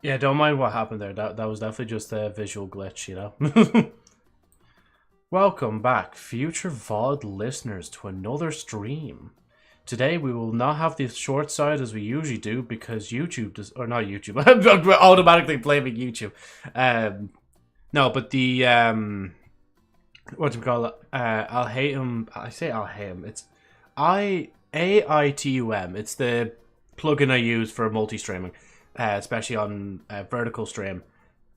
Yeah, don't mind what happened there. That was definitely just a visual glitch, you know? Welcome back, future VOD listeners, to another stream. Today we will not have the short side as we usually do because YouTube does, or not YouTube. I'm automatically blaming YouTube. No, but the what do you call it? I'll hate him. I say I'll hate him. It's AITUM. It's the plugin I use for multi-streaming, especially on vertical stream.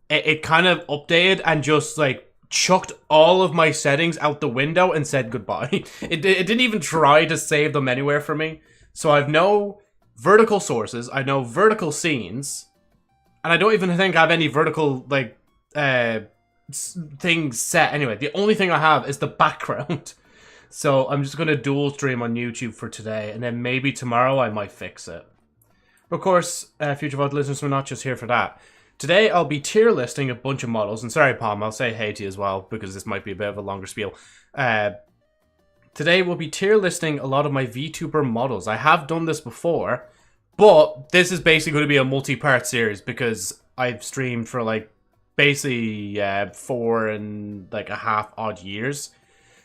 It kind of updated and just like chucked all of my settings out the window and said goodbye. It didn't even try to save them anywhere for me. So I've no vertical sources, I know vertical scenes, and I don't even think I have any vertical like things set anyway. The only thing I have is the background. So I'm just going to dual stream on YouTube for today, and then maybe tomorrow I might fix it. Of course, future VOD listeners, we're not just here for that. Today, I'll be tier listing a bunch of models. And sorry, Palm, I'll say hey to you as well, because this might be a bit of a longer spiel. Today, we'll be tier listing a lot of my VTuber models. I have done this before, but this is basically going to be a multi-part series, because I've streamed for, like, basically 4.5 odd years.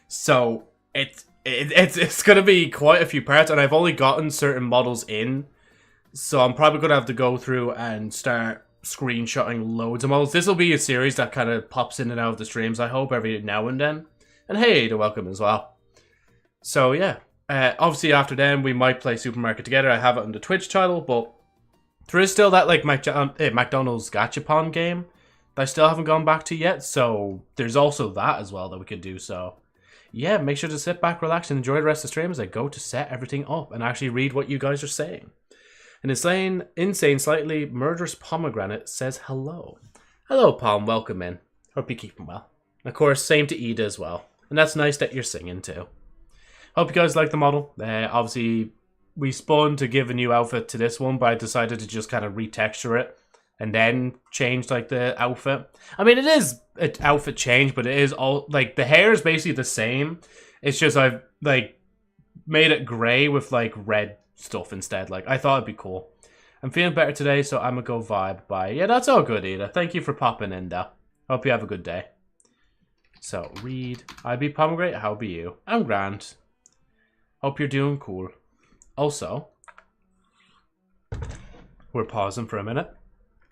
So, it's going to be quite a few parts, and I've only gotten certain models in. So, I'm probably going to have to go through and start screenshotting loads of models. This will be a series that kind of pops in and out of the streams, I hope, every now and then. And hey, to welcome as well. So yeah, obviously after then we might play Supermarket together. I have it on the Twitch channel, but there is still that like McDonald's Gachapon game that I still haven't gone back to yet. So there's also that as well that we could do. So yeah, make sure to sit back, relax, and enjoy the rest of the stream as I go to set everything up and actually read what you guys are saying. An insane, slightly murderous pomegranate says hello. Hello, Palm. Welcome in. Hope you're keeping well. And of course, same to Ida as well. And that's nice that you're singing too. Hope you guys like the model. Obviously, we spun to give a new outfit to this one, but I decided to just kind of retexture it and then change like the outfit. I mean, it is an outfit change, but it is all like the hair is basically the same. It's just I've like made it gray with like red stuff instead. Like, I thought it'd be cool. I'm feeling better today, so I'm gonna go vibe by. Yeah, that's all good, Ida. Thank you for popping in, though. Hope you have a good day. So, read. I be Pomegranate. How be you? I'm grand. Hope you're doing cool. Also, we're pausing for a minute.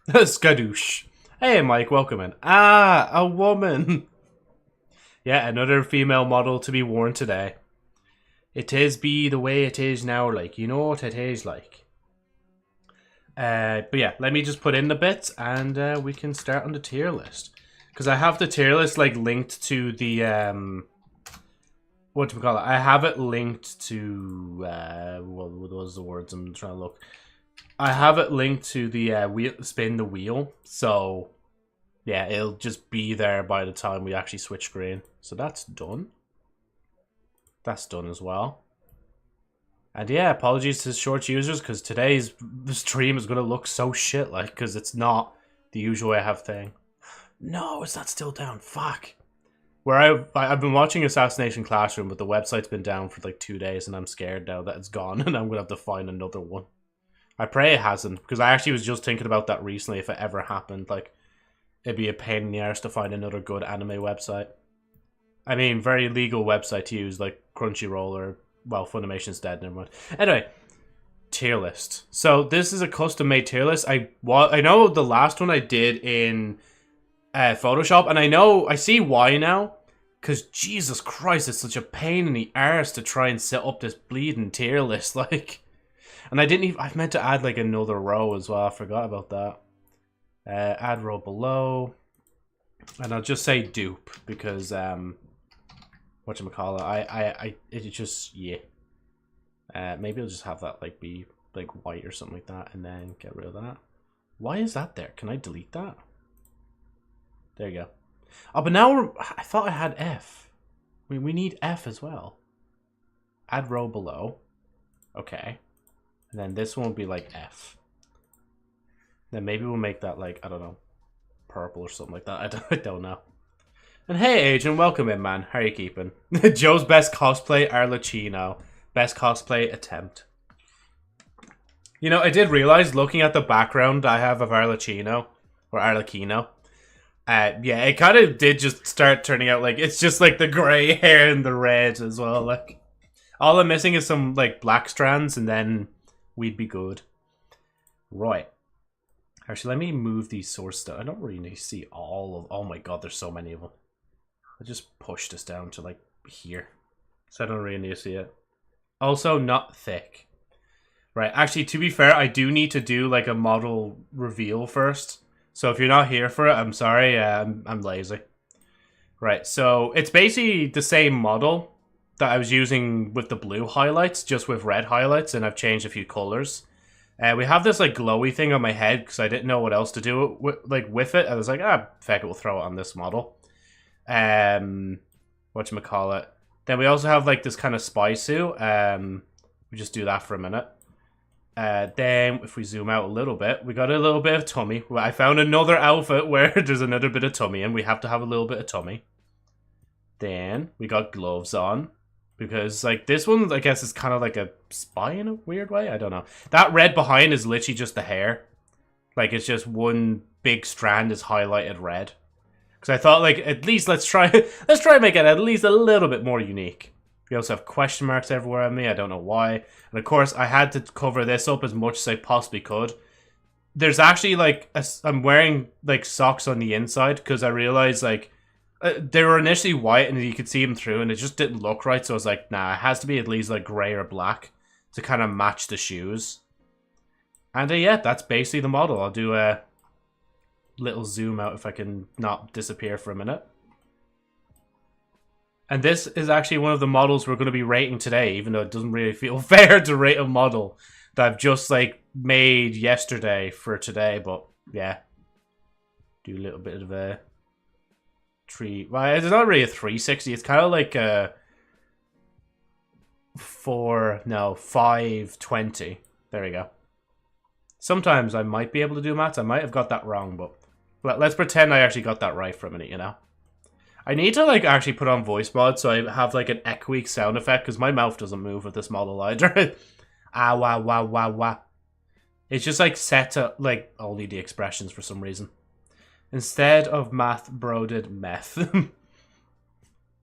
Skadoosh. Hey, Mike. Welcome in. Ah, a woman. Yeah, another female model to be worn today. It is be the way it is now, like, you know what it is like. But yeah, let me just put in the bits and we can start on the tier list. Because I have the tier list, like, linked to the, what do we call it? I have it linked to, what was the words I'm trying to look? I have it linked to the wheel, spin the wheel. So, yeah, it'll just be there by the time we actually switch screen. So that's done. That's done as well. And yeah, apologies to short users because today's stream is going to look so shit, like, because it's not the usual way I have thing. No, it's not still down. Fuck. Where I've been watching Assassination Classroom, but the website's been down for like 2 days, and I'm scared now that it's gone, and I'm going to have to find another one. I pray it hasn't, because I actually was just thinking about that recently. If it ever happened, like, it'd be a pain in the arse to find another good anime website. I mean, very legal website to use, like Crunchyroll or, well, Funimation's dead, never mind. Anyway, tier list. So this is a custom-made tier list. I know the last one I did in Photoshop, and I see why now, because Jesus Christ, it's such a pain in the arse to try and set up this bleeding tier list, like. And I meant to add, like, another row as well. I forgot about that. Add row below. And I'll just say dupe, because, whatchamacallit, it just, yeah. Maybe I'll just have that, like, be, like, white or something like that, and then get rid of that. Why is that there? Can I delete that? There you go. Oh, but now I thought I had F. We need F as well. Add row below. Okay. And then this one will be, like, F. Then maybe we'll make that, like, I don't know, purple or something like that. I don't know. And hey, Agent, welcome in, man. How are you keeping? Joe's best cosplay, Arlecchino. Best cosplay attempt. You know, I did realize looking at the background I have of Arlecchino or Arlecchino. Yeah, it kind of did just start turning out like it's just like the gray hair and the red as well. Like all I'm missing is some like black strands, and then we'd be good. Right. Actually, let me move these source stuff. I don't really need to see all of. Oh my god, there's so many of them. I just pushed this down to like here, so I don't really need to see it. Also, not thick. Right. Actually, to be fair, I do need to do like a model reveal first. So if you're not here for it, I'm sorry. I'm lazy. Right. So it's basically the same model that I was using with the blue highlights, just with red highlights, and I've changed a few colors. We have this like glowy thing on my head because I didn't know what else to do with it. I was like, feck it, we'll throw it on this model. Whatchamacallit. Then we also have like this kind of spy suit. We just do that for a minute. Then if we zoom out a little bit, we got a little bit of tummy. I found another outfit where there's another bit of tummy, and we have to have a little bit of tummy. Then we got gloves on. Because, like, this one, I guess, is kind of like a spy in a weird way. I don't know. That red behind is literally just the hair. Like, it's just one big strand is highlighted red. Because I thought, like, at least let's try and make it at least a little bit more unique. We also have question marks everywhere on me. I don't know why. And, of course, I had to cover this up as much as I possibly could. There's actually, like, I'm wearing, like, socks on the inside because I realized, like, they were initially white and you could see them through and it just didn't look right, so I was like, nah, it has to be at least like grey or black to kind of match the shoes. And yeah, that's basically the model. I'll do a little zoom out if I can not disappear for a minute. And this is actually one of the models we're going to be rating today, even though it doesn't really feel fair to rate a model that I've just like made yesterday for today, but yeah. Do a little bit of a well, it's not really a 360. It's kind of like a 520. There we go. Sometimes I might be able to do maths. I might have got that wrong, but let's pretend I actually got that right for a minute, you know? I need to like actually put on voice mod so I have like an echoey sound effect because my mouth doesn't move with this model either. Ah, wah, wah, wah, wah. It's just like set to like only the expressions for some reason. Instead of math, bro did meth.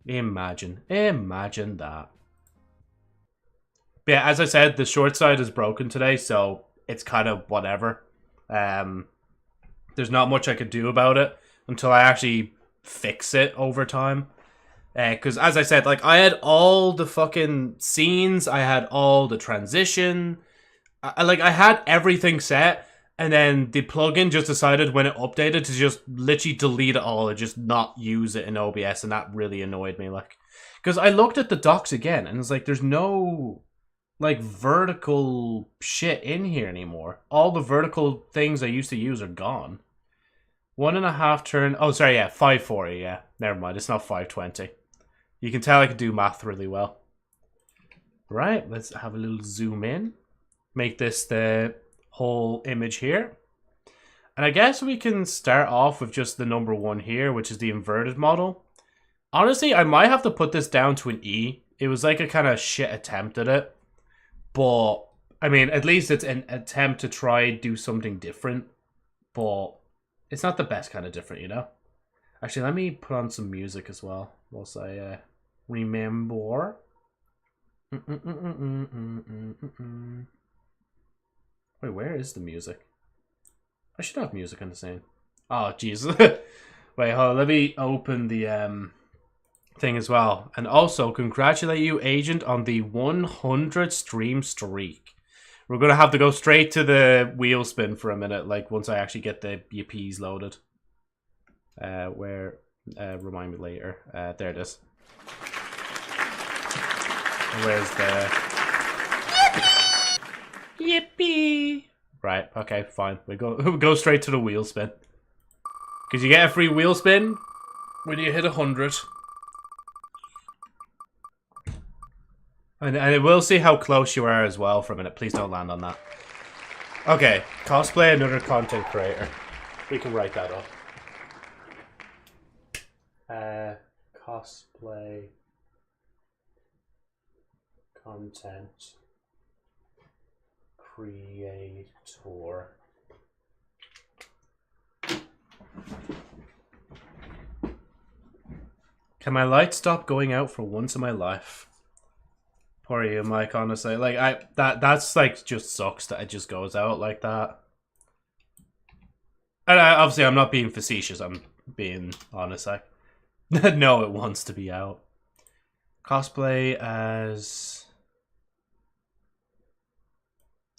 Imagine that. But yeah, as I said, the short side is broken today, so it's kind of whatever. There's not much I could do about it until I actually fix it over time. Because as I said, like I had all the fucking scenes, I had all the transition, I had everything set. And then the plugin just decided when it updated to just literally delete it all and just not use it in OBS, and that really annoyed me. Like, because I looked at the docs again and it's like there's no like vertical shit in here anymore. All the vertical things I used to use are gone. 1.5 turn. Oh, sorry, yeah, 540. Yeah, never mind. It's not 520. You can tell I can do math really well. Right, let's have a little zoom in. Make this the whole image here. And I guess we can start off with just the number 1 here, which is the inverted model. Honestly, I might have to put this down to an E. It was like a kind of shit attempt at it. But, I mean, at least it's an attempt to try do something different. But it's not the best kind of different, you know? Actually, let me put on some music as well, whilst I remember. Wait, where is the music? I should have music on the scene. Oh, Jesus. Wait, hold on. Let me open the thing as well. And also, congratulate you, Agent, on the 100 stream streak. We're going to have to go straight to the wheel spin for a minute, like, once I actually get the EPs loaded. Remind me later. There it is. Where's the... Yippee! Right, okay, fine. We go straight to the wheel spin. Because you get a free wheel spin when you hit 100. And we'll see how close you are as well for a minute. Please don't land on that. Okay, cosplay another content creator. We can write that up. Cosplay content creator. Can my light stop going out for once in my life? Poor you, Mike, honestly. Like, that's like, just sucks that it just goes out like that. And obviously, I'm not being facetious, I'm being honest. Like, no, it wants to be out. Cosplay as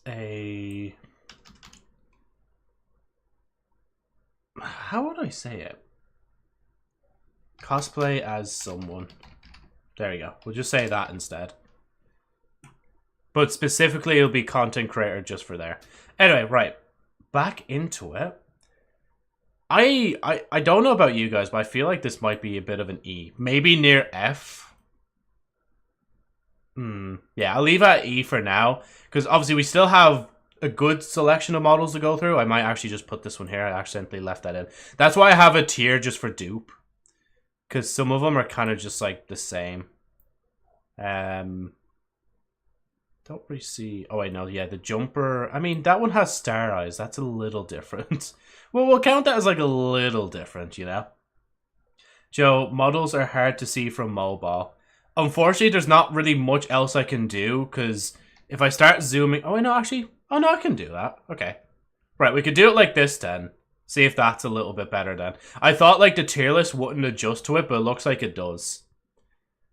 a... How would I say it? Cosplay as someone. There you go. We'll just say that instead. But specifically, it'll be content creator just for there. Anyway, right. Back into it. I don't know about you guys, but I feel like this might be a bit of an E. Maybe near F. Yeah, I'll leave at E for now. Because obviously we still have a good selection of models to go through. I might actually just put this one here. I accidentally left that in. That's why I have a tier just for dupe. Because some of them are kind of just like the same. Don't really see... Oh, wait, no. Yeah, the jumper... I mean, that one has star eyes. That's a little different. Well, we'll count that as like a little different, you know? Joe, models are hard to see from mobile. Unfortunately, there's not really much else I can do, because if I start zooming... Oh, no, actually... Oh, no, I can do that. Okay. Right, we could do it like this, then. See if that's a little bit better, then. I thought, like, the tier list wouldn't adjust to it, but it looks like it does.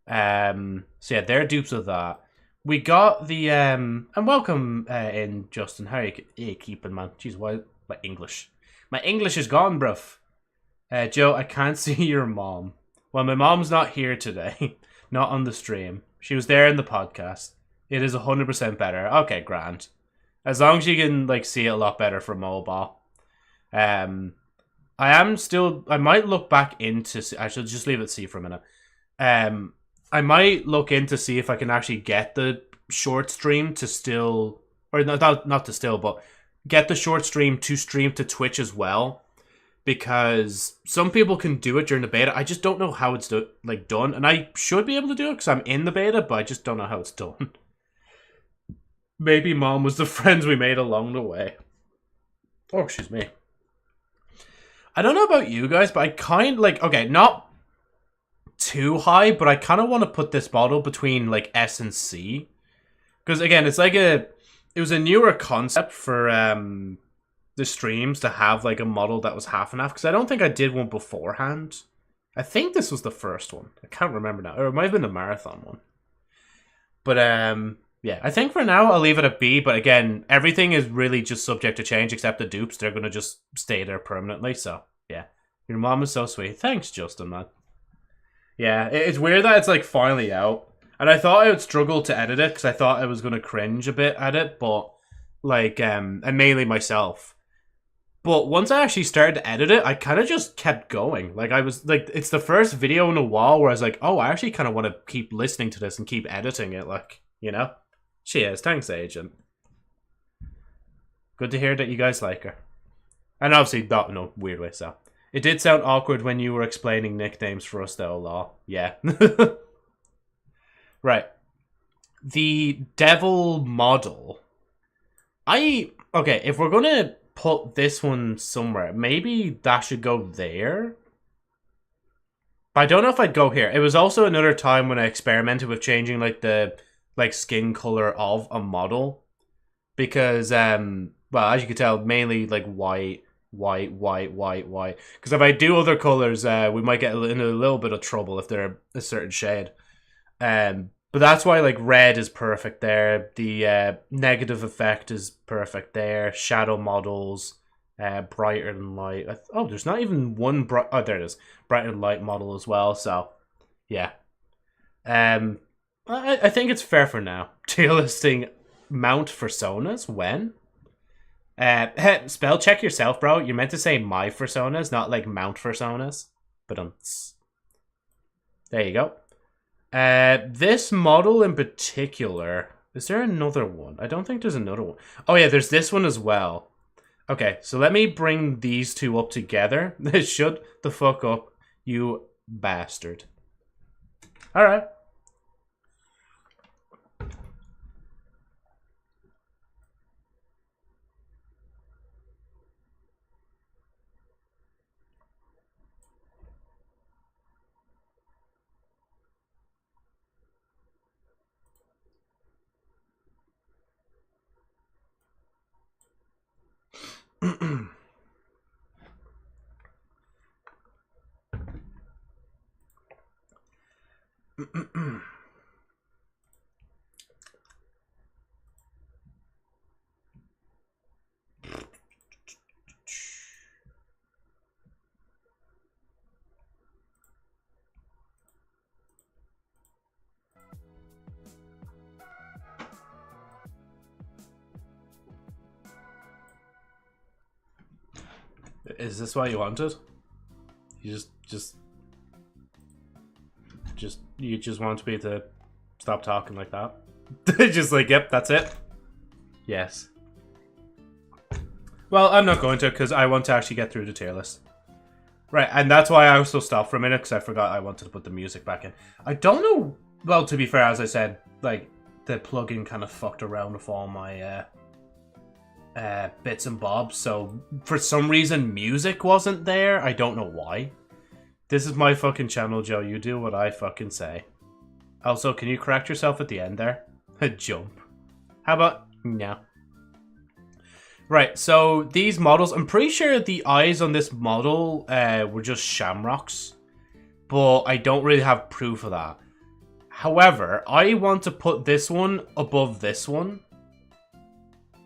So, yeah, they're dupes of that. We got the... And welcome in, Justin. How are you keeping, man? Jeez, why... My English. My English is gone, bruv. Joe, I can't see your mom. Well, my mom's not here today. Not on the stream. She was there in the podcast. It is 100% better. Okay, grand. As long as you can, like, see it a lot better from mobile. I am still... I might look back into... I should just leave it C for a minute. I might look in to see if I can actually get the short stream to still... Or not to still, but get the short stream to Twitch as well. Because some people can do it during the beta. I just don't know how it's done. And I should be able to do it because I'm in the beta, but I just don't know how it's done. Maybe Mom was the friends we made along the way. Oh, excuse me. I don't know about you guys, but I kind of like... Okay, not too high, but I kind of want to put this model between like S and C. Because again, it's like a... It was a newer concept for the streams to have like a model that was half and half. Because I don't think I did one beforehand. I think this was the first one. I can't remember now. Or it might have been the marathon one. But yeah, I think for now I'll leave it at B. But again, everything is really just subject to change except the dupes. They're going to just stay there permanently. So yeah, your mom is so sweet. Thanks, Justin, man. Yeah, it's weird that it's like finally out. And I thought I would struggle to edit it because I thought I was going to cringe a bit at it. But like, and mainly myself. But once I actually started to edit it, I kind of just kept going. Like, I was like, it's the first video in a while where I was like, oh, I actually kind of want to keep listening to this and keep editing it. Like, you know? Cheers. Thanks, Agent. Good to hear that you guys like her. And obviously, not in a weird way, so. It did sound awkward when you were explaining nicknames for us, though, Law. Yeah. Right. The devil model. Okay, if we're gonna put this one somewhere, maybe that should go there. But I don't know if I'd go here. It was also another time when I experimented with changing like the skin color of a model. Because well, as you can tell, mainly like white. Because if I do other colors, we might get in a little bit of trouble if they're a certain shade. But that's why like red is perfect there. The negative effect is perfect there. Shadow models, brighter than light. Oh, there's not even one bright. Oh, there it is. Brighter than light model as well. So, yeah. I think it's fair for now. Tier listing mount personas when. Spell check yourself, bro. You're meant to say my personas, not like mount personas. But there you go. This model in particular, is there another one? I don't think there's another one. Oh yeah, there's this one as well. Okay, so let me bring these two up together. Shut the fuck up, you bastard. Alright. Is this what you wanted? You you just want me to stop talking like that? Just like, yep, that's it. Yes. Well, I'm not going to, because I want to actually get through the tier list. Right, and that's why I also stopped for a minute, because I forgot I wanted to put the music back in. I don't know... Well, to be fair, as I said, like, the plugin kind of fucked around with all my bits and bobs, so for some reason music wasn't there. I don't know why. This is my fucking channel, Joe. You do what I fucking say. Also, can you correct yourself at the end there? A jump. How about... No. Right, so these models, I'm pretty sure the eyes on this model were just shamrocks, but I don't really have proof of that. However, I want to put this one above this one,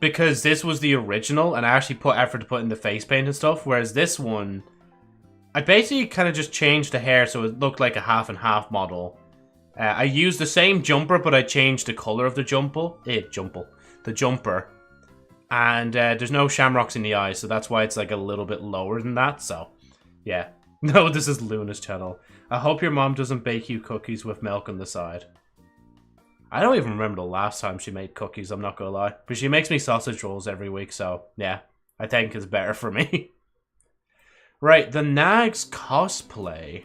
because this was the original, and I actually put effort to put in the face paint and stuff, whereas this one, I basically kind of just changed the hair so it looked like a half and half model. I used the same jumper, but I changed the color of the the jumper. And there's no shamrocks in the eyes, so that's why it's like a little bit lower than that, so yeah. No, this is Luna's channel. I hope your mom doesn't bake you cookies with milk on the side. I don't even remember the last time she made cookies, I'm not gonna lie. But she makes me sausage rolls every week, so yeah. I think it's better for me. Right, the Nags cosplay.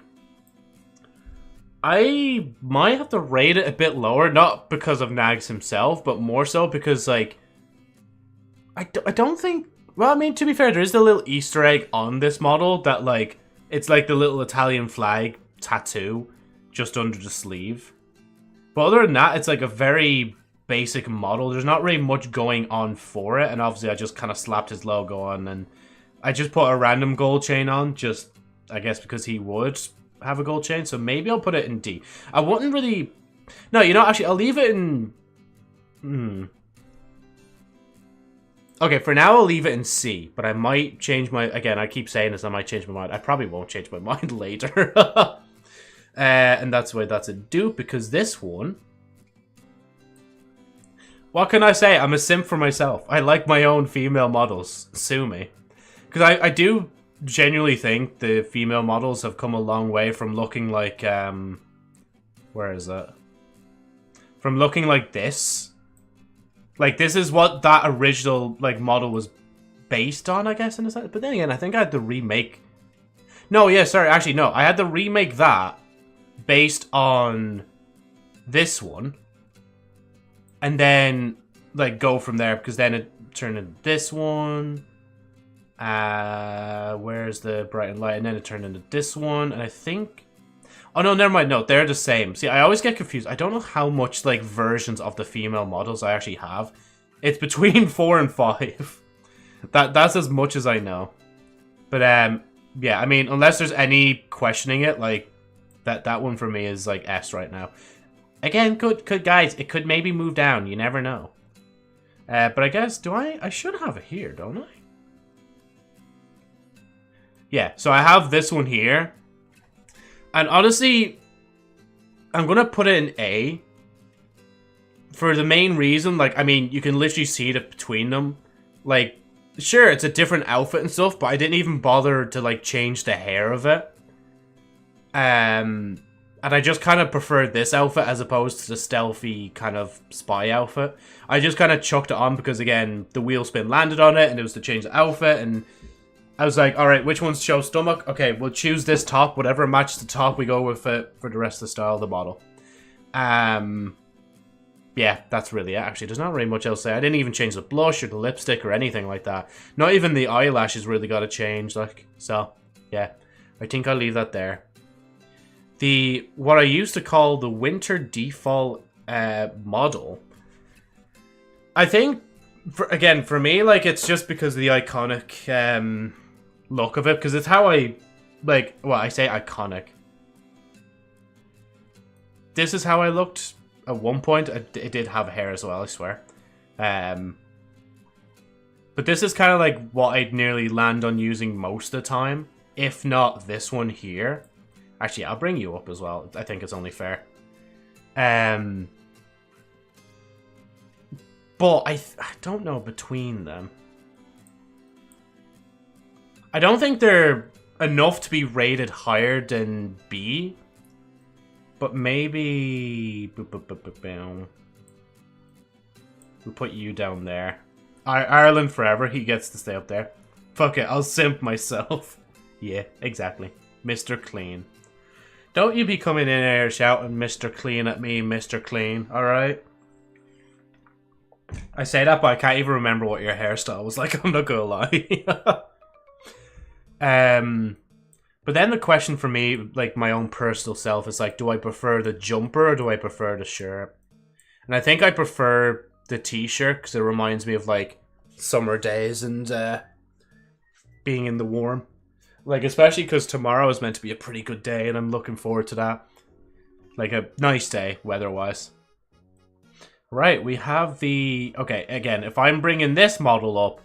I might have to rate it a bit lower, not because of Nags himself, but more so because, like, I don't think... Well, I mean, to be fair, there is the little Easter egg on this model that, like, it's like the little Italian flag tattoo just under the sleeve. But other than that, it's like a very basic model. There's not really much going on for it, and obviously I just kind of slapped his logo on, and I just put a random gold chain on, just, I guess, because he would have a gold chain, so maybe I'll put it in D. I wouldn't really... No, you know, actually, I'll leave it in... Okay, for now I'll leave it in C, but I might change my... Again, I keep saying this, I might change my mind. I probably won't change my mind later. And that's why that's a dupe, because this one... What can I say? I'm a simp for myself. I like my own female models. Sue me. Because I do genuinely think the female models have come a long way from looking like... Where is it? From looking like this... Like, this is what that original, like, model was based on, I guess, in a sense. But then again, I think I had to remake... No, yeah, sorry, actually, no. I had to remake that based on this one. And then, like, go from there, because then it turned into this one. Where's the bright and light? And then it turned into this one, and I think... Oh, no, never mind. No, they're the same. See, I always get confused. I don't know how much, like, versions of the female models I actually have. It's between 4 and 5. That's as much as I know. But, yeah, I mean, unless there's any questioning it, like, that one for me is, like, S right now. Again, could guys, it could maybe move down. You never know. But I guess, I should have it here, don't I? Yeah, so I have this one here. And honestly, I'm going to put it in A. For the main reason, like, I mean, you can literally see it between them. Like, sure, it's a different outfit and stuff, but I didn't even bother to, like, change the hair of it. And I just kind of preferred this outfit as opposed to the stealthy kind of spy outfit. I just kind of chucked it on because, again, the wheel spin landed on it, and it was to change the outfit, and... I was like, alright, which ones show stomach? Okay, we'll choose this top. Whatever matches the top, we go with it for the rest of the style of the model. Yeah, that's really it, actually. There's not really much else to say. I didn't even change the blush or the lipstick or anything like that. Not even the eyelashes really got to change, like. So, yeah. I think I'll leave that there. What I used to call the winter default model. I think, again, for me, like, it's just because of the iconic... look of it, because it's how I, like, well, I say iconic. This is how I looked at one point. It did have hair as well, I swear. But this is kind of like what I'd nearly land on using most of the time, if not this one here. Actually, I'll bring you up as well. I think it's only fair. But I don't know between them. I don't think they're enough to be rated higher than B. But maybe... We'll put you down there. Ireland forever. He gets to stay up there. Fuck it. I'll simp myself. Yeah, exactly. Mr. Clean. Don't you be coming in here shouting Mr. Clean at me, Mr. Clean. Alright? I say that, but I can't even remember what your hairstyle was like. I'm not gonna lie. But then the question for me, like my own personal self, is like, do I prefer the jumper or do I prefer the shirt? And I think I prefer the t-shirt because it reminds me of like summer days and being in the warm. Like, especially because tomorrow is meant to be a pretty good day and I'm looking forward to that. Like a nice day, weather-wise. Right, we have the... Okay, again, if I'm bringing this model up,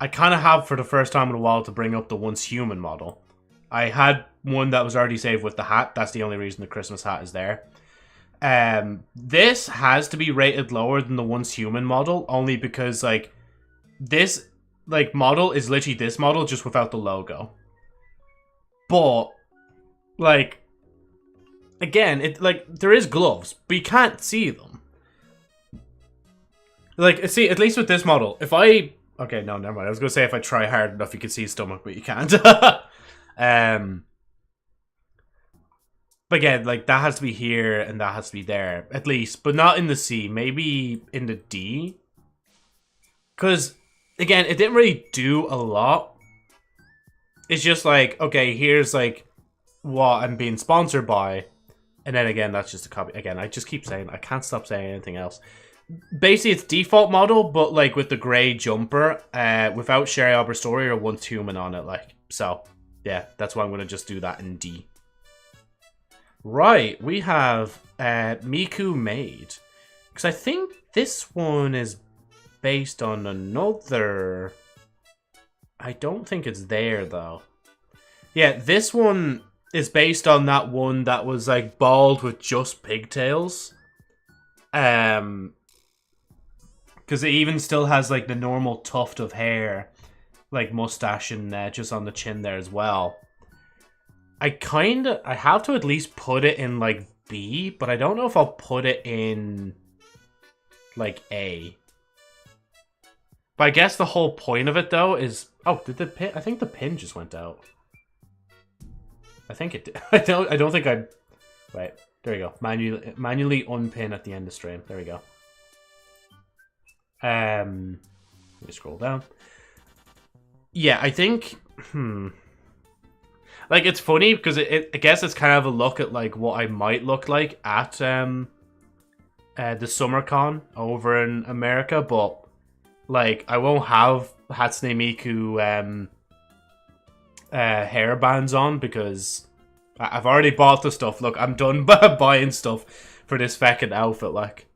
I kind of have for the first time in a while to bring up the once human model. I had one that was already saved with the hat. That's the only reason the Christmas hat is there. This has to be rated lower than the once human model, only because, like, this, like, model is literally this model, just without the logo. But, like, again, there is gloves, but you can't see them. Like, see, at least with this model, if I... Okay, no, never mind. I was going to say if I try hard enough, you can see his stomach, but you can't. But again, like, that has to be here and that has to be there, at least. But not in the C, maybe in the D. Because, again, it didn't really do a lot. It's just like, okay, here's, like, what I'm being sponsored by. And then, again, that's just a copy. Again, I just keep saying, I can't stop saying anything else. Basically, it's default model, but, like, with the grey jumper, without Sherry Albert Story or once human on it, like. So, yeah, that's why I'm going to just do that in D. Right, we have Miku Maid. Because I think this one is based on another... I don't think it's there, though. Yeah, this one is based on that one that was, like, bald with just pigtails. Because it even still has, like, the normal tuft of hair. Like, mustache and just on the chin there as well. I have to at least put it in, like, B, but I don't know if I'll put it in, like, A. But I guess the whole point of it, though, is... Oh, did the pin... I think the pin just went out. I think it did. I don't think I... Wait, there we go. Manually unpin at the end of stream. There we go. Let me scroll down. Yeah, I think... Like, it's funny because I guess it's kind of a look at, like, what I might look like at the SummerCon over in America, but, like, I won't have Hatsune Miku hair bands on because I've already bought the stuff. Look, I'm done buying stuff for this fucking outfit, like.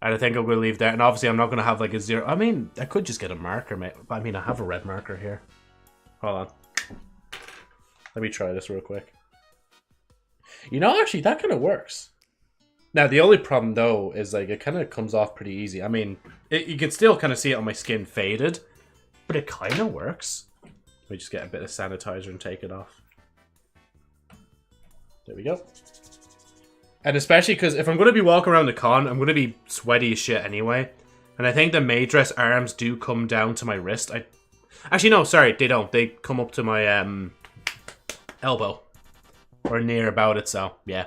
And I think I'm going to leave that. And obviously, I'm not going to have, like, a zero. I mean, I could just get a marker, mate. But, I mean, I have a red marker here. Hold on. Let me try this real quick. You know, actually, that kind of works. Now, the only problem, though, is, like, it kind of comes off pretty easy. I mean, you can still kind of see it on my skin faded. But it kind of works. Let me just get a bit of sanitizer and take it off. There we go. And especially because if I'm going to be walking around the con, I'm going to be sweaty as shit anyway. And I think the maid dress arms do come down to my wrist. Actually, no, sorry, they don't. They come up to my elbow. Or near about it, so, yeah.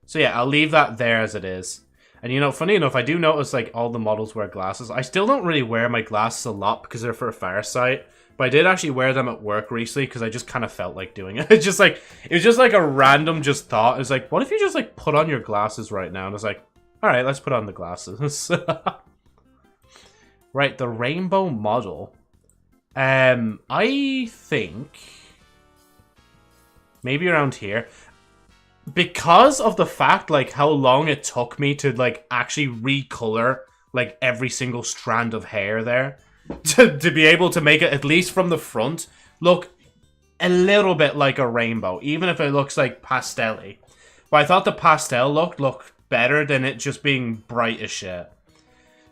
So, yeah, I'll leave that there as it is. And, you know, funny enough, I do notice, like, all the models wear glasses. I still don't really wear my glasses a lot because they're for a Farsight. But I did actually wear them at work recently because I just kind of felt like doing it. It was just like a random just thought. It was like, what if you just like put on your glasses right now? And I was like, all right, let's put on the glasses. Right, the rainbow model. I think maybe around here. Because of the fact like how long it took me to like actually recolor like every single strand of hair there. To be able to make it, at least from the front, look a little bit like a rainbow, even if it looks like pastel-y. But I thought the pastel looked better than it just being bright as shit.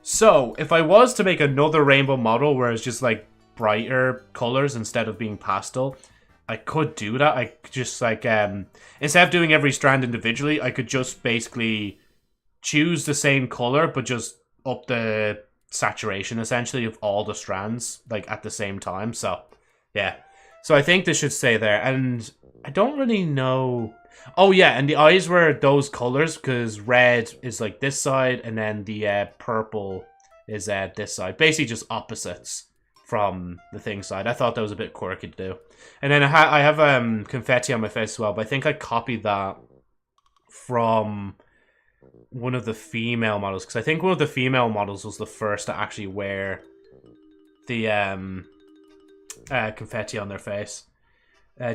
So, if I was to make another rainbow model where it's just like brighter colors instead of being pastel, I could do that. I could just like instead of doing every strand individually, I could just basically choose the same color but just up the saturation essentially of all the strands like at the same time. So yeah, so I think this should stay there. And I don't really know. Oh yeah, and the eyes were those colors because red is like this side and then the purple is this side, basically just opposites from the thing side. I thought that was a bit quirky to do. And then I have confetti on my face as well, but I think I copied that from one of the female models, because I think one of the female models was the first to actually wear the confetti on their face.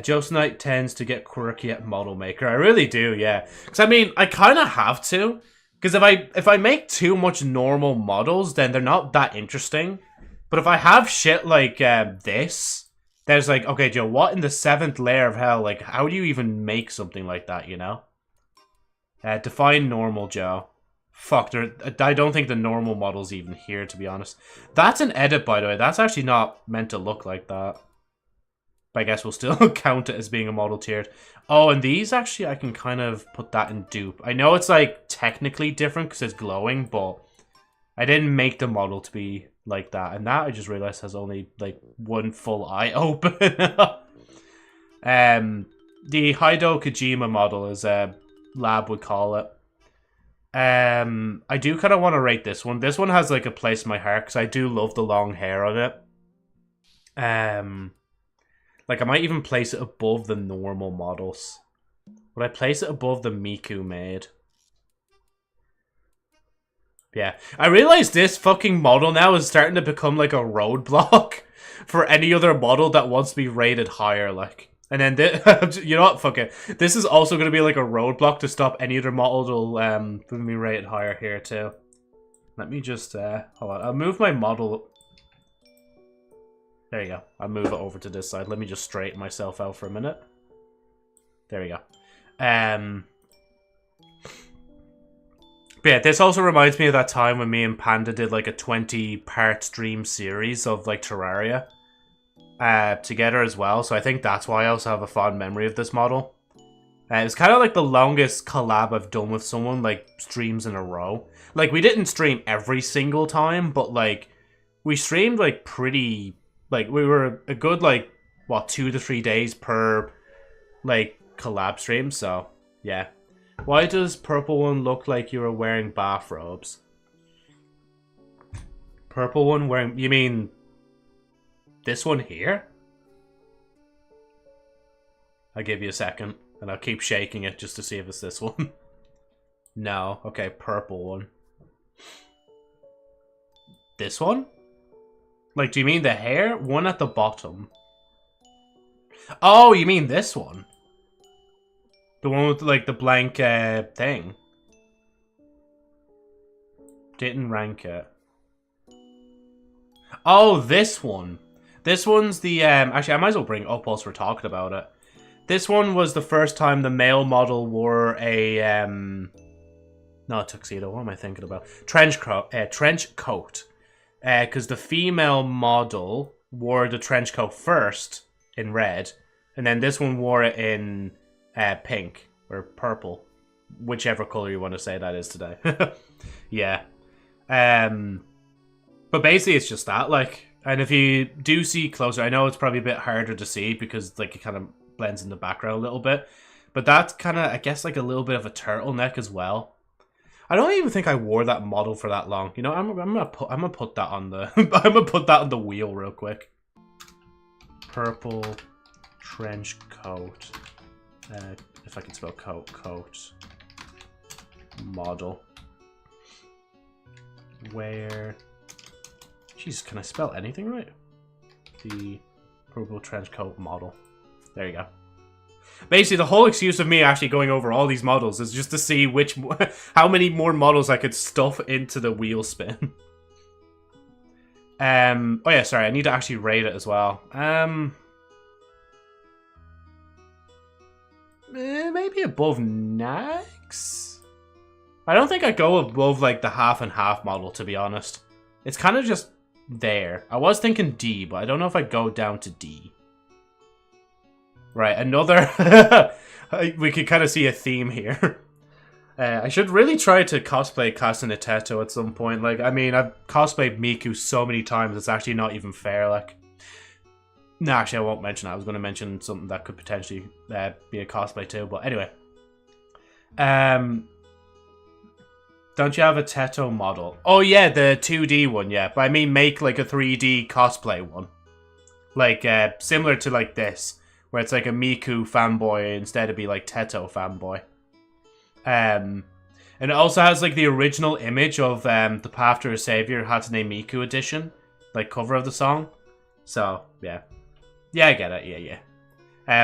Joseph Knight tends to get quirky at model maker. I really do, yeah. Because I mean, I kind of have to. Because if I make too much normal models, then they're not that interesting. But if I have shit like this, there's like, okay, Joe, what in the 7th layer of hell? Like, how do you even make something like that, you know? Define normal, Joe. Fuck, I don't think the normal model's even here, to be honest. That's an edit, by the way. That's actually not meant to look like that. But I guess we'll still count it as being a model tiered. Oh, and these, actually, I can kind of put that in dupe. I know it's, like, technically different because it's glowing, but I didn't make the model to be like that. And that, I just realized, has only, like, one full eye open. The Hideo Kojima model, as Lab would call it. I do kind of want to rate this one. This one has, like, a place in my heart because I do love the long hair on it. Like, I might even place it above the normal models. Would I place it above the Miku made? Yeah. I realize this fucking model now is starting to become, like, a roadblock for any other model that wants to be rated higher, like. And then, you know what? Fuck it. This is also going to be, like, a roadblock to stop any other model from being rated higher here, too. Let me just, hold on. I'll move my model. There you go. I'll move it over to this side. Let me just straighten myself out for a minute. There we go. But yeah, this also reminds me of that time when me and Panda did like a 20-part stream series of like Terraria together as well. So I think that's why I also have a fond memory of this model. It was kind of like the longest collab I've done with someone, like streams in a row. Like we didn't stream every single time, but like we streamed like pretty... Like, we were a good, like, what, 2 to 3 days per, like, collab stream, so, yeah. Why does purple one look like you were wearing bathrobes? Purple one wearing... You mean... this one here? I'll give you a second, and I'll keep shaking it just to see if it's this one. No. Okay, purple one. This one? Like, do you mean the hair? One at the bottom. Oh, you mean this one? The one with, like, the blank thing. Didn't rank it. Oh, this one. This one's the, actually, I might as well bring it up whilst we're talking about it. This one was the first time the male model wore a, not a tuxedo, what am I thinking about? Trench coat. Because the female model wore the trench coat first in red, and then this one wore it in pink or purple, whichever color you want to say that is today. Yeah. But basically it's just that, like, and if you do see closer, I know it's probably a bit harder to see because like it kind of blends in the background a little bit, but that's kind of, I guess, like a little bit of a turtleneck as well. I don't even think I wore that model for that long. You know, I'm gonna put that on the I'm gonna put that on the wheel real quick. Purple trench coat. If I can spell coat model. Where? Jeez, can I spell anything right? The purple trench coat model. There you go. Basically, the whole excuse of me actually going over all these models is just to see how many more models I could stuff into the wheel spin. Oh yeah, sorry, I need to actually rate it as well. Maybe above Nax? I don't think I'd go above like the half and half model, to be honest. It's kind of just there. I was thinking D, but I don't know if I'd go down to D. Right, another... we could kind of see a theme here. I should really try to cosplay Kasaneteto at some point. Like, I mean, I've cosplayed Miku so many times, it's actually not even fair, like... No, actually, I won't mention that. I was going to mention something that could potentially be a cosplay too, but anyway. Don't you have a Teto model? Oh yeah, the 2D one, yeah. But I mean, make like a 3D cosplay one. Like, similar to like this, where it's like a Miku fanboy instead of be like Teto fanboy. And it also has like the original image of the Path to a Savior Hatsune Miku edition, like cover of the song. So, yeah. Yeah, I get it. Yeah.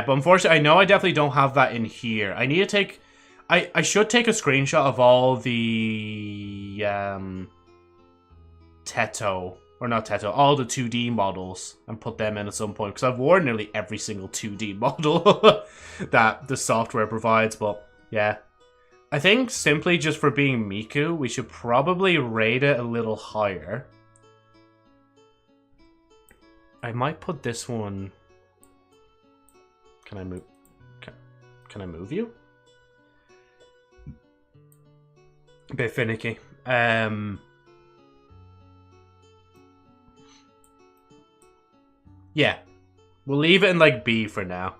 But unfortunately, I know I definitely don't have that in here. I need to take... I should take a screenshot of all the... Teto... Or not Teto, all the 2D models and put them in at some point. Because I've worn nearly every single 2D model that the software provides. But, yeah. I think simply just for being Miku, we should probably rate it a little higher. I might put this one... Can I move? Can I move you? A bit finicky. Yeah. We'll leave it in like B for now.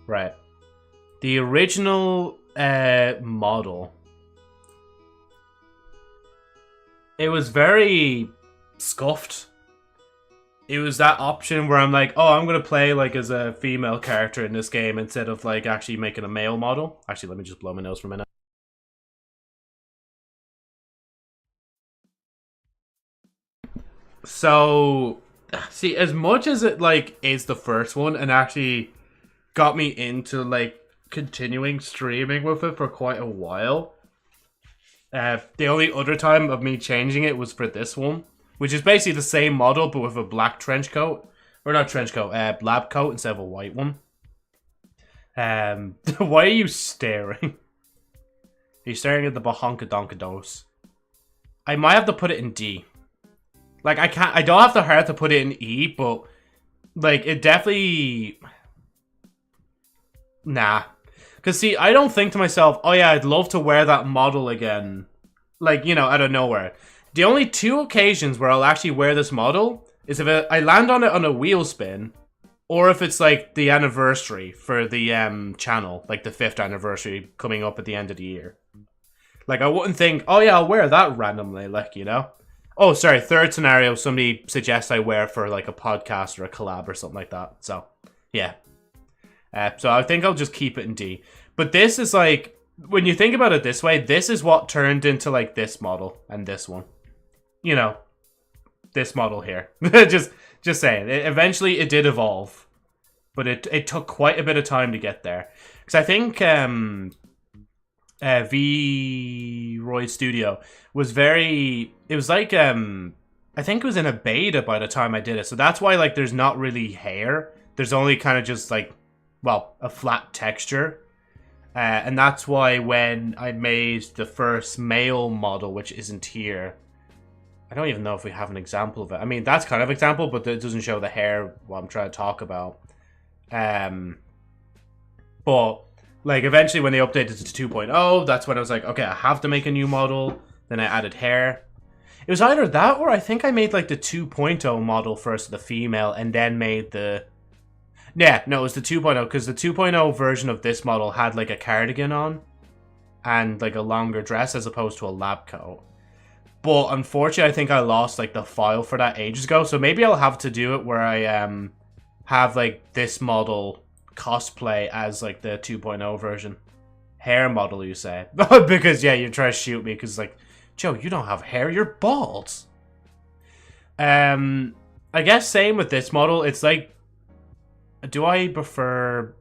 Right. The original model. It was very scuffed. It was that option where I'm like, oh, I'm going to play like as a female character in this game instead of like actually making a male model. Actually, let me just blow my nose for a minute. So, see, as much as it like is the first one and actually got me into like continuing streaming with it for quite a while, the only other time of me changing it was for this one. Which is basically the same model, but with a black trench coat. Or not trench coat, lab coat instead of a white one. Why are you staring? Are you staring at the Bahonkadonkados? I might have to put it in D. Like, I don't have the heart to put it in E, but... Like, it definitely... Nah. Because, see, I don't think to myself, oh yeah, I'd love to wear that model again. Like, you know, out of nowhere. The only two occasions where I'll actually wear this model is if I land on it on a wheel spin, or if it's like the anniversary for the channel, like the 5th anniversary coming up at the end of the year. Like, I wouldn't think, oh yeah, I'll wear that randomly, like, you know? Oh, sorry, third scenario, somebody suggests I wear for like a podcast or a collab or something like that. So, yeah. So I think I'll just keep it in D. But this is like, when you think about it this way, this is what turned into like this model and this one. You know, this model here. just saying. Eventually, it did evolve. But it took quite a bit of time to get there. Because I think V-Roid Studio was very... It was like... I think it was in a beta by the time I did it. So that's why, like, there's not really hair. There's only kind of just, like, well, a flat texture. And that's why when I made the first male model, which isn't here... I don't even know if we have an example of it. I mean, that's kind of an example, but it doesn't show the hair, what I'm trying to talk about. But, like, eventually when they updated to 2.0, that's when I was like, okay, I have to make a new model. Then I added hair. It was either that or I think I made, like, the 2.0 model first, the female, and then made the... Yeah, no, it was the 2.0, because the 2.0 version of this model had, like, a cardigan on. And, like, a longer dress as opposed to a lab coat. But unfortunately, I think I lost like the file for that ages ago. So maybe I'll have to do it where I have like this model cosplay as like the 2.0 version. Hair model, you say? Because yeah, you're trying to shoot me because like, Joe, you don't have hair, you're bald. I guess same with this model. It's like, do I prefer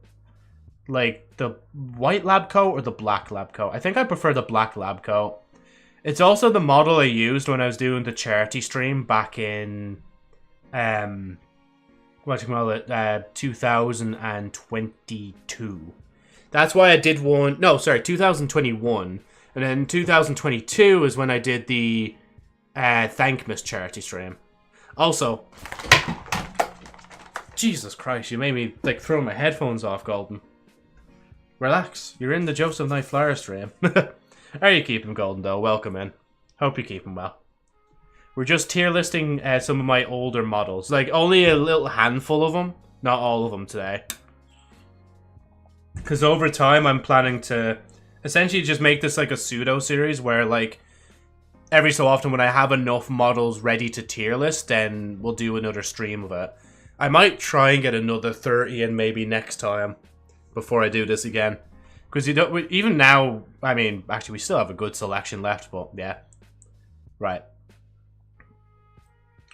like the white lab coat or the black lab coat? I think I prefer the black lab coat. It's also the model I used when I was doing the charity stream back in, 2022. That's why I did one, no, sorry, 2021. And then 2022 is when I did the Thankmas charity stream. Also, Jesus Christ, you made me like throw my headphones off, Golden. Relax, you're in the Joseph Knight Flyer stream. How are you keeping, Golden, though? Welcome in. Hope you're keeping well. We're just tier listing some of my older models. Like, only a little handful of them. Not all of them today. Because over time, I'm planning to essentially just make this like a pseudo-series where, like, every so often when I have enough models ready to tier list, then we'll do another stream of it. I might try and get another 30 in maybe next time before I do this again. Because you don't, even now, I mean, actually we still have a good selection left, but yeah. Right.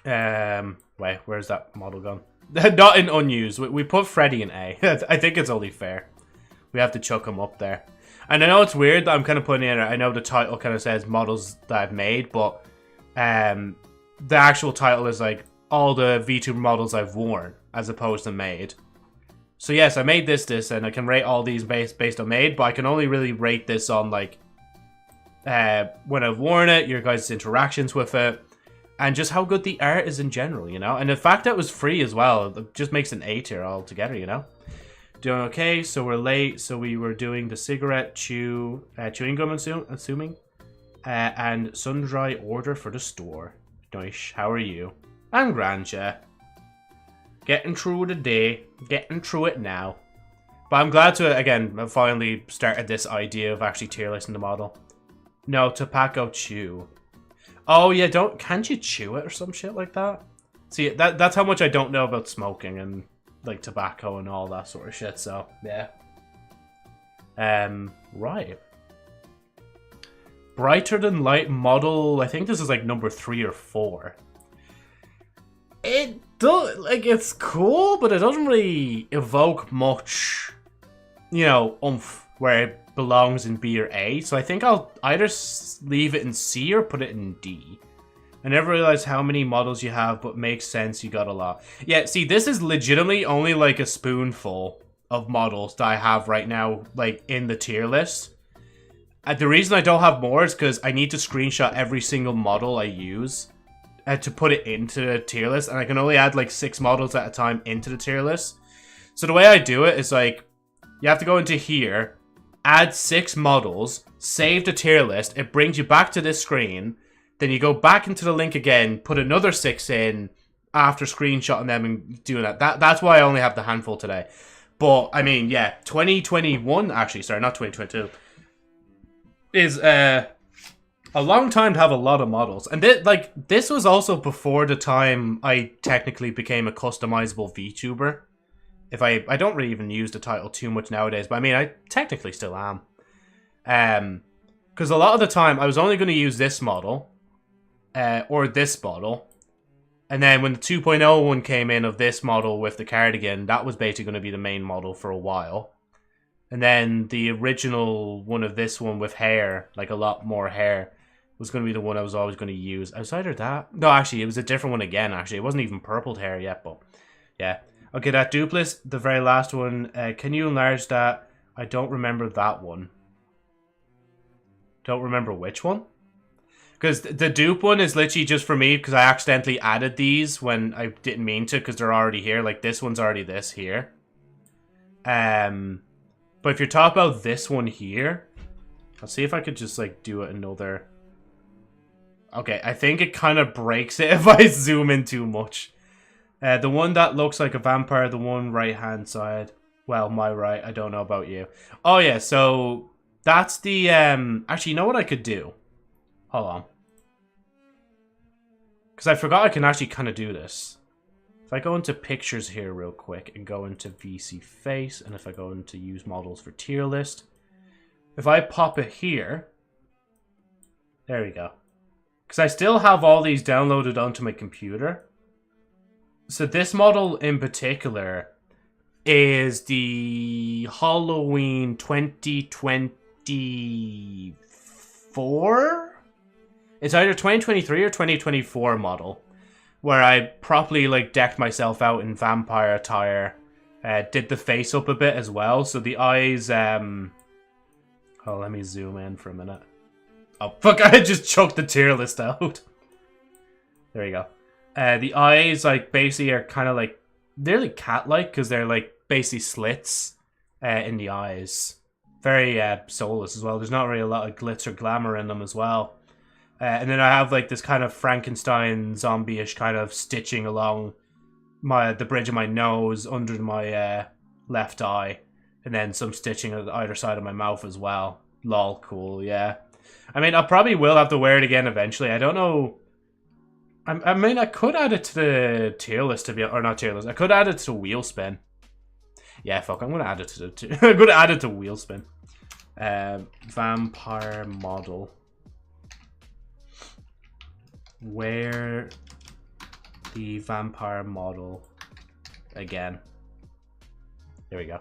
Wait, where's that model gone? Not in unused. We put Freddy in A. I think it's only fair. We have to chuck him up there. And I know it's weird that I'm kind of putting in it. I know the title kind of says models that I've made, but the actual title is like all the VTuber models I've worn as opposed to made. So yes, I made this, and I can rate all these based on made, but I can only really rate this on like when I've worn it, your guys' interactions with it, and just how good the art is in general, you know? And the fact that it was free as well, it just makes an A tier altogether, you know? Doing okay, so we're late, so we were doing the cigarette chewing gum, assuming, and sun-dry order for the store. Nice, how are you? I'm grand, yeah. Getting through the day, getting through it now. But I'm glad to, again, I've finally started this idea of actually tier listing the model. No, tobacco chew. Oh yeah, can't you chew it or some shit like that? See, that's how much I don't know about smoking and like tobacco and all that sort of shit, so yeah. Right. Brighter than light model, I think this is like number 3 or 4. It does, like, it's cool, but it doesn't really evoke much, you know, oomph where it belongs in B or A. So I think I'll either leave it in C or put it in D. I never realized how many models you have, but makes sense, you got a lot. Yeah, see, this is legitimately only like a spoonful of models that I have right now, like, in the tier list. The reason I don't have more is because I need to screenshot every single model I use to put it into the tier list, and I can only add like 6 models at a time into the tier list. So the way I do it is like, you have to go into here, add 6 models, save the tier list, it brings you back to this screen, then you go back into the link again, put another 6 in after screenshotting them and doing that. That's why I only have the handful today. But, I mean, yeah, 2021, actually, sorry, not 2022, is a long time to have a lot of models. And this was also before the time I technically became a customizable VTuber. I don't really even use the title too much nowadays, but I mean, I technically still am. Because a lot of the time, I was only going to use this model, or this model. And then when the 2.0 one came in of this model with the cardigan, that was basically going to be the main model for a while. And then the original one of this one with hair, like a lot more hair, was going to be the one I was always going to use. It was either that... No, actually, it was a different one again, actually. It wasn't even purpled hair yet, but... Yeah. Okay, that duplicate, the very last one. Can you enlarge that? I don't remember that one. Don't remember which one? Because the dupe one is literally just for me, because I accidentally added these when I didn't mean to, because they're already here. Like, this one's already this here. But if you're talking about this one here... I'll see if I could just, like, do it another... Okay, I think it kind of breaks it if I zoom in too much. The one that looks like a vampire, the one right-hand side. Well, my right, I don't know about you. Oh, yeah, so that's the... Actually, you know what I could do? Hold on. Because I forgot I can actually kind of do this. If I go into pictures here real quick and go into VC Face, and if I go into use models for tier list, if I pop it here... There we go. Because I still have all these downloaded onto my computer. So this model in particular is the Halloween 2024? It's either 2023 or 2024 model. Where I properly like decked myself out in vampire attire. Did the face up a bit as well. So the eyes... Oh, let me zoom in for a minute. Oh, fuck, I just chucked the tier list out. There you go. The eyes, like, basically are kind of like, they're like cat-like because they're like basically slits in the eyes. Very soulless as well. There's not really a lot of glitz or glamour in them as well. And then I have like this kind of Frankenstein zombie-ish kind of stitching along the bridge of my nose, under my left eye, and then some stitching on either side of my mouth as well. Lol, cool, yeah. I mean, I probably will have to wear it again eventually. I don't know. I mean, I could add it to the tier list or not tier list. I could add it to wheel spin. Yeah, fuck. I'm gonna add it to I'm gonna add it to wheel spin. Vampire model. Wear the vampire model again. There we go.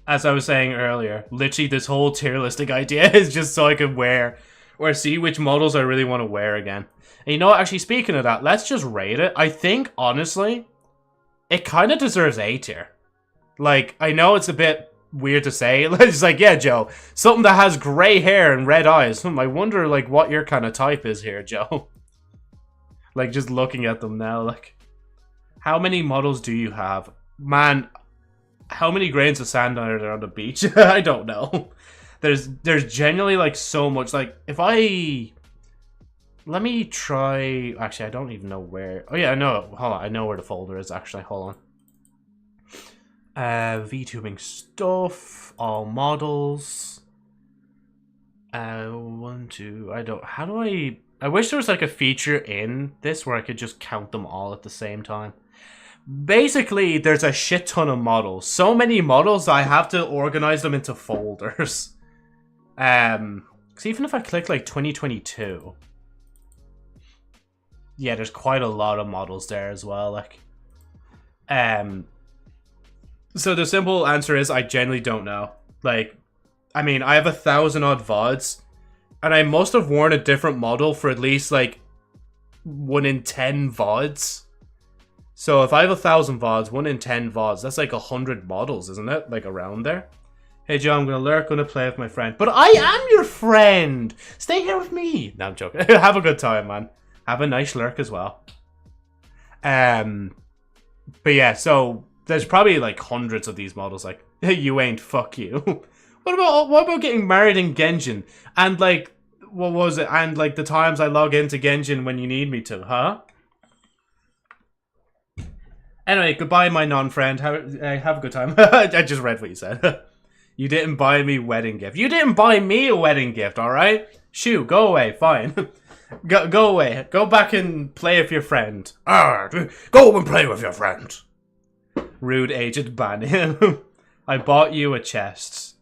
As I was saying earlier, literally this whole tier listing idea is just so I can wear or see which models I really want to wear again. And you know what, actually speaking of that, let's just rate it. I think, honestly, it kind of deserves A tier. Like, I know it's a bit weird to say. It's like, yeah, Joe, something that has grey hair and red eyes. I wonder, like, what your kind of type is here, Joe. Like, just looking at them now, like, how many models do you have? Man, how many grains of sand are there on the beach? I don't know. There's genuinely, like, so much. Like, if I... Let me try... Actually, I don't even know where... Oh, yeah, I know. Hold on. I know where the folder is, actually. Hold on. VTubing stuff. All models. 1, 2... I don't... How do I... I wish there was, like, a feature in this where I could just count them all at the same time. Basically, there's a shit ton of models. So many models, I have to organize them into folders. Because even if I click, like, 2022... Yeah, there's quite a lot of models there as well, like. So the simple answer is I genuinely don't know. Like, I mean, I have 1,000 odd VODs, and I must have worn a different model for at least, like, 1 in 10 VODs. So if I have 1,000 VODs, 1 in 10 VODs, that's like 100 models, isn't it? Like, around there. Hey, Joe, I'm gonna lurk, gonna play with my friend. But I am your friend! Stay here with me! No, I'm joking. Have a good time, man. Have a nice lurk as well. But yeah, so there's probably like hundreds of these models. Like, you ain't, fuck you. What about getting married in Genshin? And like, what was it? And like the times I log into Genshin when you need me to, huh? Anyway, goodbye, my non-friend. Have a good time. I just read what you said. You didn't buy me wedding gift. You didn't buy me a wedding gift, all right? Shoo, go away. Fine. Go away. Go back and play with your friend. Go and play with your friend. Rude agent, ban him. I bought you a chest.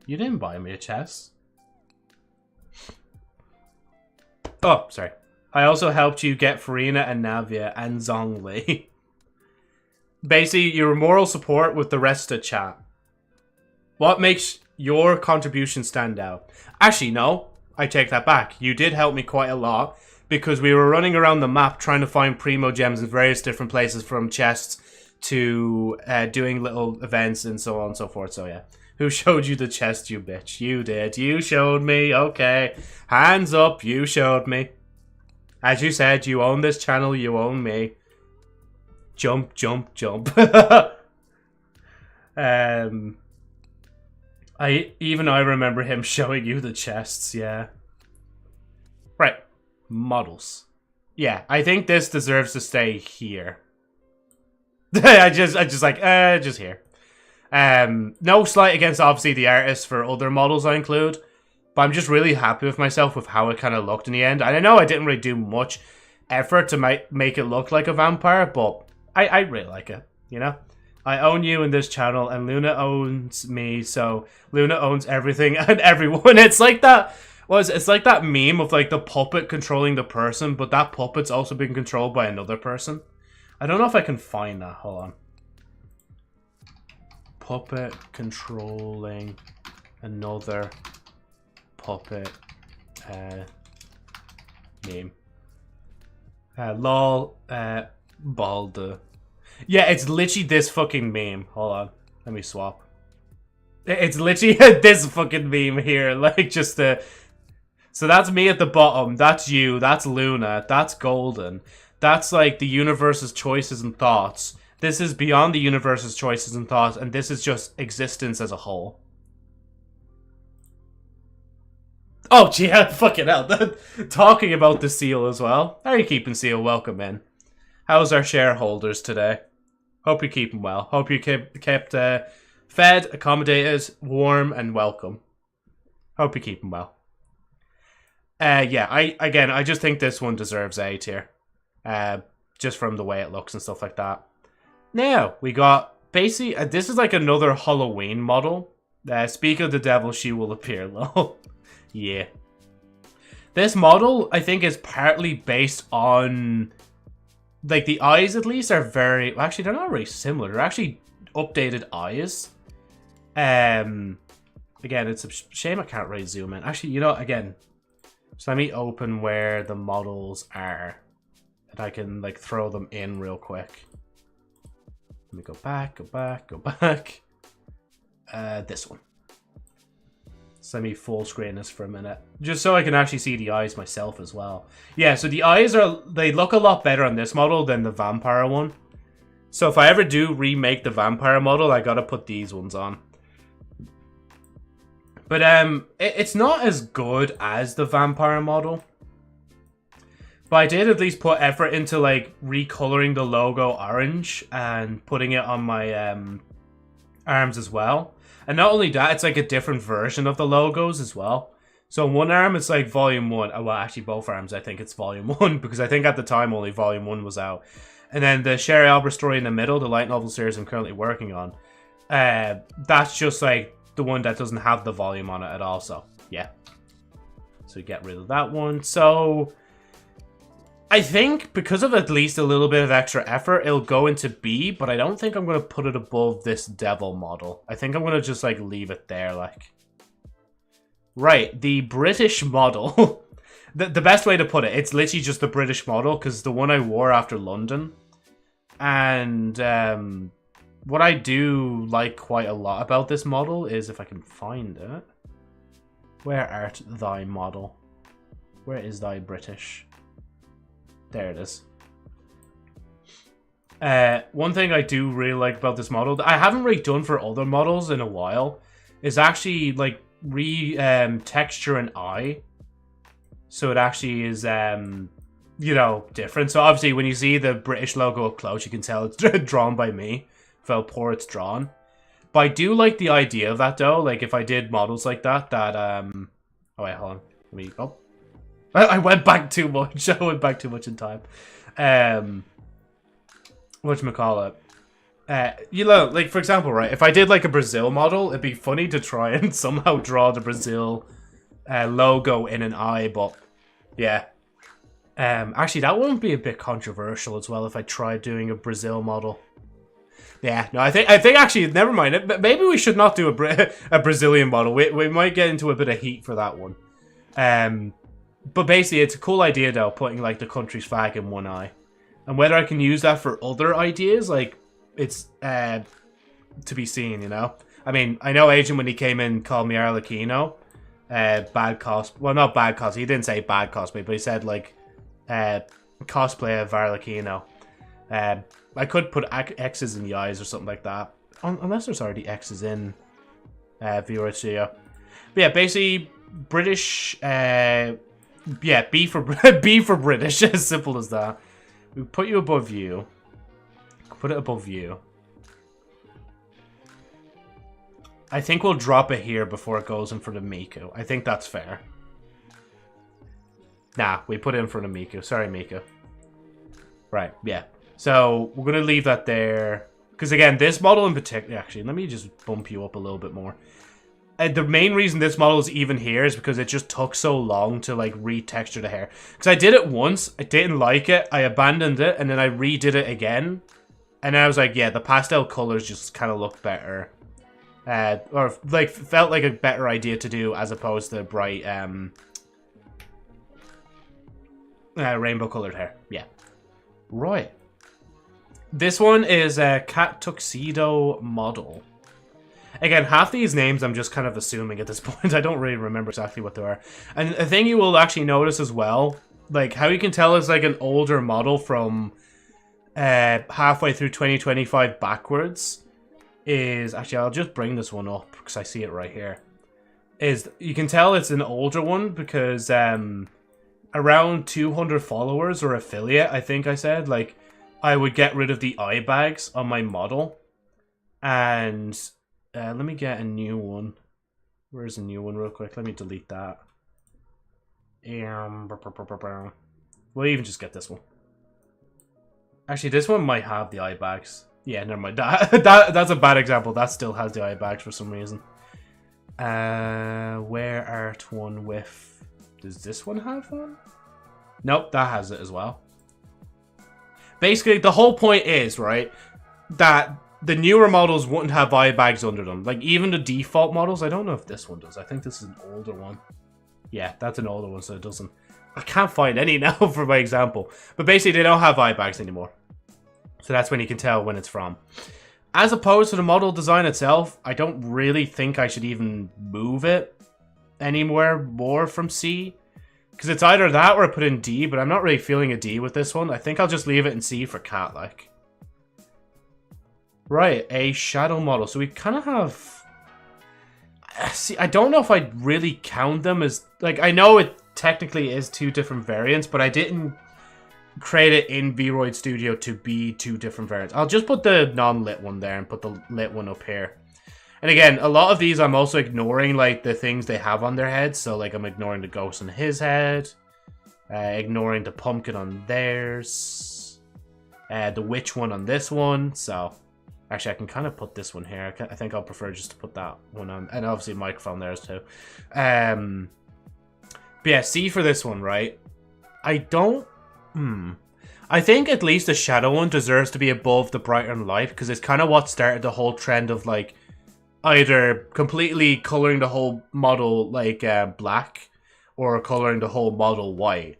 You didn't buy me a chest. Oh, sorry. I also helped you get Farina and Navia and Zhongli. Basically, your moral support with the rest of the chat. What makes your contribution stand out? Actually, no. I take that back. You did help me quite a lot because we were running around the map trying to find primo gems in various different places, from chests to doing little events and so on and so forth. So yeah. Who showed you the chest, you bitch? You did. You showed me. Okay. Hands up. You showed me. As you said, you own this channel. You own me. Jump, jump, jump. I remember him showing you the chests, yeah. Right. Models. Yeah, I think this deserves to stay here. just here. No slight against obviously the artists for other models I include, but I'm just really happy with myself with how it kind of looked in the end. And I know I didn't really do much effort to make it look like a vampire, but I really like it, you know? I own you in this channel, and Luna owns me, so Luna owns everything and everyone. It's like that. It's like that meme of like the puppet controlling the person, but that puppet's also being controlled by another person. I don't know if I can find that. Hold on. Puppet controlling another puppet meme. Lol. Balda. Yeah, it's literally this fucking meme. Hold on. Let me swap. It's literally this fucking meme here. Like, just the... So that's me at the bottom. That's you. That's Luna. That's Golden. That's like the universe's choices and thoughts. This is beyond the universe's choices and thoughts, and this is just existence as a whole. Oh, gee, fucking hell. Talking about the seal as well. How are you keeping, seal? Welcome in. How's our shareholders today? Hope you're keeping well. Hope you kept fed, accommodated, warm, and welcome. Hope you're keeping well. Yeah, I just think this one deserves A tier. Just from the way it looks and stuff like that. Now, we got basically, this is like another Halloween model. Speak of the devil, she will appear, lol. Yeah. This model, I think, is partly based on... Like, the eyes, at least, are very... Well, actually, they're not really similar. They're actually updated eyes. Again, it's a shame I can't really zoom in. Actually, you know, again... So let me open where the models are. And I can, like, throw them in real quick. Let me go back, go back, go back. This one. So let me full screen this for a minute. Just so I can actually see the eyes myself as well. Yeah, so the eyes they look a lot better on this model than the vampire one. So if I ever do remake the vampire model, I gotta put these ones on. But it's not as good as the vampire model. But I did at least put effort into like recoloring the logo orange and putting it on my arms as well. And not only that, it's like a different version of the logos as well. So on one arm, it's like Volume 1. Well, actually, both arms, I think it's Volume 1. Because I think at the time, only Volume 1 was out. And then the Sherry Albert story in the middle, the light novel series I'm currently working on. That's just like the one that doesn't have the volume on it at all. So, yeah. So get rid of that one. So... I think because of at least a little bit of extra effort, it'll go into B, but I don't think I'm going to put it above this devil model. I think I'm going to just, like, leave it there, like. Right, the British model. the best way to put it, it's literally just the British model, because the one I wore after London. And, what I do like quite a lot about this model is, if I can find it. Where art thy model? Where is thy British? There it is. One thing I do really like about this model, that I haven't really done for other models in a while, is actually like texture an eye. So it actually is, you know, different. So obviously when you see the British logo up close, you can tell it's drawn by me. Of how poor it's drawn. But I do like the idea of that though. Like if I did models like that, oh wait, hold on. Let me, oh. I went back too much. I went back too much in time. Whatchamacallit? You know, like, for example, right, if I did, like, a Brazil model, it'd be funny to try and somehow draw the Brazil logo in an eye, but, yeah. Actually, that wouldn't be a bit controversial as well if I tried doing a Brazil model. Yeah, no, I think actually, never mind. Maybe we should not do a Brazilian model. We might get into a bit of heat for that one. But basically, it's a cool idea, though, putting, like, the country's flag in one eye. And whether I can use that for other ideas, like, it's to be seen, you know? I mean, I know Agent, when he came in, called me Arlecchino. Bad cosplay. Well, not bad cosplay. He didn't say bad cosplay, but he said, like, cosplay of Arlecchino. I could put X's in the eyes or something like that. Unless there's already X's in Viewer Studio. But yeah, basically, British... yeah, B for British, as simple as that. We put you above you. Put it above you. I think we'll drop it here before it goes in front of Miku. I think that's fair. Nah, we put it in front of Miku. Sorry, Miku. Right, yeah. So, we're going to leave that there. Because again, this model in particular... Actually, let me just bump you up a little bit more. The main reason this model is even here is because it just took so long to, like, retexture the hair. Because I did it once, I didn't like it, I abandoned it, and then I redid it again. And then I was like, yeah, the pastel colors just kind of look better. Or, like, felt like a better idea to do as opposed to bright, rainbow-colored hair. Yeah. Right. This one is a cat tuxedo model. Again, half these names I'm just kind of assuming at this point. I don't really remember exactly what they are. And a thing you will actually notice as well, like how you can tell it's like an older model from halfway through 2025 backwards is... Actually, I'll just bring this one up because I see it right here. Is you can tell it's an older one because around 200 followers or affiliate, I think I said, like, I would get rid of the eye bags on my model. And let me get a new one. Where's a new one real quick? Let me delete that. We'll even just get this one. Actually, this one might have the eye bags. Yeah, never mind. That's a bad example. That still has the eye bags for some reason. Where art one with... Does this one have one? Nope, that has it as well. Basically, the whole point is, right, that the newer models wouldn't have eye bags under them. Like, even the default models, I don't know if this one does. I think this is an older one. Yeah, that's an older one, so it doesn't... I can't find any now for my example. But basically, they don't have eye bags anymore. So that's when you can tell when it's from. As opposed to the model design itself, I don't really think I should even move it anywhere more from C. Because it's either that or I put in D, but I'm not really feeling a D with this one. I think I'll just leave it in C for cat-like. Right, a shadow model. So we kind of have... See, I don't know if I'd really count them as... Like, I know it technically is two different variants, but I didn't create it in VRoid Studio to be two different variants. I'll just put the non-lit one there and put the lit one up here. And again, a lot of these I'm also ignoring, like, the things they have on their heads. So, like, I'm ignoring the ghost on his head. Ignoring the pumpkin on theirs. The witch one on this one. So, actually, I can kind of put this one here. I think I'll prefer just to put that one on. And obviously, microphone theirs too. But yeah, C for this one, right? I don't... I think at least the shadow one deserves to be above the brighter than light. Because it's kind of what started the whole trend of, like, either completely coloring the whole model like black or coloring the whole model white.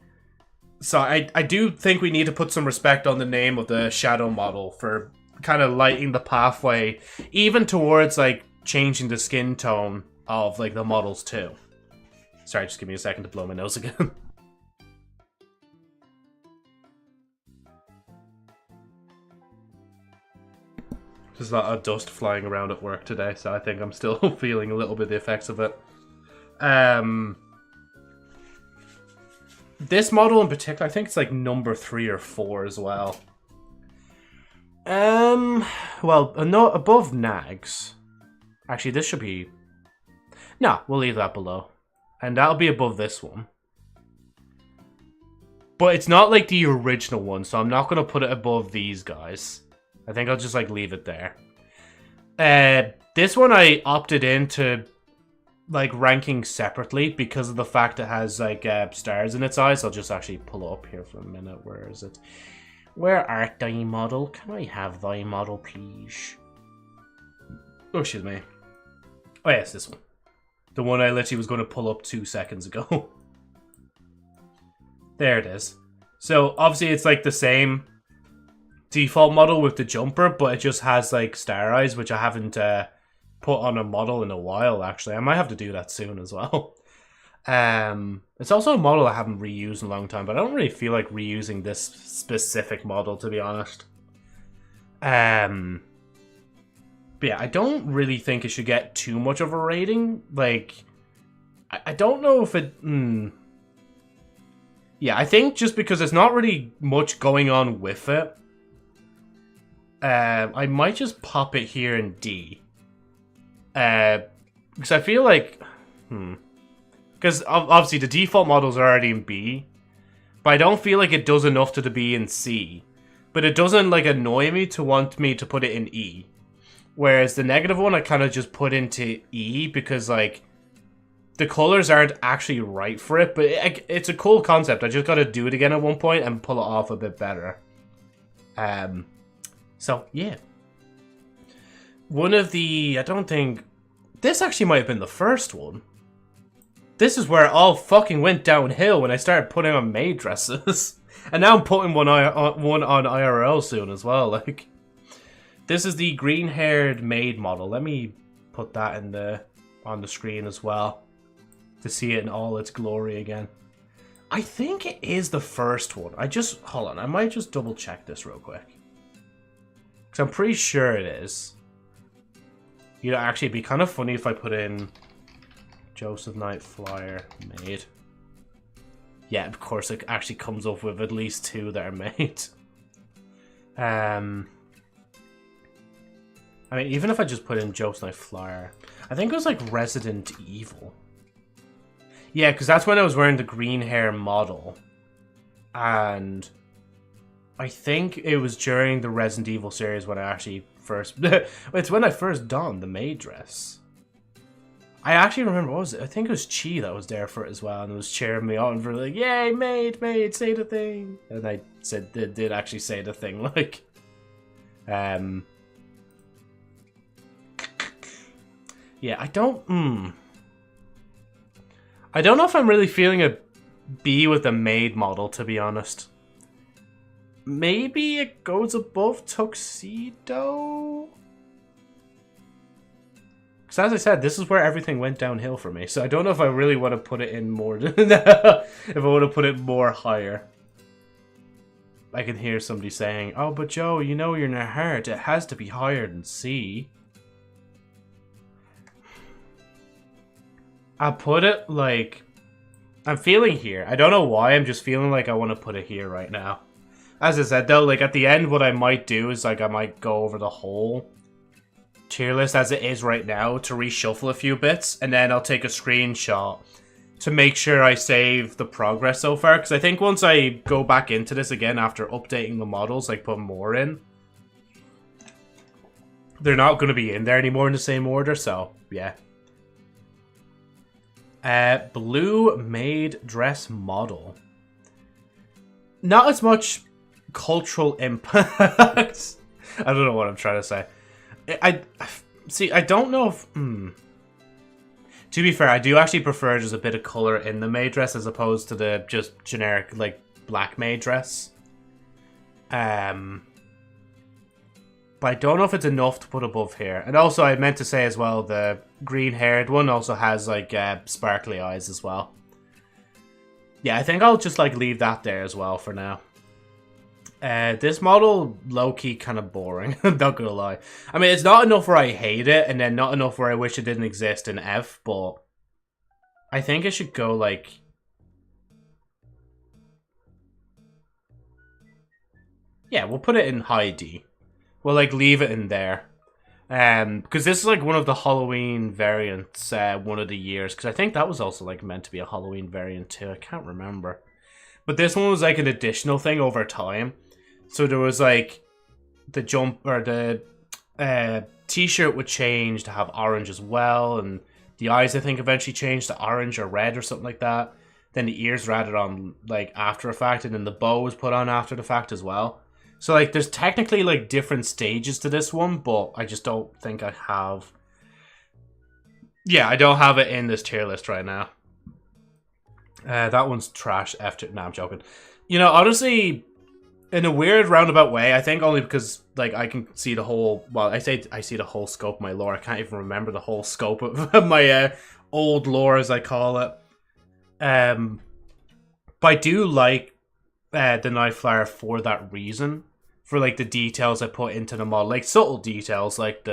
So I do think we need to put some respect on the name of the shadow model for kind of lighting the pathway even towards like changing the skin tone of like the models too. Sorry, just give me a second to blow my nose again. There's a lot of dust flying around at work today, so I think I'm still feeling a little bit the effects of it. This model in particular, I think it's like number 3 or 4 as well. Well, no, above Nags. Actually, this should be... No, we'll leave that below. And that'll be above this one. But it's not like the original one, so I'm not going to put it above these guys. I think I'll just like leave it there. This one I opted into like ranking separately because of the fact it has like stars in its eyes. I'll just actually pull it up here for a minute. Where is it? Where art thy model? Can I have thy model, please? Oh, excuse me. Oh yes, this one. The one I literally was going to pull up 2 seconds ago. There it is. So obviously it's like the same default model with the jumper, but it just has like star eyes, which I haven't put on a model in a while. Actually, I might have to do that soon as well. It's also a model I haven't reused in a long time, but I don't really feel like reusing this specific model, to be honest. But yeah, I don't really think it should get too much of a rating. Like, I don't know if it... Yeah, I think just because there's not really much going on with it, I might just pop it here in D. Because I feel like... Because obviously the default models are already in B. But I don't feel like it does enough to be in C. But it doesn't like annoy me to want me to put it in E. Whereas the negative one I kind of just put into E because like... The colors aren't actually right for it. But it's a cool concept. I just got to do it again at one point and pull it off a bit better. So, yeah. One of the... I don't think... This actually might have been the first one. This is where it all fucking went downhill when I started putting on maid dresses. And now I'm putting one on IRL soon as well. Like, this is the green-haired maid model. Let me put that in on the screen as well to see it in all its glory again. I think it is the first one. Hold on, I might just double check this real quick. Because I'm pretty sure it is. You know, actually, it'd be kind of funny if I put in Joseph Knight Flyer made. Yeah, of course, it actually comes up with at least 2 that are made. I mean, even if I just put in Joseph Knight Flyer, I think it was like Resident Evil. Yeah, because that's when I was wearing the green hair model. And I think it was during the Resident Evil series when I actually first... it's when I first donned the maid dress. I actually remember, what was it? I think it was Chi that was there for it as well, and it was cheering me on for like, yay, maid, say the thing. And I did actually say the thing, like... Yeah, I don't know if I'm really feeling a B with the maid model, to be honest. Maybe it goes above Tuxedo? Because as I said, this is where everything went downhill for me. So I don't know if I really want to put it in more. If I want to put it more higher. I can hear somebody saying, oh, but Joe, you know you're in a heart. It has to be higher than C. I'll put it like... I'm feeling here. I don't know why, I'm just feeling like I want to put it here right now. As I said though, like at the end what I might do is like I might go over the whole tier list as it is right now to reshuffle a few bits, and then I'll take a screenshot to make sure I save the progress so far, because I think once I go back into this again after updating the models, like put more in, they're not going to be in there anymore in the same order, so yeah. Blue maid dress model. Not as much cultural impact. I don't know what I'm trying to say. I don't know if... To be fair, I do actually prefer just a bit of colour in the maid dress as opposed to the just generic, like, black maid dress. But I don't know if it's enough to put above here. And also, I meant to say as well, the green-haired one also has, like, sparkly eyes as well. Yeah, I think I'll just, like, leave that there as well for now. This model, low-key, kind of boring. I'm not gonna lie. I mean, it's not enough where I hate it, and then not enough where I wish it didn't exist in F, but... I think it should go, like... Yeah, we'll put it in high D. We'll, like, leave it in there. Because this is, like, one of the Halloween variants, one of the years. Because I think that was also, like, meant to be a Halloween variant, too. I can't remember. But this one was, like, an additional thing over time. So there was, like, the jump, or the t-shirt would change to have orange as well. And the eyes, I think, eventually changed to orange or red or something like that. Then the ears were added on, like, after the fact. And then the bow was put on after the fact as well. So, like, there's technically, like, different stages to this one, but I just don't think I have... Yeah, I don't have it in this tier list right now. That one's trash. No, I'm joking. You know, honestly, in a weird roundabout way, I think only because, like, I can see the whole... Well, I say I see the whole scope of my lore. I can't even remember the whole scope of my old lore, as I call it. But I do like the Night Flyer for that reason. For, like, the details I put into the model. Like, subtle details, like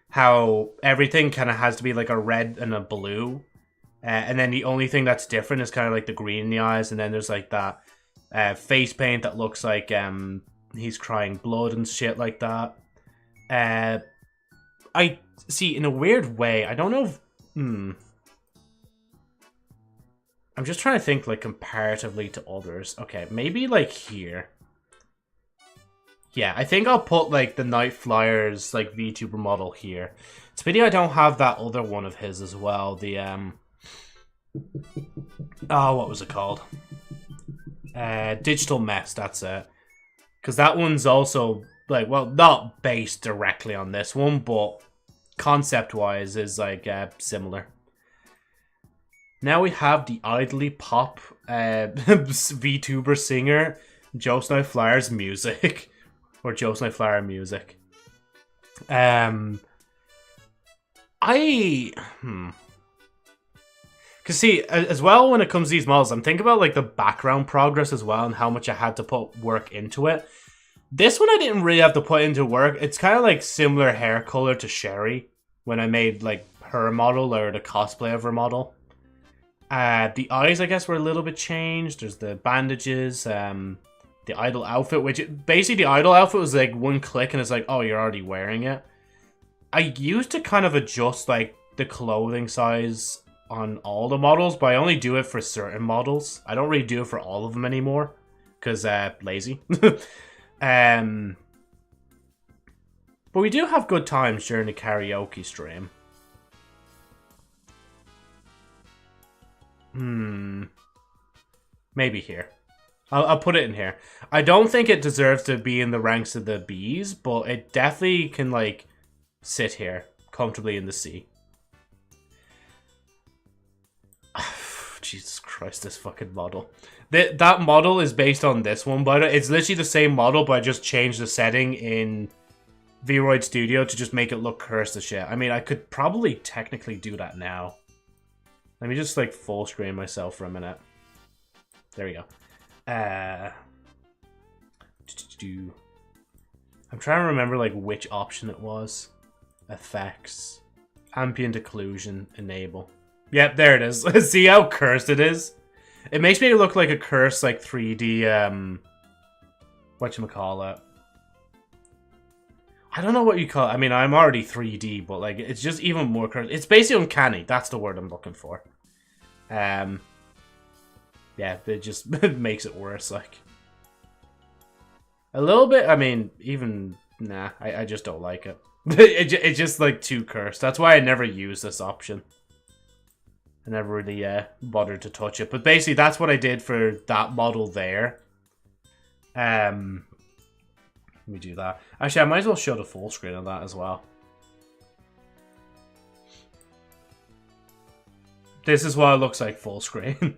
how everything kind of has to be, like, a red and a blue. And then the only thing that's different is kind of, like, the green in the eyes. And then there's, like, that face paint that looks like he's crying blood and shit like that. I see, in a weird way, I don't know if... I'm just trying to think, like, comparatively to others. Okay, maybe, like, here. Yeah, I think I'll put, like, the Night Flyer's, like, VTuber model here. It's a pity I don't have that other one of his as well. The, oh, what was it called? Digital Mess, that's it. Because that one's also, like, well, not based directly on this one, but concept-wise is, like, similar. Now we have the idly pop VTuber singer, Joseph Knight Flyer's music. Or Joseph Knight Flyer music. Because see, as well, when it comes to these models, I'm thinking about like the background progress as well and how much I had to put work into it. This one I didn't really have to put into work. It's kind of like similar hair color to Sherry when I made like her model or the cosplay of her model. The eyes, I guess, were a little bit changed. There's the bandages, the idol outfit, which basically the idol outfit was like one click and it's like, oh, you're already wearing it. I used to kind of adjust like the clothing size on all the models, but I only do it for certain models. I don't really do it for all of them anymore because lazy. But we do have good times during the karaoke stream. Maybe here. I'll put it in here. I don't think it deserves to be in the ranks of the Bs, but it definitely can, like, sit here comfortably in the C. Jesus Christ, this fucking model. That model is based on this one, but it's literally the same model, but I just changed the setting in Vroid Studio to just make it look cursed as shit. I mean, I could probably technically do that now. Let me just, like, full screen myself for a minute. There we go. I'm trying to remember, like, which option it was. Effects. Ambient occlusion. Enable. Yep, there it is. See how cursed it is? It makes me look like a cursed, like, 3D, whatchamacallit. I don't know what you call it. I mean, I'm already 3D, but, like, it's just even more cursed. It's basically uncanny. That's the word I'm looking for. Yeah, it just makes it worse, like. A little bit, I mean, even, nah, I just don't like it. It's just, like, too cursed. That's why I never use this option. I never really bothered to touch it. But basically, that's what I did for that model there. Let me do that. Actually, I might as well show the full screen of that as well. This is what it looks like full screen.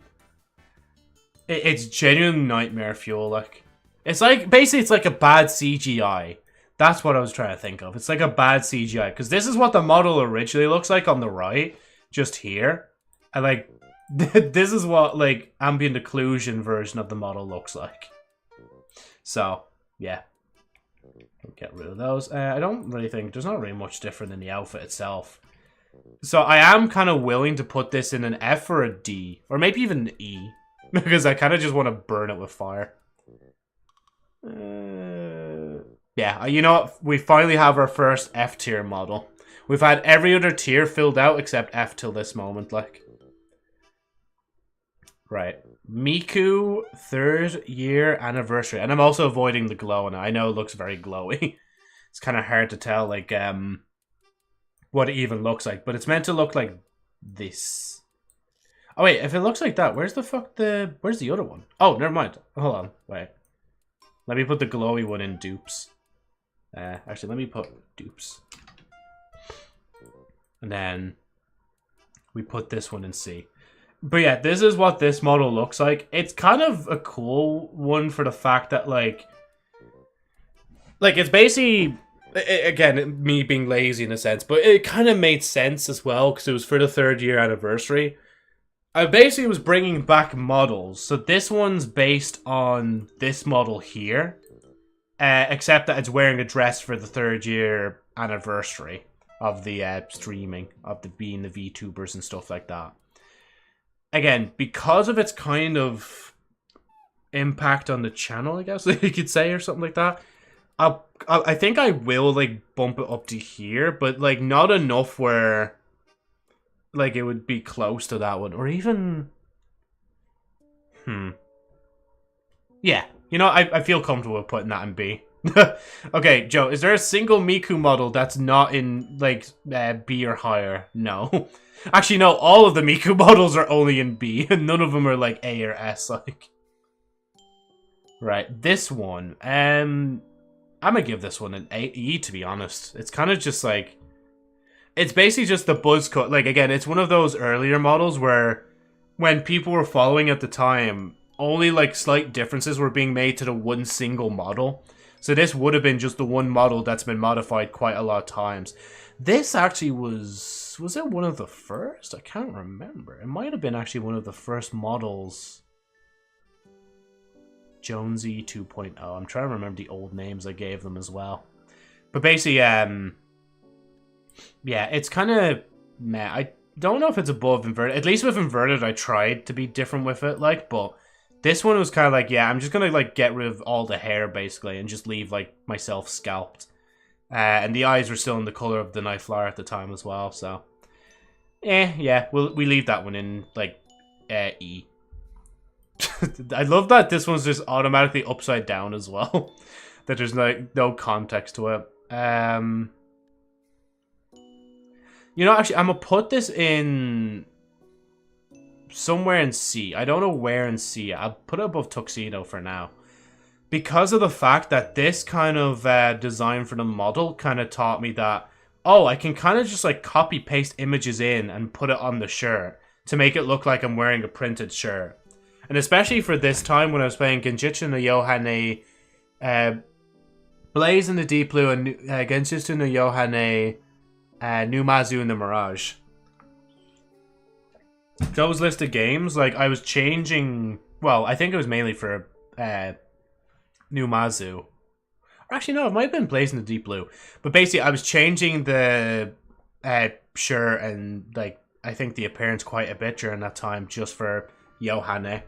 It's genuine nightmare fuel, like. It's like, basically, it's like a bad CGI. That's what I was trying to think of. It's like a bad CGI. Because this is what the model originally looks like on the right. Just here. And, like, this is what, like, ambient occlusion version of the model looks like. So, yeah. Get rid of those. I don't really think... There's not really much different in the outfit itself. So, I am kind of willing to put this in an F or a D. Or maybe even an E. Because I kind of just want to burn it with fire. Yeah, you know what? We finally have our first F tier model. We've had every other tier filled out except F till this moment, like. Right. Miku, 3rd year anniversary. And I'm also avoiding the glow in it. I know it looks very glowy. It's kind of hard to tell, like, what it even looks like. But it's meant to look like this. Oh, wait. If it looks like that, where's the fuck the... Where's the other one? Oh, never mind. Hold on. Wait. Let me put the glowy one in dupes. Actually, let me put dupes. And then we put this one in C. But yeah, this is what this model looks like. It's kind of a cool one for the fact that, like it's basically, again, me being lazy in a sense, but it kind of made sense as well because it was for the 3rd year anniversary. I basically was bringing back models. So this one's based on this model here, except that it's wearing a dress for the 3rd year anniversary of the streaming, of the being the VTubers and stuff like that. Again, because of its kind of impact on the channel, I guess you could say, or something like that, I think I will, like, bump it up to here, but, like, not enough where, like, it would be close to that one, or even... Yeah, you know, I feel comfortable with putting that in B. Okay, Joe, is there a single Miku model that's not in, like, B or higher? No. Actually, no, all of the Miku models are only in B, and none of them are, like, A or S, like. Right, this one, I'm gonna give this one an E, to be honest. It's kind of just, like, it's basically just the buzz cut. Like, again, it's one of those earlier models where when people were following at the time, only, like, slight differences were being made to the one single model. So this would have been just the one model that's been modified quite a lot of times. This actually was it one of the first? I can't remember. It might have been actually one of the first models. Jonesy 2.0. I'm trying to remember the old names I gave them as well. But basically, yeah, it's kind of meh. I don't know if it's above inverted. At least with inverted, I tried to be different with it, like, but this one was kind of like, yeah, I'm just gonna like get rid of all the hair basically and just leave like myself scalped. And the eyes were still in the color of the night flower at the time as well, so yeah, we leave that one in like E. I love that this one's just automatically upside down as well. That there's no context to it. You know, actually, I'm gonna put this in somewhere in C. I don't know where in C. I'll put it above Tuxedo for now. Because of the fact that this kind of design for the model kind of taught me that, oh, I can kind of just like copy paste images in and put it on the shirt to make it look like I'm wearing a printed shirt. And especially for this time when I was playing Genjutsu no Yohane, Blaze in the Deep Blue, and Genjutsu no Yohane, Numazu in the Mirage. Those list of games, like, I was changing... Well, I think it was mainly for Numazu. Or actually, no, it might have been Blaze in the Deep Blue. But basically, I was changing the shirt and, like, I think the appearance quite a bit during that time just for Yohane.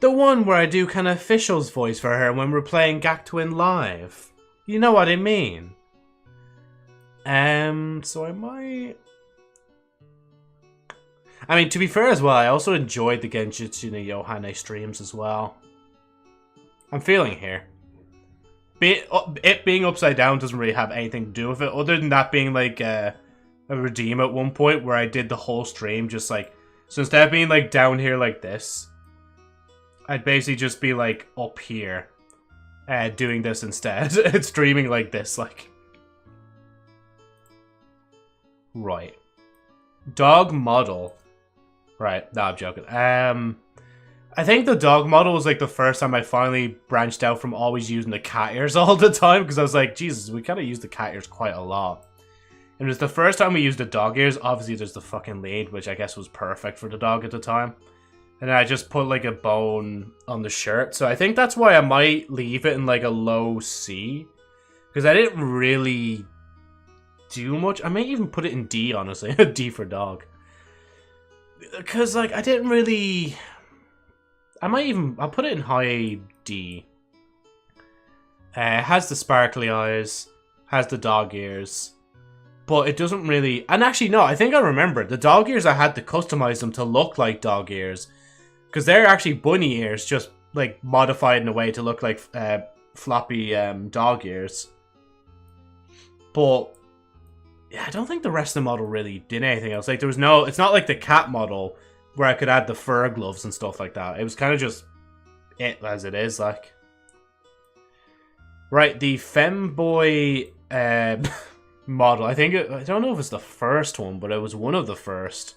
The one where I do kind of official's voice for her when we're playing Gactwin live. You know what I mean? So I might... I mean, to be fair as well, I also enjoyed the Genjutsu no Yohane streams as well. I'm feeling here. It being upside down doesn't really have anything to do with it, other than that being like a redeem at one point where I did the whole stream just like... So instead of being like down here like this, I'd basically just be like up here doing this instead. It's streaming like this, like... Right. Dog model. Right, no, I'm joking. I think the dog model was like the first time I finally branched out from always using the cat ears all the time, because I was like, Jesus, we kind of use the cat ears quite a lot. And it was the first time we used the dog ears. Obviously, there's the fucking lead, which I guess was perfect for the dog at the time. And then I just put like a bone on the shirt. So I think that's why I might leave it in like a low C. Because I didn't really do much. I may even put it in D, honestly. D for dog. Because like I didn't really... I'll put it in high D. Has the sparkly eyes. Has the dog ears. But it doesn't really... And actually, no, I think I remember. The dog ears, I had to customize them to look like dog ears. Because they're actually bunny ears, just like modified in a way to look like floppy dog ears. But yeah, I don't think the rest of the model really did anything else. Like there was no... It's not like the cat model where I could add the fur gloves and stuff like that. It was kind of just it as it is, like. Right, the femboy model. I don't know if it's the first one, but it was one of the first.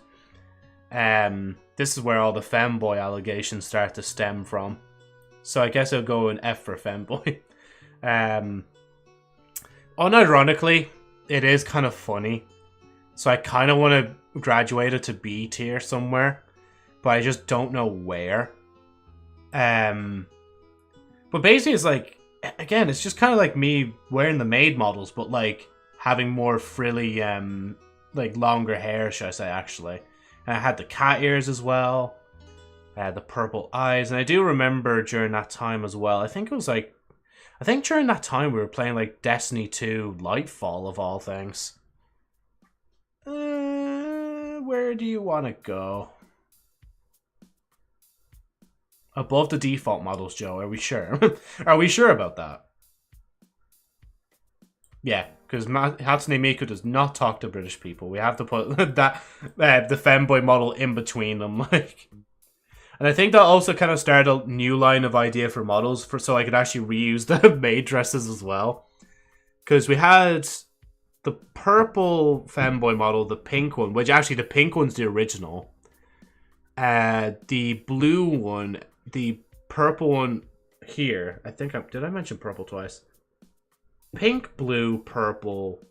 This is where all the femboy allegations start to stem from. So I guess I'll go in F for femboy. Unironically, it is kind of funny. So I kind of want to graduate it to B tier somewhere. But I just don't know where. But basically it's like, again, it's just kind of like me wearing the maid models, but like having more frilly, like longer hair, should I say, actually. And I had the cat ears as well. The purple eyes. And I do remember during that time as well, I think during that time we were playing like Destiny 2 Lightfall of all things. Where do you want to go? Above the default models, Joe. Are we sure? Are we sure about that? Yeah, because Hatsune Miku does not talk to British people. We have to put that the femboy model in between them, like. And I think that also kind of started a new line of idea for models, so I could actually reuse the maid dresses as well. Because we had the purple femboy model, the pink one, which actually the pink one's the original. The blue one, the purple one here. Did I mention purple twice? pink, blue, purple.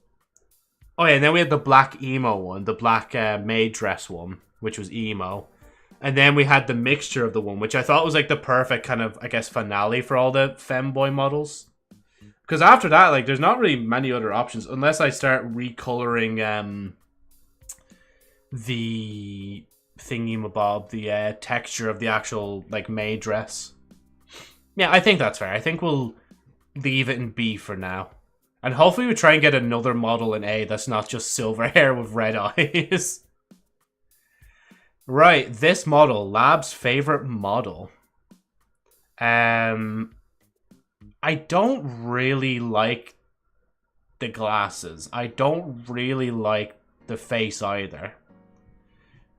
Oh yeah, and then we had the black emo one, the black maid dress one, which was emo. And then we had the mixture of the one, which I thought was like the perfect kind of, I guess, finale for all the femboy models. Because after that, like, there's not really many other options unless I start recoloring the thingy-mabob, the texture of the actual, like, maid dress. Yeah, I think that's fair. I think we'll leave it in B for now. And hopefully we try and get another model in A that's not just silver hair with red eyes. Right, this model, Lab's favorite model. I don't really like the glasses. I don't really like the face either.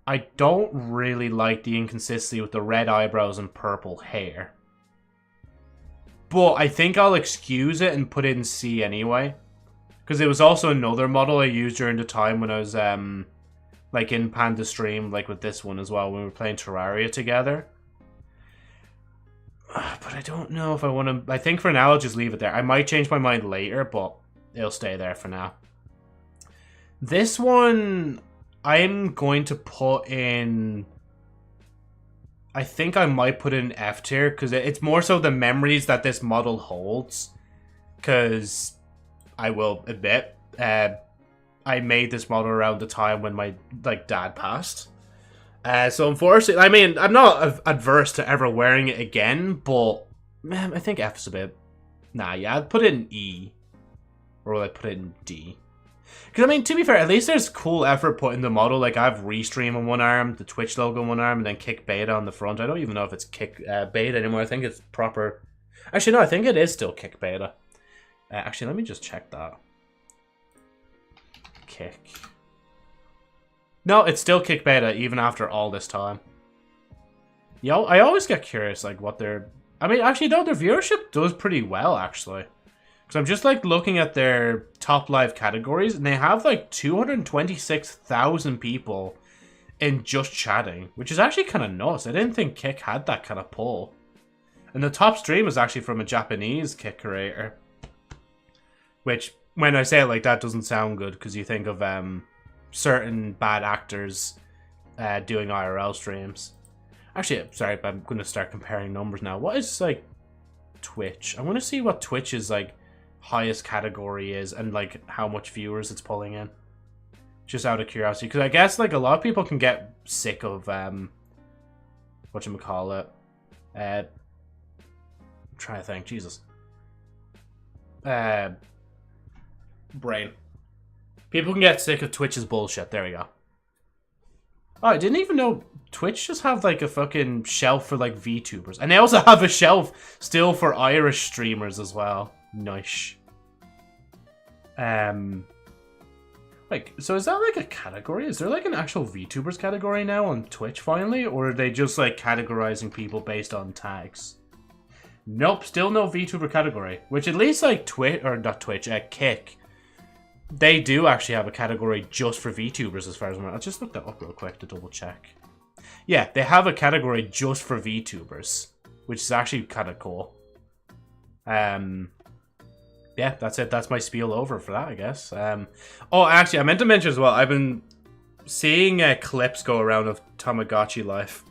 I don't really like the inconsistency with the red eyebrows and purple hair. But I think I'll excuse it and put it in C anyway. Because it was also another model I used during the time when I was like in Panda Stream, like with this one as well, when we were playing Terraria together. But I don't know if I want to... I think for now I'll just leave it there. I might change my mind later, but it'll stay there for now. This one, I'm going to put in... I think I might put it in F tier, because it's more so the memories that this model holds. Because, I will admit, I made this model around the time when my dad passed. So unfortunately, I mean, I'm not adverse to ever wearing it again, but man, I think F's a bit... Nah, yeah, I'd put it in E. Or will I put it in D? Because, I mean, to be fair, at least there's cool effort put in the model. Like, I have Restream on one arm, the Twitch logo on one arm, and then Kick Beta on the front. I don't even know if it's Kick Beta anymore. I think it's proper... Actually, no, I think it is still Kick Beta. Actually, let me just check that. Kick... No, it's still Kick Beta, even after all this time. Yo, I always get curious, like, what their... I mean, actually, though, their viewership does pretty well, actually. Because I'm just, like, looking at their top live categories, and they have, like, 226,000 people in just chatting, which is actually kind of nuts. I didn't think Kick had that kind of pull. And the top stream is actually from a Japanese Kick creator. Which, when I say it like that, doesn't sound good, because you think of, certain bad actors doing IRL streams. Actually, sorry, but I'm going to start comparing numbers now. What is, like, Twitch? I want to see what Twitch's, like, highest category is and, like, how much viewers it's pulling in. Just out of curiosity. Because I guess, like, a lot of people can get sick of, whatchamacallit. I'm trying to think. Jesus. Brain. People can get sick of Twitch's bullshit. There we go. Oh, I didn't even know Twitch just have, like, a fucking shelf for, like, VTubers. And they also have a shelf still for Irish streamers as well. Nice. Like, so is that, like, a category? Is there, like, an actual VTubers category now on Twitch, finally? Or are they just, like, categorizing people based on tags? Nope, still no VTuber category. Which at least, like, Kick... They do actually have a category just for VTubers as far as I'm aware. I'll just look that up real quick to double check. Yeah, they have a category just for VTubers, which is actually kind of cool. Yeah, that's it. That's my spiel over for that, I guess. Oh, actually, I meant to mention as well, I've been seeing clips go around of Tamagotchi life.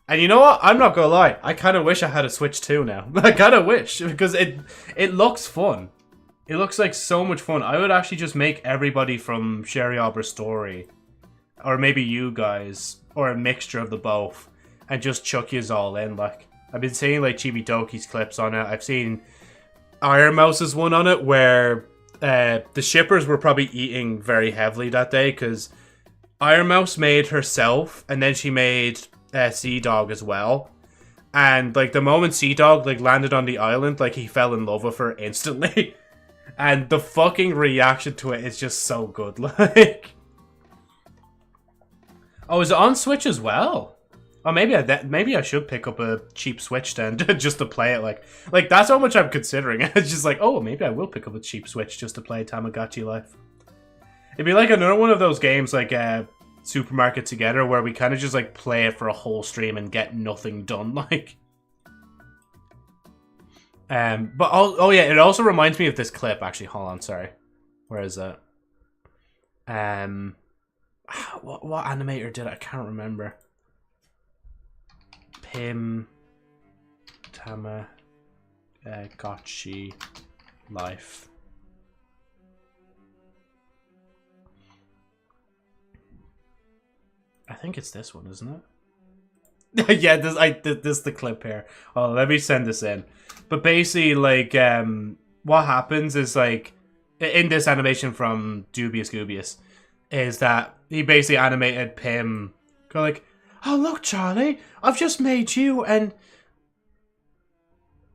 And you know what? I'm not gonna lie. I kind of wish I had a Switch 2 now. I kind of wish, because it looks fun. It looks like so much fun. I would actually just make everybody from Sherry Aubrey's story, or maybe you guys, or a mixture of the both, and just chuck yous all in. Like, I've been seeing like Chibi Doki's clips on it. I've seen Iron Mouse's one on it, where the shippers were probably eating very heavily that day, because Iron Mouse made herself, and then she made Sea Dog as well. And like the moment Sea Dog like landed on the island, like he fell in love with her instantly. And the fucking reaction to it is just so good, like... Oh, is it on Switch as well? Oh, maybe I should pick up a cheap Switch then, just to play it, like that's how much I'm considering. It's just like, oh, maybe I will pick up a cheap Switch just to play Tamagotchi Life. It'd be like another one of those games, like, Supermarket Together, where we kind of just, like, play it for a whole stream and get nothing done, like... But oh yeah, it also reminds me of this clip. Actually, hold on, sorry. Where is it? What animator did it? I can't remember. Pim Tamagotchi Life. I think it's this one, isn't it? Yeah, this is the clip here. Oh, let me send this in. But basically, like, what happens is, like, in this animation from Dubious Goobious, is that he basically animated Pim go like, "Oh look, Charlie, I've just made you and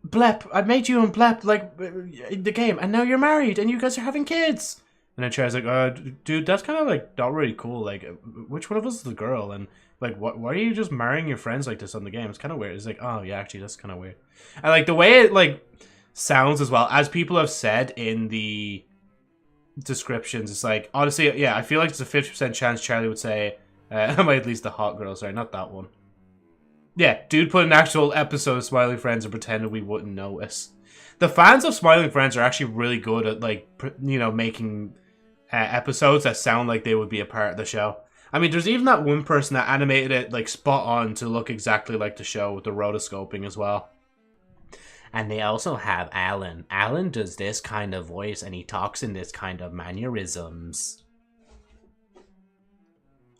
Blep. I made you and Blep like in the game, and now you're married and you guys are having kids." And then Charlie's like, dude, that's kind of like not really cool. Like, which one of us is the girl? And like, why are you just marrying your friends like this on the game? It's kind of weird. It's like, oh yeah, actually, that's kind of weird. And like the way it like sounds as well, as people have said in the descriptions, it's like, honestly, yeah, I feel like there's a 50% chance Charlie would say, am I at least the hot girl? Sorry, not that one. Yeah, dude put an actual episode of Smiling Friends and pretended we wouldn't notice. The fans of Smiling Friends are actually really good at, like, you know, making episodes that sound like they would be a part of the show. I mean, there's even that one person that animated it, like, spot on to look exactly like the show with the rotoscoping as well. And they also have Alan. Alan does this kind of voice, and he talks in this kind of mannerisms.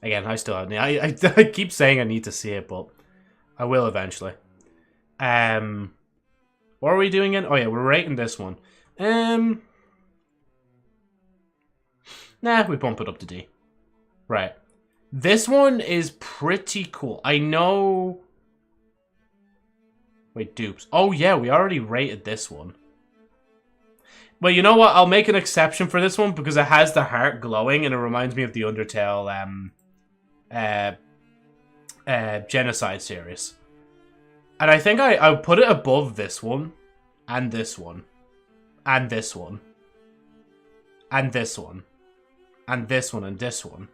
Again, I still have... I keep saying I need to see it, but I will eventually. What are we doing in? Oh yeah, we're rating this one. Nah, we bump it up to D. Right. This one is pretty cool. I know... Wait, dupes. Oh yeah, we already rated this one. Well, you know what? I'll make an exception for this one because it has the heart glowing and it reminds me of the Undertale Genocide series. And I think I'll put it above this one, and this one, and this one, and this one, and this one, and this one,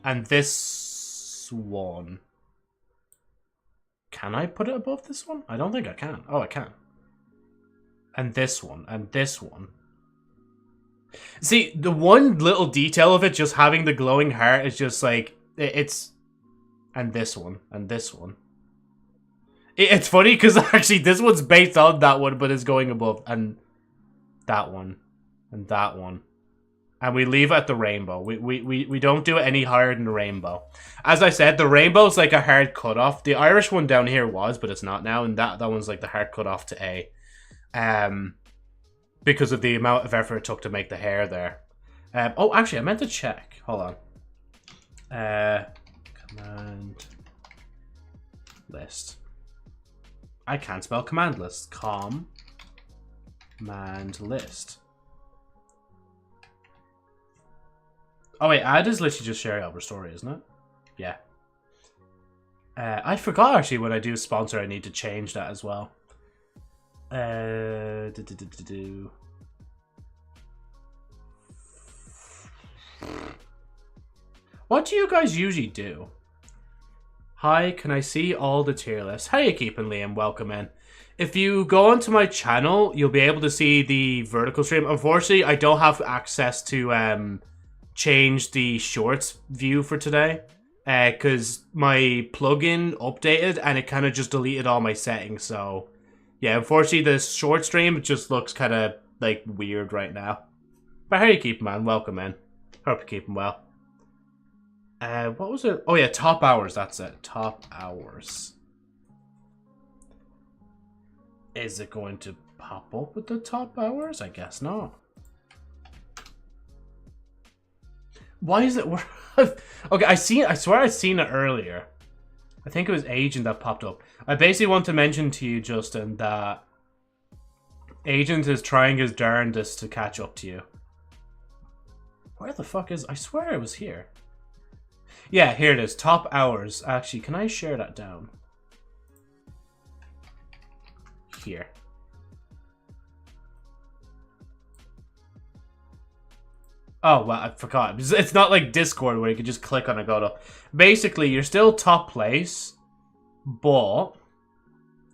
and this one. Can I put it above this one? I don't think I can. Oh, I can. And this one, and this one. See, the one little detail of it, just having the glowing heart, is just like, it's... And this one, and this one. It's funny, because actually this one's based on that one, but it's going above. And that one, and that one. And we leave it at the rainbow. We don't do it any higher than the rainbow. As I said, the rainbow's like a hard cutoff. The Irish one down here was, but it's not now. And that one's like the hard cutoff to A. Because of the amount of effort it took to make the hair there. Oh, actually, I meant to check. Hold on. Command list. I can't spell command list. Command list. Oh wait, add is literally just sharing over story, isn't it? Yeah. I forgot actually when I do sponsor I need to change that as well. What do you guys usually do? Hi, can I see all the tier lists? How you keeping, Liam? Welcome in. If you go onto my channel, you'll be able to see the vertical stream. Unfortunately, I don't have access to change the shorts view for today. Because my plugin updated and it kind of just deleted all my settings. So, yeah, unfortunately, the short stream just looks kind of, like, weird right now. But how you keeping, man? Welcome in. Hope you're keeping well. What was it? Oh, yeah, top hours. That's it. Top hours. Is it going to pop up with the top hours? I guess not. Why is it... Okay, I swear I'd seen it earlier. I think it was Agent that popped up. I basically want to mention to you, Justin, that Agent is trying his darndest to catch up to you. Where the fuck is... I swear it was here. Yeah, here it is. Top hours. Actually, can I share that down? Here. Oh, well, I forgot. It's not like Discord where you can just click on a go to. Basically, you're still top place, but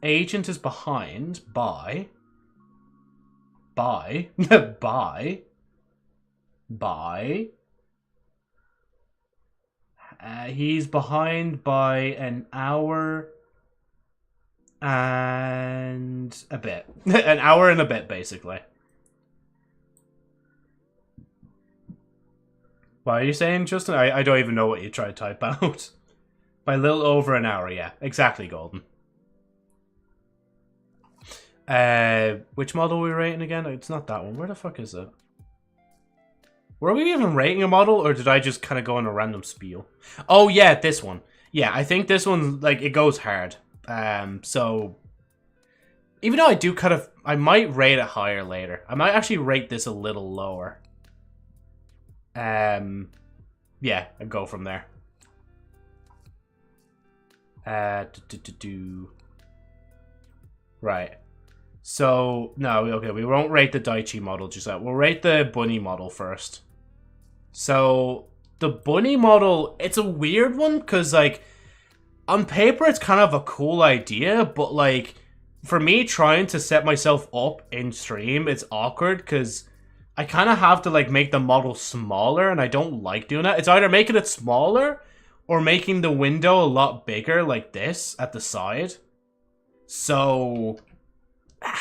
agent is behind by... he's behind by an hour and a bit. An hour and a bit, basically. What are you saying, Justin? I don't even know what you tried to type out. By a little over an hour, yeah. Exactly, Golden. Which model are we rating again? It's not that one. Where the fuck is it? Were we even rating a model, or did I just kind of go on a random spiel? Oh, yeah, this one. Yeah, I think this one, like, it goes hard. So... Even though I do kind of... I might rate it higher later. I might actually rate this a little lower. Yeah, I'd go from there. Right. So, no, okay, we won't rate the Daichi model just yet. We'll rate the bunny model first. So, the bunny model, it's a weird one, because, like, on paper, it's kind of a cool idea, but, like, for me, trying to set myself up in stream, it's awkward, because I kind of have to, like, make the model smaller, and I don't like doing that. It's either making it smaller, or making the window a lot bigger, like this, at the side. So,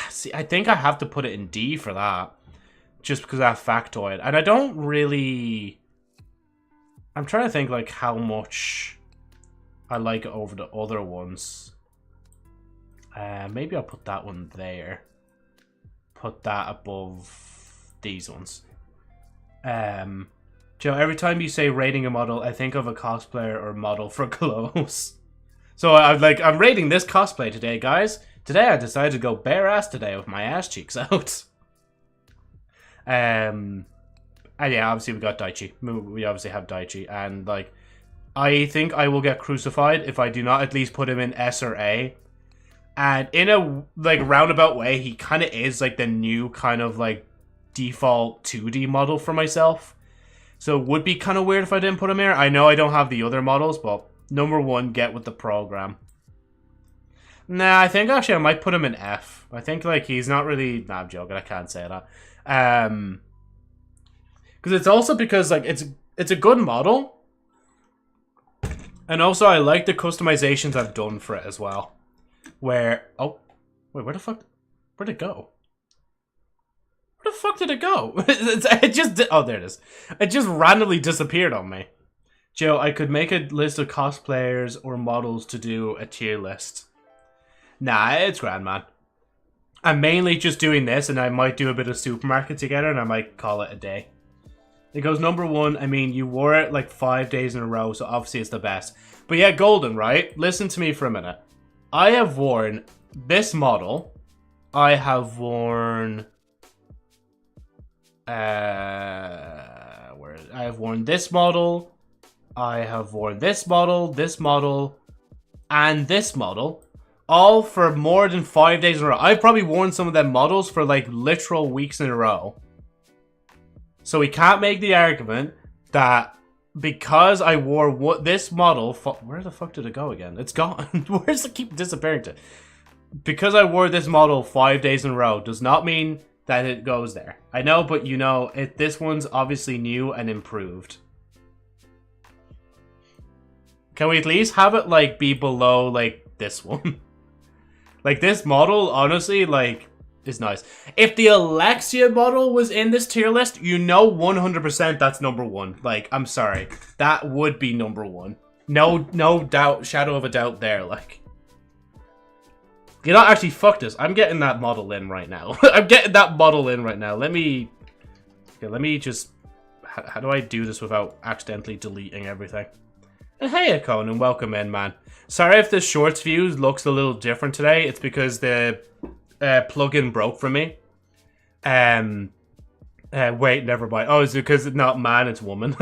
see, I think I have to put it in D for that. Just because I have factoid. And I don't really... I'm trying to think, like, how much I like it over the other ones. Maybe I'll put that one there. Put that above these ones. Joe, every time you say rating a model, I think of a cosplayer or model for clothes. So I'm rating this cosplay today, guys. Today I decided to go bare ass today with my ass cheeks out. And yeah, obviously we got Daichi. We obviously have Daichi, and like, I think I will get crucified if I do not at least put him in S or A. And in a like roundabout way, he kind of is like the new kind of like default 2D model for myself. So it would be kind of weird if I didn't put him here. I know I don't have the other models, but number one, get with the program. Nah, I think actually I might put him in F. I think like he's not really... Nah, I'm joking. I can't say that. Because it's also because like it's a good model. And also I like the customizations I've done for it as well. Where... Oh. Wait, where the fuck... Where'd it go? Where the fuck did it go? It just... Oh, there it is. It just randomly disappeared on me. Joe, I could make a list of cosplayers or models to do a tier list. Nah, it's grand, man. I'm mainly just doing this, and I might do a bit of supermarket together, and I might call it a day. It goes number one. I mean, you wore it like 5 days in a row, so obviously it's the best. But yeah, Golden, right? Listen to me for a minute. I have worn this model. I have worn... I have worn this model. I have worn this model, and this model. All for more than 5 days in a row. I've probably worn some of them models for like literal weeks in a row. So we can't make the argument that because I wore this model... Where the fuck did it go again? It's gone. Where does it keep disappearing to? Because I wore this model 5 days in a row does not mean that it goes there. I know, but you know, this one's obviously new and improved. Can we at least have it like be below like this one? Like, this model, honestly, like, is nice. If the Alexia model was in this tier list, you know 100% that's number one. Like, I'm sorry. That would be number one. No doubt, shadow of a doubt there, like. You know, actually, fuck this. I'm getting that model in right now. I'm getting that model in right now. Let me... Okay, let me just... How do I do this without accidentally deleting everything? And hey, Conan, welcome in, man. Sorry if the shorts views looks a little different today. It's because the plugin broke for me. Wait, never mind. Oh, it's because it's not man, it's woman.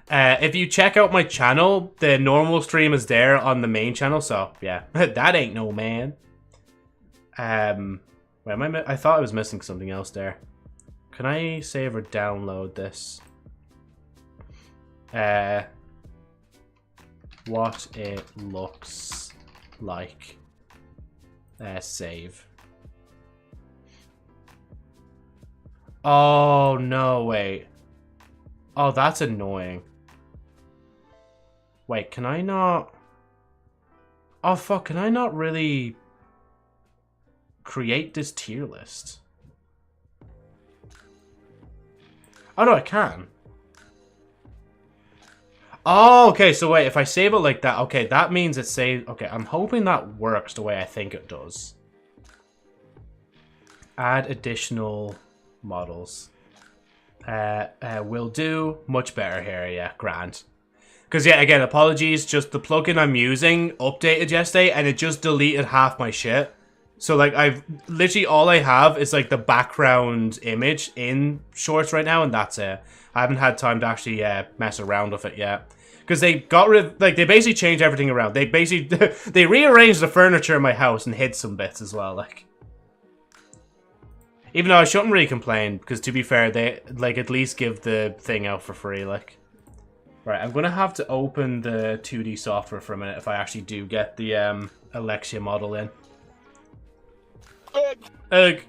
If you check out my channel, the normal stream is there on the main channel. So, yeah, that ain't no man. Wait, I thought I was missing something else there. Can I save or download this? What it looks like. Save. Oh, no, wait. Oh, that's annoying. Wait, can I not... Oh, fuck, can I not really create this tier list? Oh, no, I can. Oh, okay, so wait, if I save it like that, okay, that means it saves... Okay, I'm hoping that works the way I think it does. Add additional models. Will do. Much better here, yeah, grand. Because, yeah, again, apologies, just the plugin I'm using updated yesterday, and it just deleted half my shit. So, like, literally all I have is, like, the background image in Shorts right now, and that's it. I haven't had time to actually mess around with it yet. Because they got rid of, like, they basically changed everything around. They basically, they rearranged the furniture in my house and hid some bits as well, like. Even though I shouldn't really complain, because to be fair, they, like, at least give the thing out for free, like. Right, I'm going to have to open the 2D software for a minute if I actually do get the Alexia model in. Egg.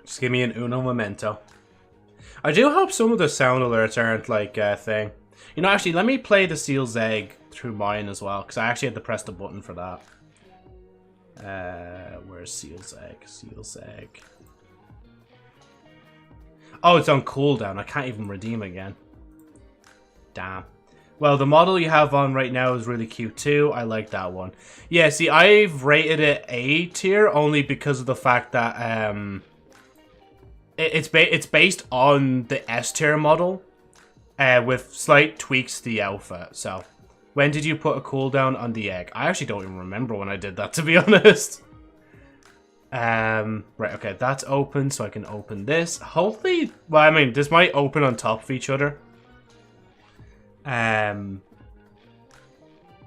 Just give me an uno momento. I do hope some of the sound alerts aren't like a thing. You know, actually, let me play the Seal's Egg through mine as well, because I actually had to press the button for that. Where's Seal's Egg? Seal's Egg. Oh, it's on cooldown. I can't even redeem again. Damn. Well, the model you have on right now is really cute too. I like that one. Yeah, see, I've rated it A tier only because of the fact that it's based on the S tier model, with slight tweaks to the outfit. So, when did you put a cooldown on the egg? I actually don't even remember when I did that, to be honest. Right, okay, that's open, so I can open this. Hopefully, well, I mean, this might open on top of each other.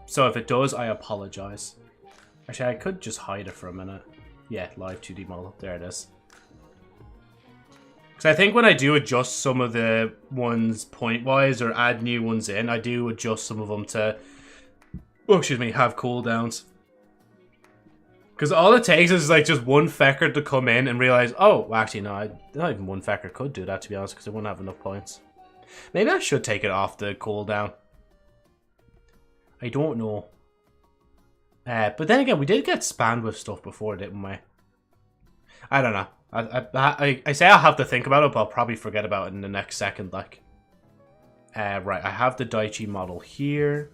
So if it does, I apologize. Actually, I could just hide it for a minute. Yeah, live 2D model. There it is. Because I think when I do adjust some of the ones point-wise or add new ones in, I do adjust some of them to, oh, excuse me, have cooldowns. Because all it takes is like just one fecker to come in and realize, oh, well, actually, no, not even one fecker could do that, to be honest, because I wouldn't have enough points. Maybe I should take it off the cooldown. I don't know. But then again, we did get spammed with stuff before, didn't we? I don't know. I say I'll have to think about it, but I'll probably forget about it in the next second, like. Right, I have the Daichi model here.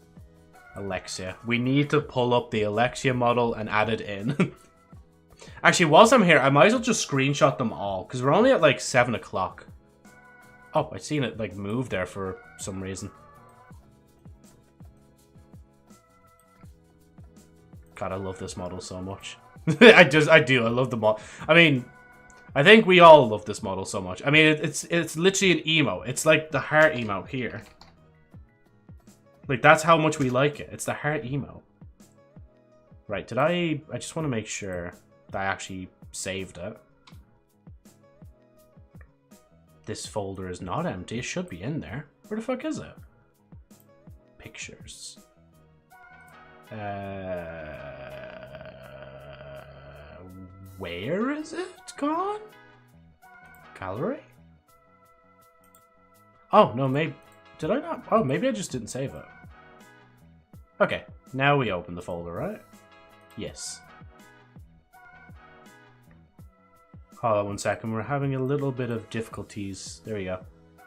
Alexia. We need to pull up the Alexia model and add it in. Actually, whilst I'm here, I might as well just screenshot them all, because we're only at like 7 o'clock. Oh, I've seen it like move there for some reason. God, I love this model so much. I do. I love the model. I mean, I think we all love this model so much. I mean, it's literally an emo. It's like the heart emo here. Like, that's how much we like it. It's the heart emo. Right, did I just want to make sure that I actually saved it. This folder is not empty. It should be in there. Where the fuck is it? Pictures. Where is it gone? Gallery? Oh, no, maybe... Did I not? Oh, maybe I just didn't save it. Okay, now we open the folder, right? Yes. Hold on 1 second, we're having a little bit of difficulties. There we go.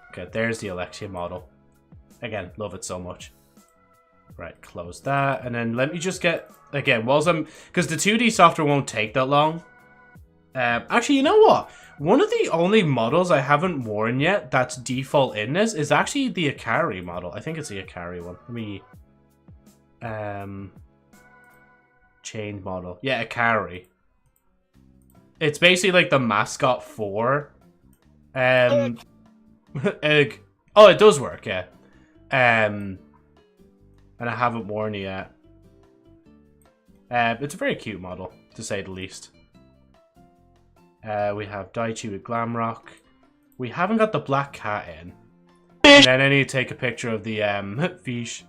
Okay, there's the Alexia model. Again, love it so much. Right, close that, and then let me just get, again, whilst I'm, because the 2D software won't take that long. Actually, you know what? One of the only models I haven't worn yet that's default in this is actually the Akari model. I think it's the Akari one. Let me... Chain model. Yeah, Akari. It's basically like the mascot for... Egg. Oh, it does work, yeah. And I haven't worn it yet. It's a very cute model, to say the least. We have Daichi with Glamrock. We haven't got the black cat in. And then I need to take a picture of the fish.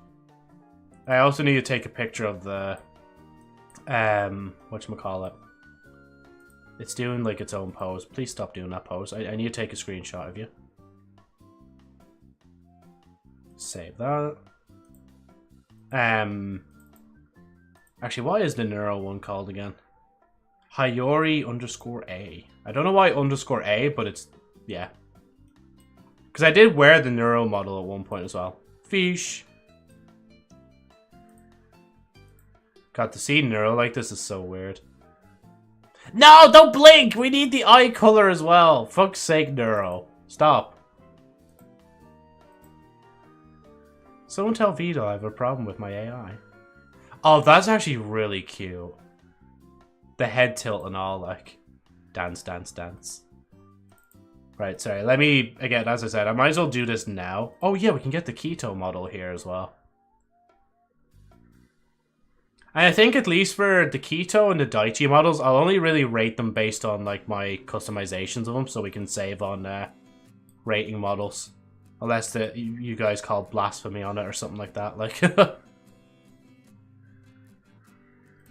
I also need to take a picture of the... whatchamacallit. It's doing, like, its own pose. Please stop doing that pose. I need to take a screenshot of you. Save that. Actually, what is the Neuro one called again? Hayori_A. I don't know why _A, but it's... yeah. Because I did wear the Neuro model at one point as well. Fish. God, to see Neuro like this is so weird. No, don't blink! We need the eye color as well. Fuck's sake, Neuro. Stop. Someone tell Vito I have a problem with my AI. Oh, that's actually really cute. The head tilt and all, like. Dance, dance, dance. Right, sorry. Let me, again, as I said, I might as well do this now. Oh yeah, we can get the Keto model here as well. And I think at least for the Keto and the Daichi models, I'll only really rate them based on, like, my customizations of them, so we can save on rating models. Unless you guys call blasphemy on it or something like that, like.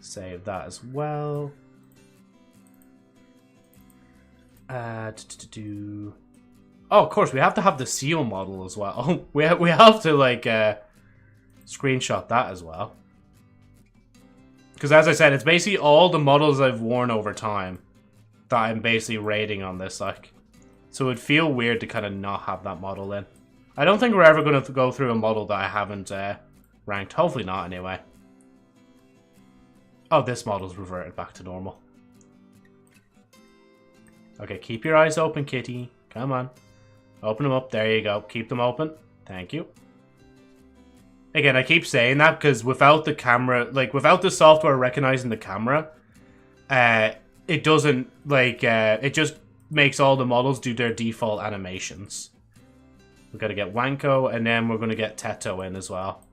Save that as well. Oh, of course, we have to have the seal model as well. we have to, like, screenshot that as well. Because, as I said, it's basically all the models I've worn over time that I'm basically rating on this, like. So it'd feel weird to kind of not have that model in. I don't think we're ever going to go through a model that I haven't ranked. Hopefully not, anyway. Oh, this model's reverted back to normal. Okay, keep your eyes open, kitty. Come on. Open them up. There you go. Keep them open. Thank you. Again, I keep saying that because without the camera, like, without the software recognizing the camera, it doesn't, like, it just makes all the models do their default animations. We've got to get Wanko, and then we're going to get Teto in as well.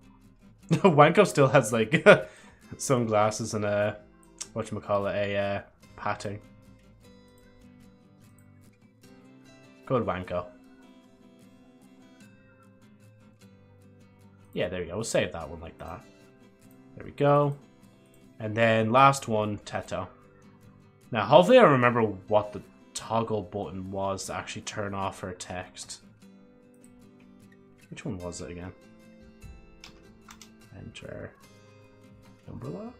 Wanko still has, like, sunglasses and a, whatchamacallit, patting. Good Wanko. Yeah, there you go. We'll save that one like that. There we go. And then last one, Teto. Now, hopefully I remember what the toggle button was to actually turn off her text. Which one was it again? Enter. Number lock?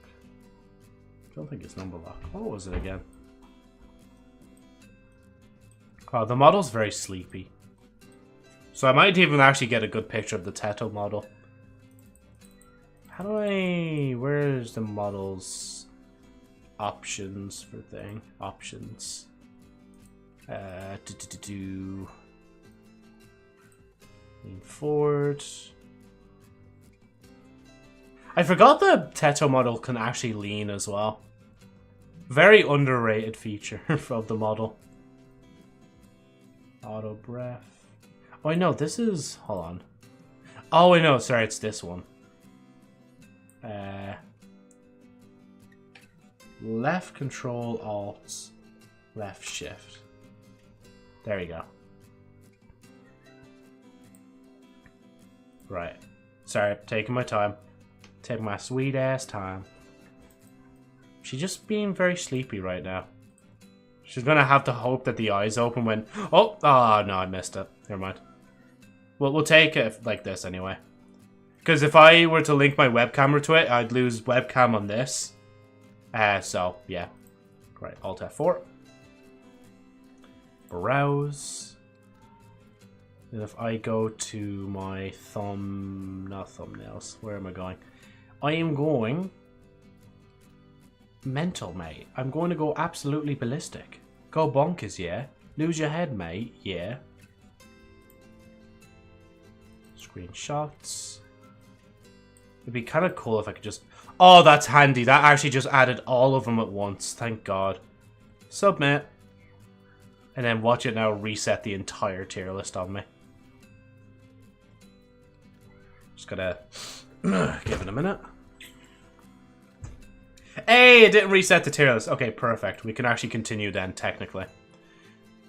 I don't think it's number lock. What was it again? Oh, the model's very sleepy. So I might even actually get a good picture of the Teto model. How do I... Where's the models? Options for thing. Options. Lean forward. I forgot the Teto model can actually lean as well. Very underrated feature of the model. Auto breath. Oh, I know, this is... Hold on. Oh, I know, sorry, it's this one. Left control, alt, left shift. There you go. Right. Sorry, taking my time. Taking my sweet ass time. She's just being very sleepy right now. She's gonna have to hope that the eyes open when... Oh! Oh, no, I missed it. Never mind. Well, we'll take it like this anyway. Because if I were to link my web camera to it, I'd lose webcam on this. So, yeah. Right, Alt F4. Browse. And if I go to my not thumbnails. Where am I going? I am going... Mental, mate. I'm going to go absolutely ballistic. Go bonkers, yeah? Lose your head, mate. Yeah. Screenshots. It'd be kind of cool if I could just... Oh, that's handy. That actually just added all of them at once. Thank God. Submit. And then watch it now reset the entire tier list on me. Just gotta give it a minute. Hey, it didn't reset the tier list. Okay, perfect. We can actually continue then, technically.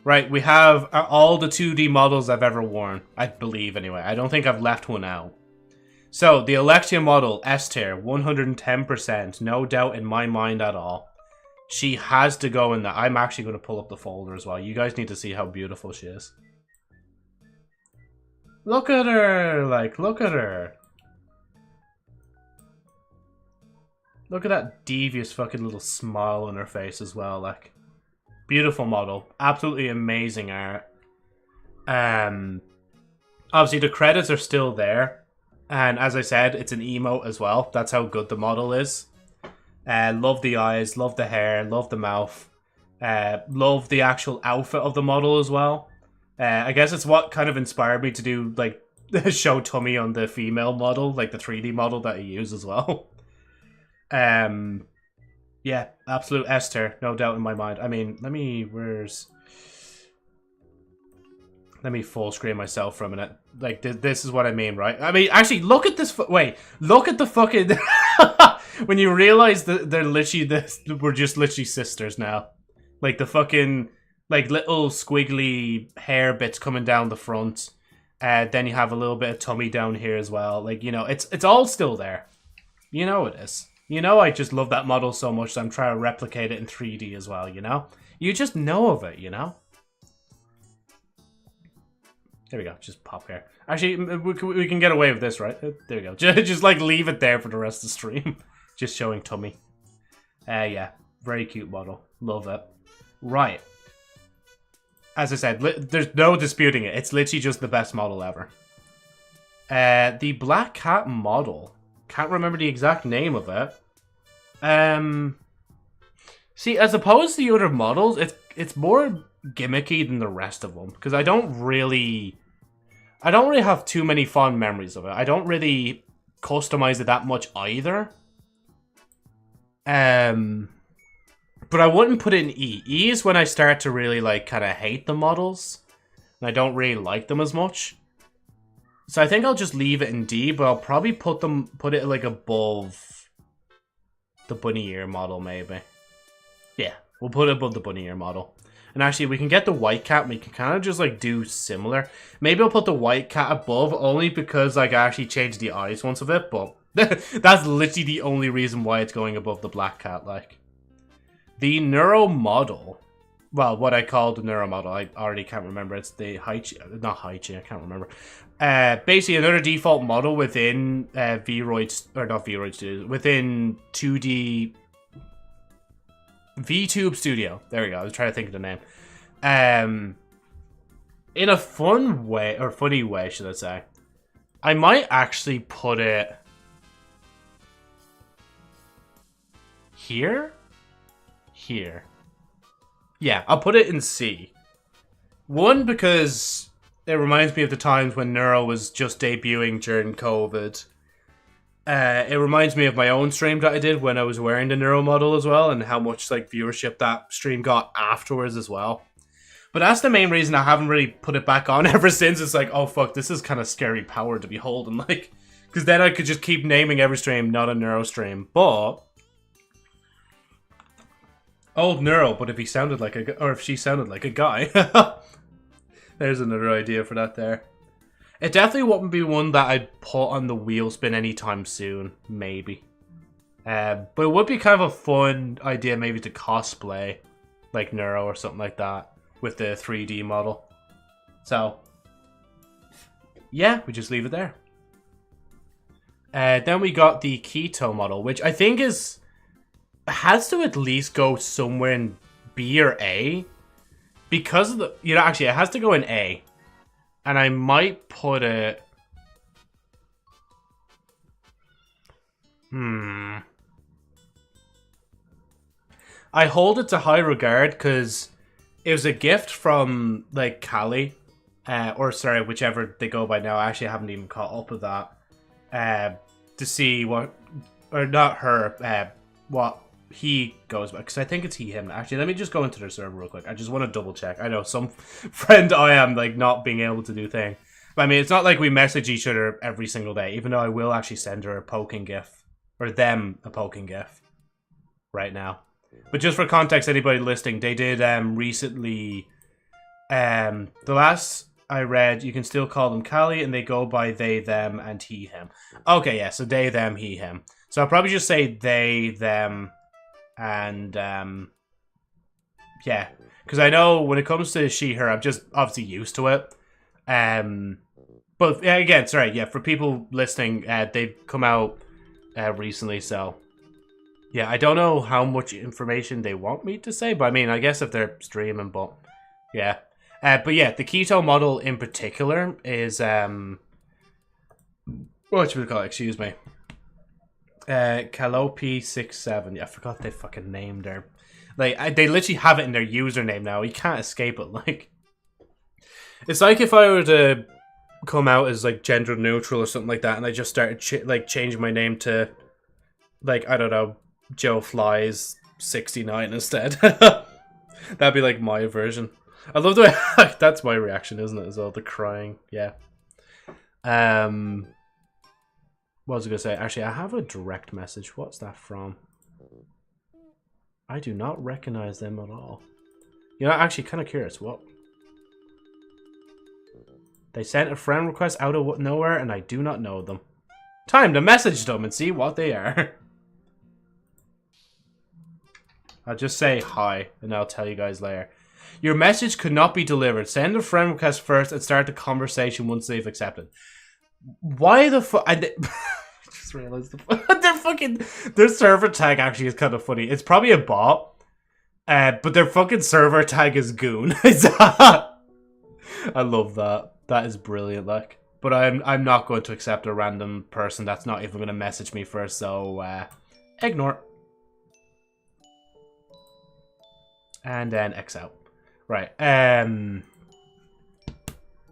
Right, we have all the 2D models I've ever worn. I believe, anyway. I don't think I've left one out. So, the Alexia model, S tier, 110%. No doubt in my mind at all. She has to go in there. I'm actually going to pull up the folder as well. You guys need to see how beautiful she is. Look at her! Like, look at her. Look at that devious fucking little smile on her face as well. Like, beautiful model. Absolutely amazing art. Obviously, the credits are still there. And as I said, it's an emote as well. That's how good the model is. Love the eyes, love the hair, love the mouth. Love the actual outfit of the model as well. I guess it's what kind of inspired me to do, like, show tummy on the female model, like the 3D model that I use as well. Yeah, absolute S tier, no doubt in my mind. I mean, let me full screen myself for a minute. Like, this is what I mean, right? I mean, actually, look at this. Wait, look at the fucking. When you realize that they're literally we're just literally sisters now. Like the fucking like little squiggly hair bits coming down the front. Then you have a little bit of tummy down here as well. Like, you know, it's all still there. You know it is. You know, I just love that model so much that I'm trying to replicate it in 3D as well. You know, you just know of it. You know. There we go, just pop hair. Actually, we can get away with this, right? There we go. Just like leave it there for the rest of the stream. Just showing tummy. Yeah, very cute model. Love it. Right. As I said, there's no disputing it. It's literally just the best model ever. The Black Cat model. Can't remember the exact name of it. See, as opposed to the other models, it's more gimmicky than the rest of them. Because I don't really have too many fond memories of it. I don't really customize it that much either. But I wouldn't put it in E. E is when I start to really like kind of hate the models. And I don't really like them as much. So I think I'll just leave it in D, but I'll probably put it like above the bunny ear model maybe. Yeah, we'll put it above the bunny ear model. And actually, we can get the white cat, and we can kind of just, like, do similar. Maybe I'll put the white cat above, only because, like, I actually changed the eyes once of it, but that's literally the only reason why it's going above the black cat, like. The Neuro model, well, what I call the Neuro model, I already can't remember. It's the not Haichi, I can't remember. Basically, another default model within VRoid, or not VRoid Studios, within 2D... VTube Studio. There we go. I was trying to think of the name. In a fun way, or funny way, should I say. I might actually put it here. Here. Yeah, I'll put it in C. One, because it reminds me of the times when Neuro was just debuting during COVID. It reminds me of my own stream that I did when I was wearing the Neuro model as well, and how much like viewership that stream got afterwards as well. But that's the main reason I haven't really put it back on ever since. It's like, oh fuck, this is kind of scary power to behold, and like, because then I could just keep naming every stream not a Neuro stream. But old Neuro, but if he sounded like a, or if she sounded like a guy, there's another idea for that there. It definitely wouldn't be one that I'd put on the wheel spin anytime soon, maybe. But it would be kind of a fun idea maybe to cosplay like Neuro or something like that with the 3D model. So, yeah, we just leave it there. Then we got the Keto model, which I think has to at least go somewhere in B or A. Because of the, you know, actually it has to go in A. And I might put it... I hold it to high regard because it was a gift from, like, Callie. Or, sorry, whichever they go by now. I actually haven't even caught up with that. To see what... Or not her, what he goes by. Because I think it's he, him. Actually, let me just go into their server real quick. I just want to double check. I know some friend I am, like, not being able to do thing. But, I mean, it's not like we message each other every single day. Even though I will actually send her a poking gif. Or them a poking gif. Right now. But just for context, anybody listening, they did recently... the last... I read you can still call them Callie, and they go by they, them, and he, him. Okay, yeah, so they, them, he, him. So I'll probably just say they, them, and yeah, because I know when it comes to she, her, I'm just obviously used to it. But yeah, again, sorry, yeah, for people listening, they've come out recently, so yeah, I don't know how much information they want me to say, but I mean, I guess if they're streaming, but yeah. But yeah, the keto model in particular is, what should we call it? Excuse me. Calope67. Yeah, I forgot they fucking named her. Like, they literally have it in their username now. You can't escape it. Like, it's like if I were to come out as like gender neutral or something like that, and I just started changing my name to, like, I don't know, Joe Flies 69 instead. That'd be like my version. I love the way that's my reaction, isn't it? As well, the crying. Yeah. What was I gonna say? Actually, I have a direct message. What's that from? I do not recognize them at all. You know, actually, kind of curious. What? They sent a friend request out of nowhere, and I do not know them. Time to message them and see what they are. I'll just say hi, and I'll tell you guys later. Your message could not be delivered. Send a friend request first and start the conversation once they've accepted. Why the fuck? I just realized their server tag actually is kind of funny. It's probably a bot, but their fucking server tag is goon. I love that. That is brilliant, like. But I'm not going to accept a random person that's not even going to message me first. So ignore. And then X out. Right.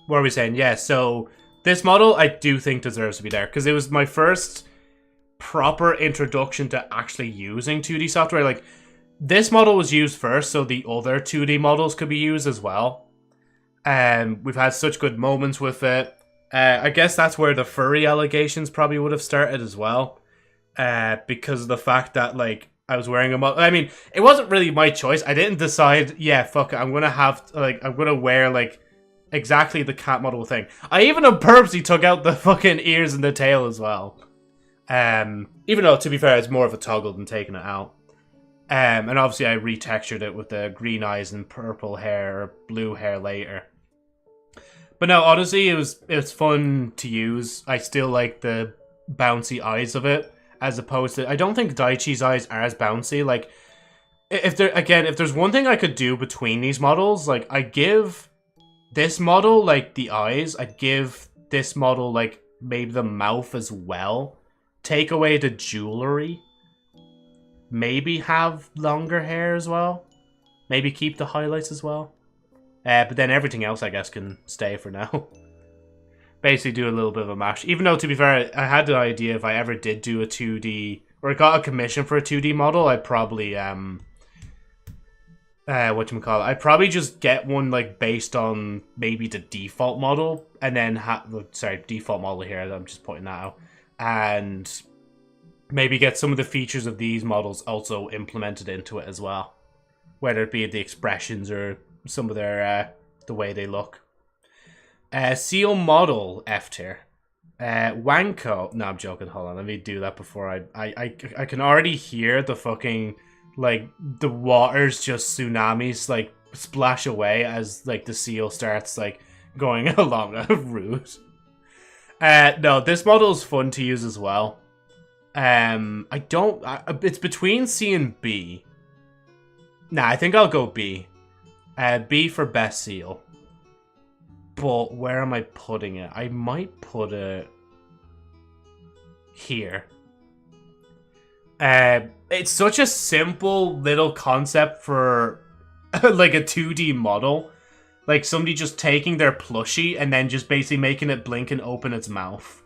What are we saying? Yeah. So this model I do think deserves to be there because it was my first proper introduction to actually using 2D software. Like, this model was used first, so the other 2D models could be used as well. We've had such good moments with it. I guess that's where the furry allegations probably would have started as well. Because of the fact that, like, I was wearing a model. I mean, it wasn't really my choice. I didn't decide, yeah, fuck it, I'm gonna wear, like, exactly the cat model thing. I even on purposely took out the fucking ears and the tail as well. Even though, to be fair, it's more of a toggle than taking it out. And obviously I retextured it with the green eyes and purple hair, or blue hair later. But no, honestly, it was fun to use. I still like the bouncy eyes of it, as opposed to, I don't think Daichi's eyes are as bouncy. Like, if there's one thing I could do between these models, like, I give this model, like, the eyes, I'd give this model, like, maybe the mouth as well. Take away the jewelry. Maybe have longer hair as well. Maybe keep the highlights as well. But then everything else, I guess, can stay for now. Basically do a little bit of a mash. Even though, to be fair, I had the idea if I ever did do a 2D, or I got a commission for a 2D model, I'd probably, whatchamacallit, I'd probably just get one, like, based on maybe the default model, and then default model here, I'm just pointing that out. And maybe get some of the features of these models also implemented into it as well. Whether it be the expressions or some of their, the way they look. Seal model F tier. Wanko. No, I'm joking. Hold on. Let me do that before I can already hear the fucking, like, the waters just tsunamis, like, splash away as, like, the seal starts, like, going along a route. No, this model is fun to use as well. It's between C and B. Nah, I think I'll go B. B for best seal. But where am I putting it? I might put it here. It's such a simple little concept for like a 2D model. Like somebody just taking their plushie and then just basically making it blink and open its mouth.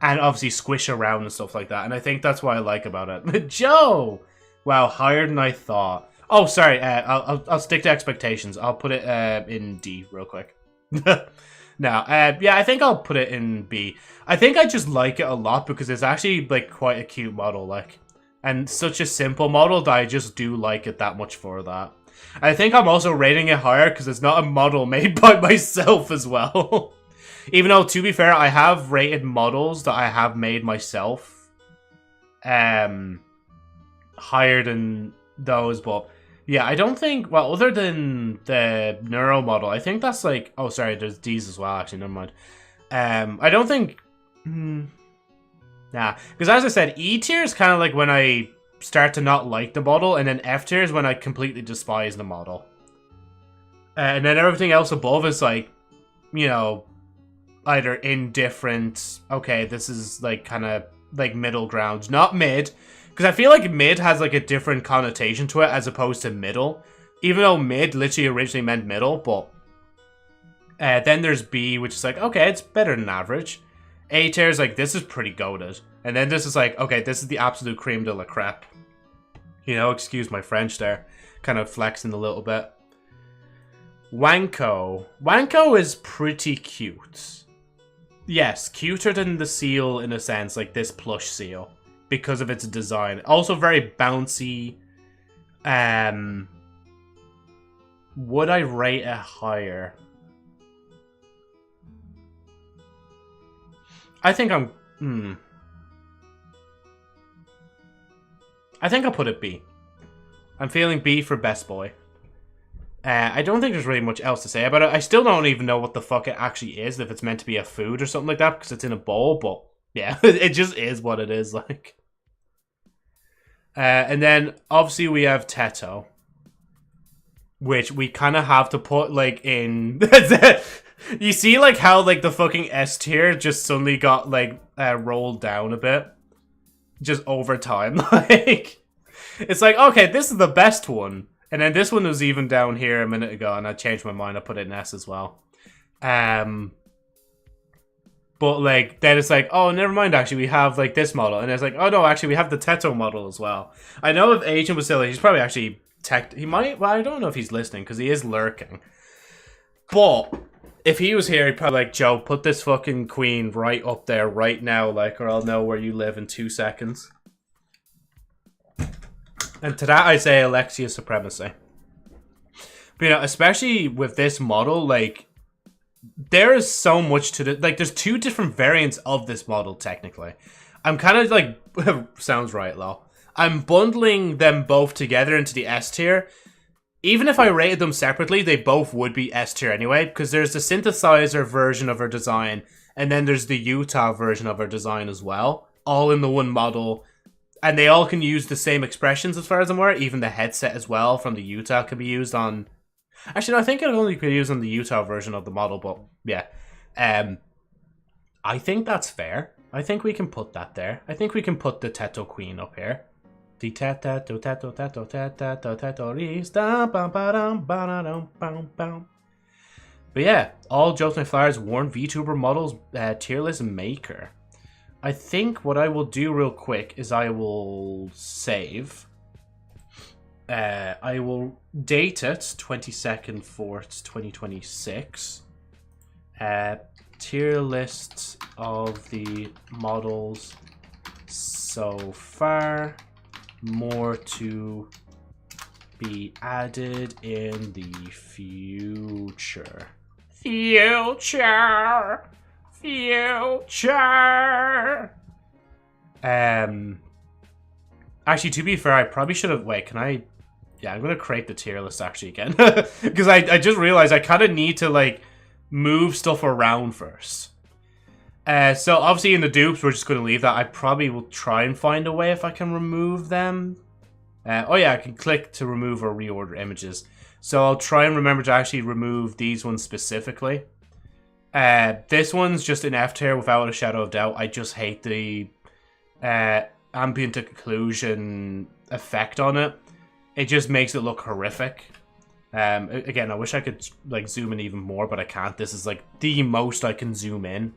And obviously squish around and stuff like that. And I think that's what I like about it. Joe! Wow, higher than I thought. Oh, sorry. I'll stick to expectations. I'll put it in D real quick. No. Yeah, I think I'll put it in B. I think I just like it a lot because it's actually, like, quite a cute model, like. And such a simple model that I just do like it that much for that. I think I'm also rating it higher because it's not a model made by myself as well. Even though, to be fair, I have rated models that I have made myself higher than those, but yeah, I don't think, well, other than the Neuro model, I think that's like, oh, sorry, there's D's as well, actually, never mind. I don't think, nah, because as I said, E tier is kind of like when I start to not like the model, and then F tier is when I completely despise the model. And then everything else above is like, you know, either indifferent, okay, this is like kind of like middle ground, not mid, because I feel like mid has like a different connotation to it as opposed to middle, even though mid literally originally meant middle, but then there's B, which is like, okay, it's better than average. A tier is like, this is pretty goated. And then this is like, okay, this is the absolute cream de la creme. You know, excuse my French there. Kind of flexing a little bit. Wanko. Wanko is pretty cute. Yes, cuter than the seal in a sense, like this plush seal. Because of its design. Also very bouncy. Would I rate it higher? I think I'm... I think I'll put it B. I'm feeling B for best boy. I don't think there's really much else to say about it. I still don't even know what the fuck it actually is, if it's meant to be a food or something like that, because it's in a bowl, but yeah, it just is what it is, like. And then, obviously, we have Teto. Which we kind of have to put, like, in... You see, like, how, like, the fucking S tier just suddenly got, like, rolled down a bit? Just over time, like... It's like, okay, this is the best one. And then this one was even down here a minute ago, and I changed my mind, I put it in S as well. But, like, then it's like, oh, never mind, actually, we have, like, this model. And it's like, oh, no, actually, we have the Teto model as well. I know if Agent Basile, he's probably actually... He might... Well, I don't know if he's listening, because he is lurking. But... If he was here, he'd probably like, Joe, put this fucking queen right up there right now, like, or I'll know where you live in 2 seconds. And to that I say Alexia Supremacy. But, you know, especially with this model, like, there is so much to the... Like, there's 2 different variants of this model, technically. I'm kind of, like... sounds right, lol. I'm bundling them both together into the S tier. Even if I rated them separately, they both would be S tier anyway, because there's the synthesizer version of her design, and then there's the Utah version of her design as well, all in the one model, and they all can use the same expressions as far as I'm aware, even the headset as well from the Utah can be used on... Actually, no, I think it only could be used on the Utah version of the model, but yeah. I think that's fair. I think we can put that there. I think we can put the Teto Queen up here. But yeah, all Jokes My Flyers worn VTuber models tier list maker. I think what I will do real quick is I will save. I will date it 22nd 4th 2026. Tier list of the models so far. More to be added in the future. Future. Actually, to be fair, I probably should have... Wait, can I... Yeah, I'm going to create the tier list actually again. Because I just realized I kind of need to, like, move stuff around first. So obviously in the dupes, we're just going to leave that. I probably will try and find a way if I can remove them. Oh yeah, I can click to remove or reorder images. So I'll try and remember to actually remove these ones specifically. This one's just an F tier without a shadow of doubt. I just hate the ambient occlusion effect on it. It just makes it look horrific. Again, I wish I could like zoom in even more, but I can't. This is like the most I can zoom in.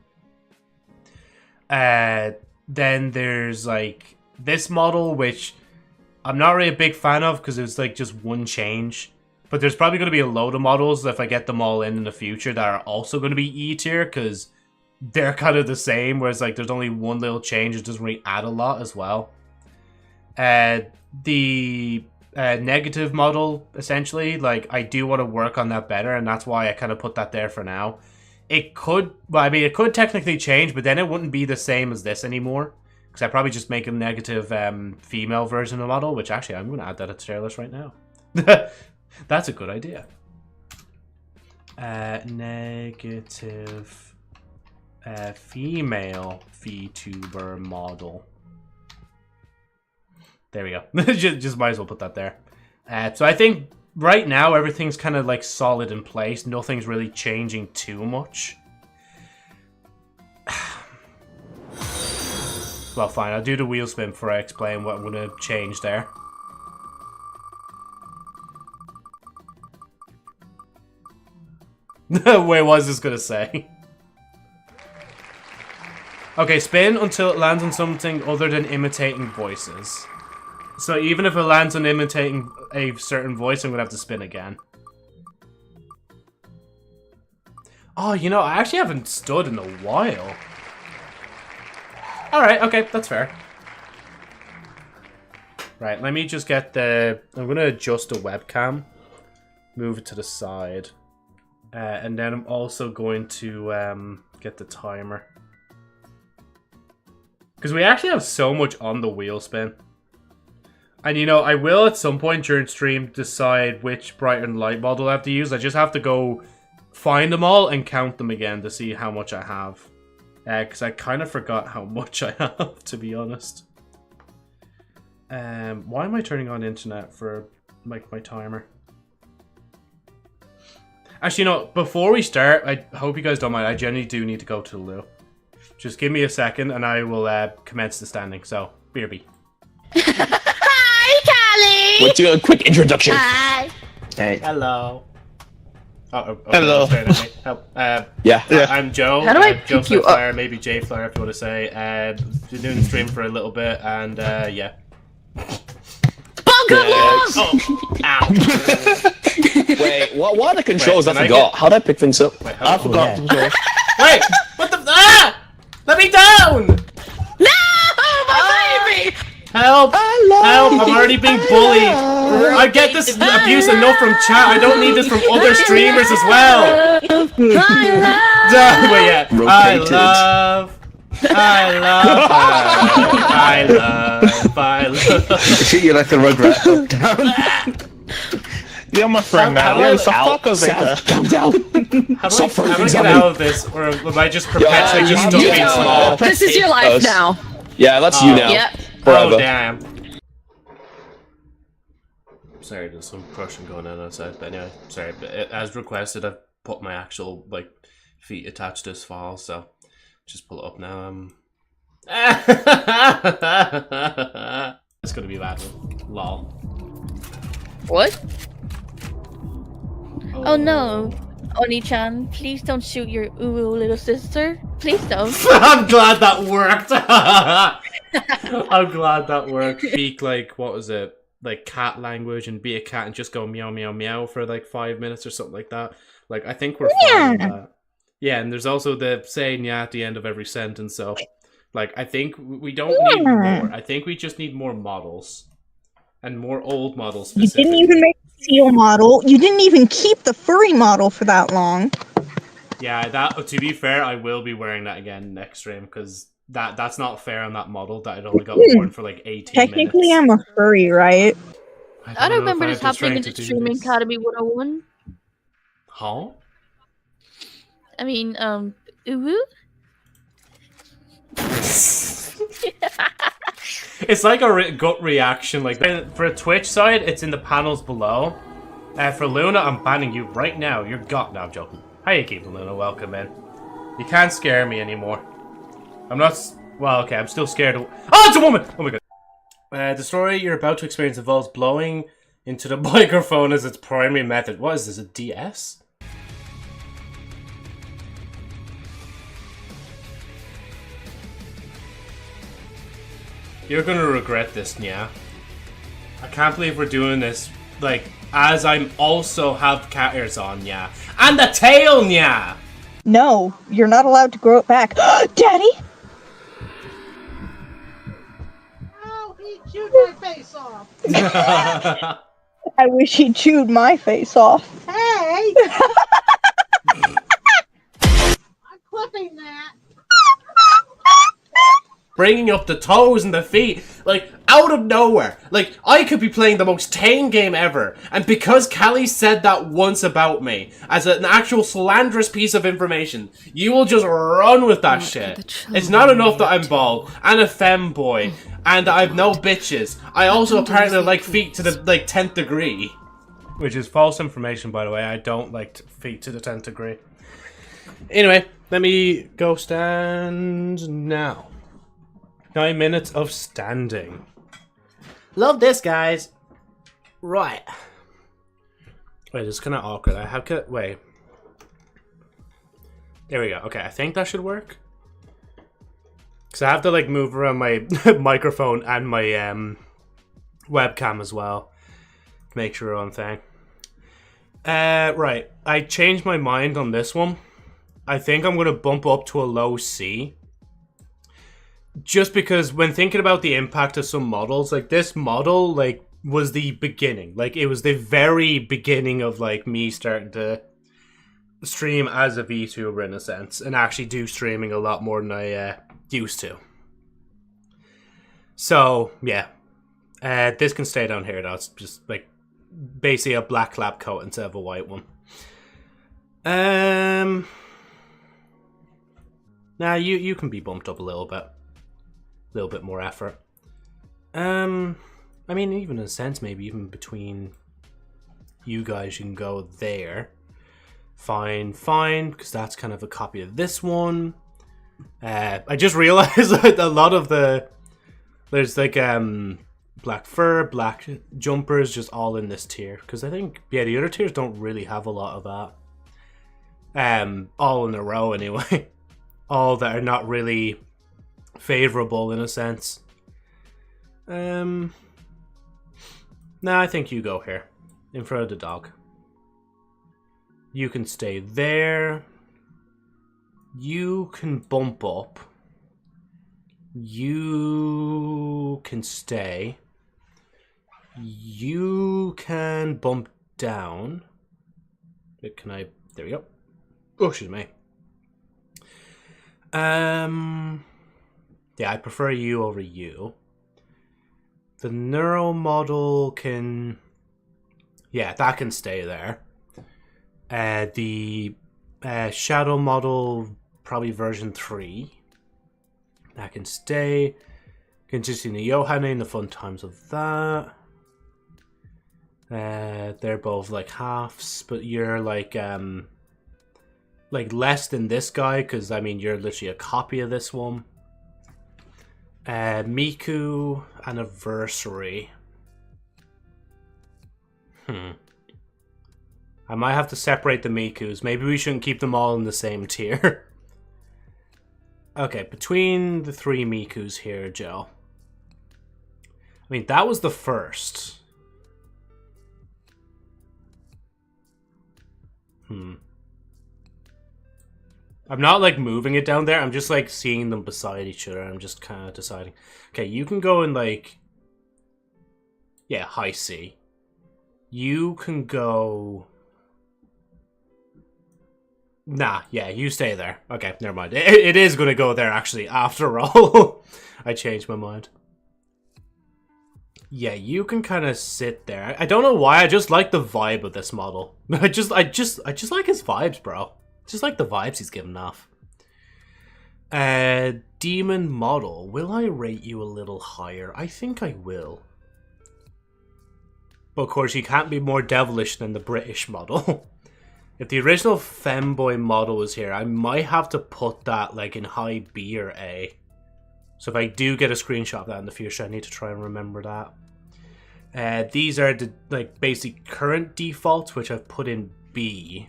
Then there's like this model, which I'm not really a big fan of because it's like just one change. But there's probably going to be a load of models if I get them all in the future that are also going to be E tier because they're kind of the same. Whereas like there's only one little change, it doesn't really add a lot as well. The negative model, essentially. Like, I do want to work on that better, and that's why I kind of put that there for now. It could, well, I mean, it could technically change, but then it wouldn't be the same as this anymore. Because I'd probably just make a negative female version of the model, which actually, I'm going to add that to the tier list right now. That's a good idea. Negative female VTuber model. There we go. just might as well put that there. So I think right now everything's kind of like solid in place. Nothing's really changing too much. Well, fine. I'll do the wheel spin before I explain what I'm going to change there. Wait, what was this going to say? Okay, spin until it lands on something other than imitating voices. So even if it lands on imitating a certain voice, I'm going to have to spin again. Oh, you know, I actually haven't stood in a while. Alright, okay, that's fair. Right, let me just get the... I'm going to adjust the webcam. Move it to the side. And then I'm also going to get the timer. Because we actually have so much on the wheel spin. And you know, I will at some point during stream decide which bright and light model I have to use. I just have to go find them all and count them again to see how much I have. Because I kind of forgot how much I have, to be honest. Why am I turning on internet for my timer? Actually, you know, before we start, I hope you guys don't mind. I genuinely do need to go to the loo. Just give me a second and I will commence the standing. So, BRB. Hi, Callie! We'll do a quick introduction. Hi. Hey. Hello. Okay, Hello. Yeah. Yeah. I'm Joe. How do I Joe pick you up? Flare, maybe J Flare if you want to say. Been doing the stream for a little bit and yeah. Bunker balls! Oh, ow. Wait, what are the controls? Wait, I forgot. How did I pick things up? Wait, I forgot. Yeah. Wait, what the? Ah! Let me down! No! My baby! Help! Help! I'm already being bullied. I get this abuse enough from chat. I don't need this from other streamers as well. Wait, yeah. Rotated. I love. Shit you like a rugrat. Down. Yeah, my friend now. Yeah, it's a fuckers there. Calm down. How do I get out of this? Or am I just perpetually just stuck being small? This is your life now. Yeah, that's you now. Yep. Forever. Oh, damn. Sorry, there's some crushing going on outside. But anyway, sorry. But as requested, I've put my actual like feet attached to this file, so just pull it up now. It's gonna be a bad one. Lol. What? Oh no. Oni-chan, please don't shoot your uwu little sister. Please don't. I'm glad that worked. I'm glad that worked. Speak like, what was it? Like cat language and be a cat and just go meow meow meow for like 5 minutes or something like that. Like, I think we're fine with that. Yeah, and there's also the saying yeah at the end of every sentence, so like I think we don't need more. I think we just need more models. And more old models You specifically. didn't even make a seal model. You didn't even keep the furry model for that long. Yeah, that to be fair, I will be wearing that again next stream because that's not fair on that model that it only got worn for like 18 Technically, minutes. I'm a furry, right? I don't know if remember I this have the happening in strength the to do Streaming this. Academy 101. Huh? I mean, uwu? It's like a gut reaction. Like for a Twitch side, it's in the panels below. For Luna, I'm banning you right now. You're got. No, I'm joking. How you keeping, Luna? Welcome in. You can't scare me anymore. I'm not. Well, okay. I'm still scared of. Oh, it's a woman. Oh my god. The story you're about to experience involves blowing into the microphone as its primary method. What is this? A DS? You're gonna regret this, Nya. I can't believe we're doing this, like, as I'm also have cat ears on, Nya. And the tail, Nya! No, you're not allowed to grow it back. Daddy? he chewed my face off. I wish he chewed my face off. Hey! I'm clipping that. Bringing up the toes and the feet, like, out of nowhere. Like, I could be playing the most tame game ever, and because Callie said that once about me, as an actual slanderous piece of information, you will just run with that shit. It's not enough that I'm bald, and a femboy, and I've no bitches. I also apparently like feet to the, 10th degree. Which is false information, by the way. I don't like feet to the 10th degree. Anyway, let me go stand now. 9 minutes of standing. Love this, guys. Right. Wait, it's kind of awkward. I have to... Wait. There we go. Okay, I think that should work. Because I have to, like, move around my microphone and my webcam as well. To make sure we're on thing. Right. I changed my mind on this one. I think I'm going to bump up to a low C. Just because when thinking about the impact of some models, like this model, like, was the beginning. Like, it was the very beginning of, like, me starting to stream as a VTuber in a sense. And actually do streaming a lot more than I used to. So, yeah. This can stay down here, though. It's just, like, basically a black lab coat instead of a white one. Nah, you can be bumped up a little bit. A little bit more effort. I mean, even in a sense, maybe even between you guys, you can go there. Fine, because that's kind of a copy of this one. I just realized that a lot of there's like black fur, black jumpers, just all in this tier. Because I think, yeah, the other tiers don't really have a lot of that. All in a row anyway. All that are not really favorable in a sense. Nah, I think you go here. In front of the dog. You can stay there. You can bump up. You can stay. You can bump down. Can I... There we go. Oh, excuse me. Yeah, I prefer you over you. The neural model can... Yeah, that can stay there. The shadow model, probably version 3. That can stay. Continuing the Johanna in the fun times of that. They're both like halves, but you're like less than this guy, because I mean you're literally a copy of this one. Miku anniversary. I might have to separate the Mikus. Maybe we shouldn't keep them all in the same tier. Okay, between the 3 Mikus here, Joe. I mean, that was the first. I'm not, like, moving it down there. I'm just, like, seeing them beside each other. I'm just kind of deciding. Okay, you can go in, like... Yeah, high C. You can go... Nah, yeah, you stay there. Okay, never mind. It is going to go there, actually, after all. I changed my mind. Yeah, you can kind of sit there. I don't know why, I just like the vibe of this model. I just like his vibes, bro. Just like the vibes he's giving off. Demon model. Will I rate you a little higher? I think I will. But of course, you can't be more devilish than the British model. If the original femboy model was here, I might have to put that like in high B or A. So if I do get a screenshot of that in the future, I need to try and remember that. These are the like basic current defaults, which I've put in B.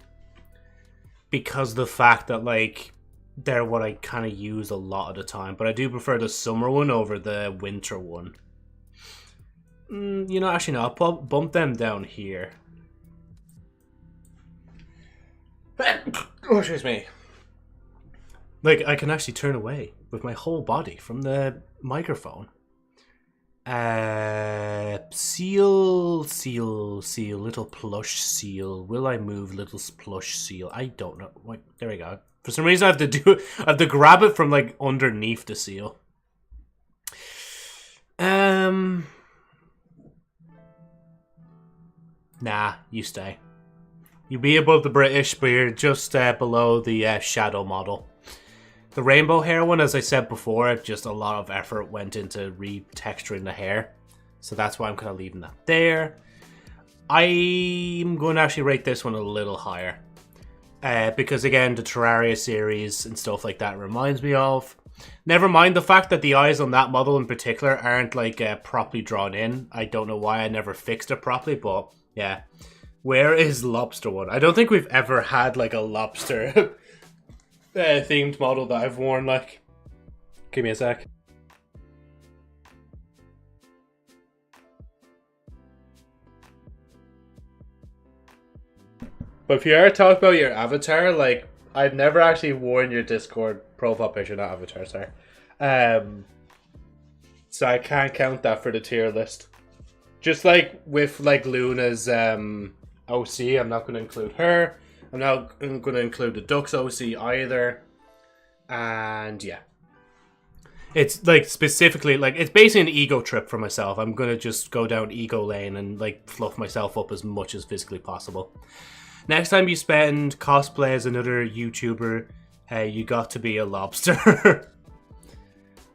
Because of the fact that like they're what I kind of use a lot of the time. But I do prefer the summer one over the winter one. You know, actually no, I'll bump them down here. Oh, excuse me. Like, I can actually turn away with my whole body from the microphone. Seal, little plush seal. Will I move little plush seal? I don't know. Wait, there we go. For some reason, I have to grab it from like underneath the seal. Nah, you stay. You be above the British, but you're just below the shadow model. The rainbow hair one, as I said before, just a lot of effort went into retexturing the hair. So that's why I'm kind of leaving that there. I'm going to actually rate this one a little higher. Because again, the Terraria series and stuff like that reminds me of. Never mind the fact that the eyes on that model in particular aren't like properly drawn in. I don't know why I never fixed it properly, but yeah. Where is lobster one? I don't think we've ever had like a lobster themed model that I've worn. Like, give me a sec. But if you are talking about your avatar, like, I've never actually worn your Discord profile picture, not avatar, sorry. So I can't count that for the tier list. Just like with like Luna's OC, I'm not going to include her. I'm not going to include the Ducks OC either. And yeah. It's like specifically, like, it's basically an ego trip for myself. I'm going to just go down ego lane and like fluff myself up as much as physically possible. Next time you spend cosplay as another YouTuber, you got to be a lobster.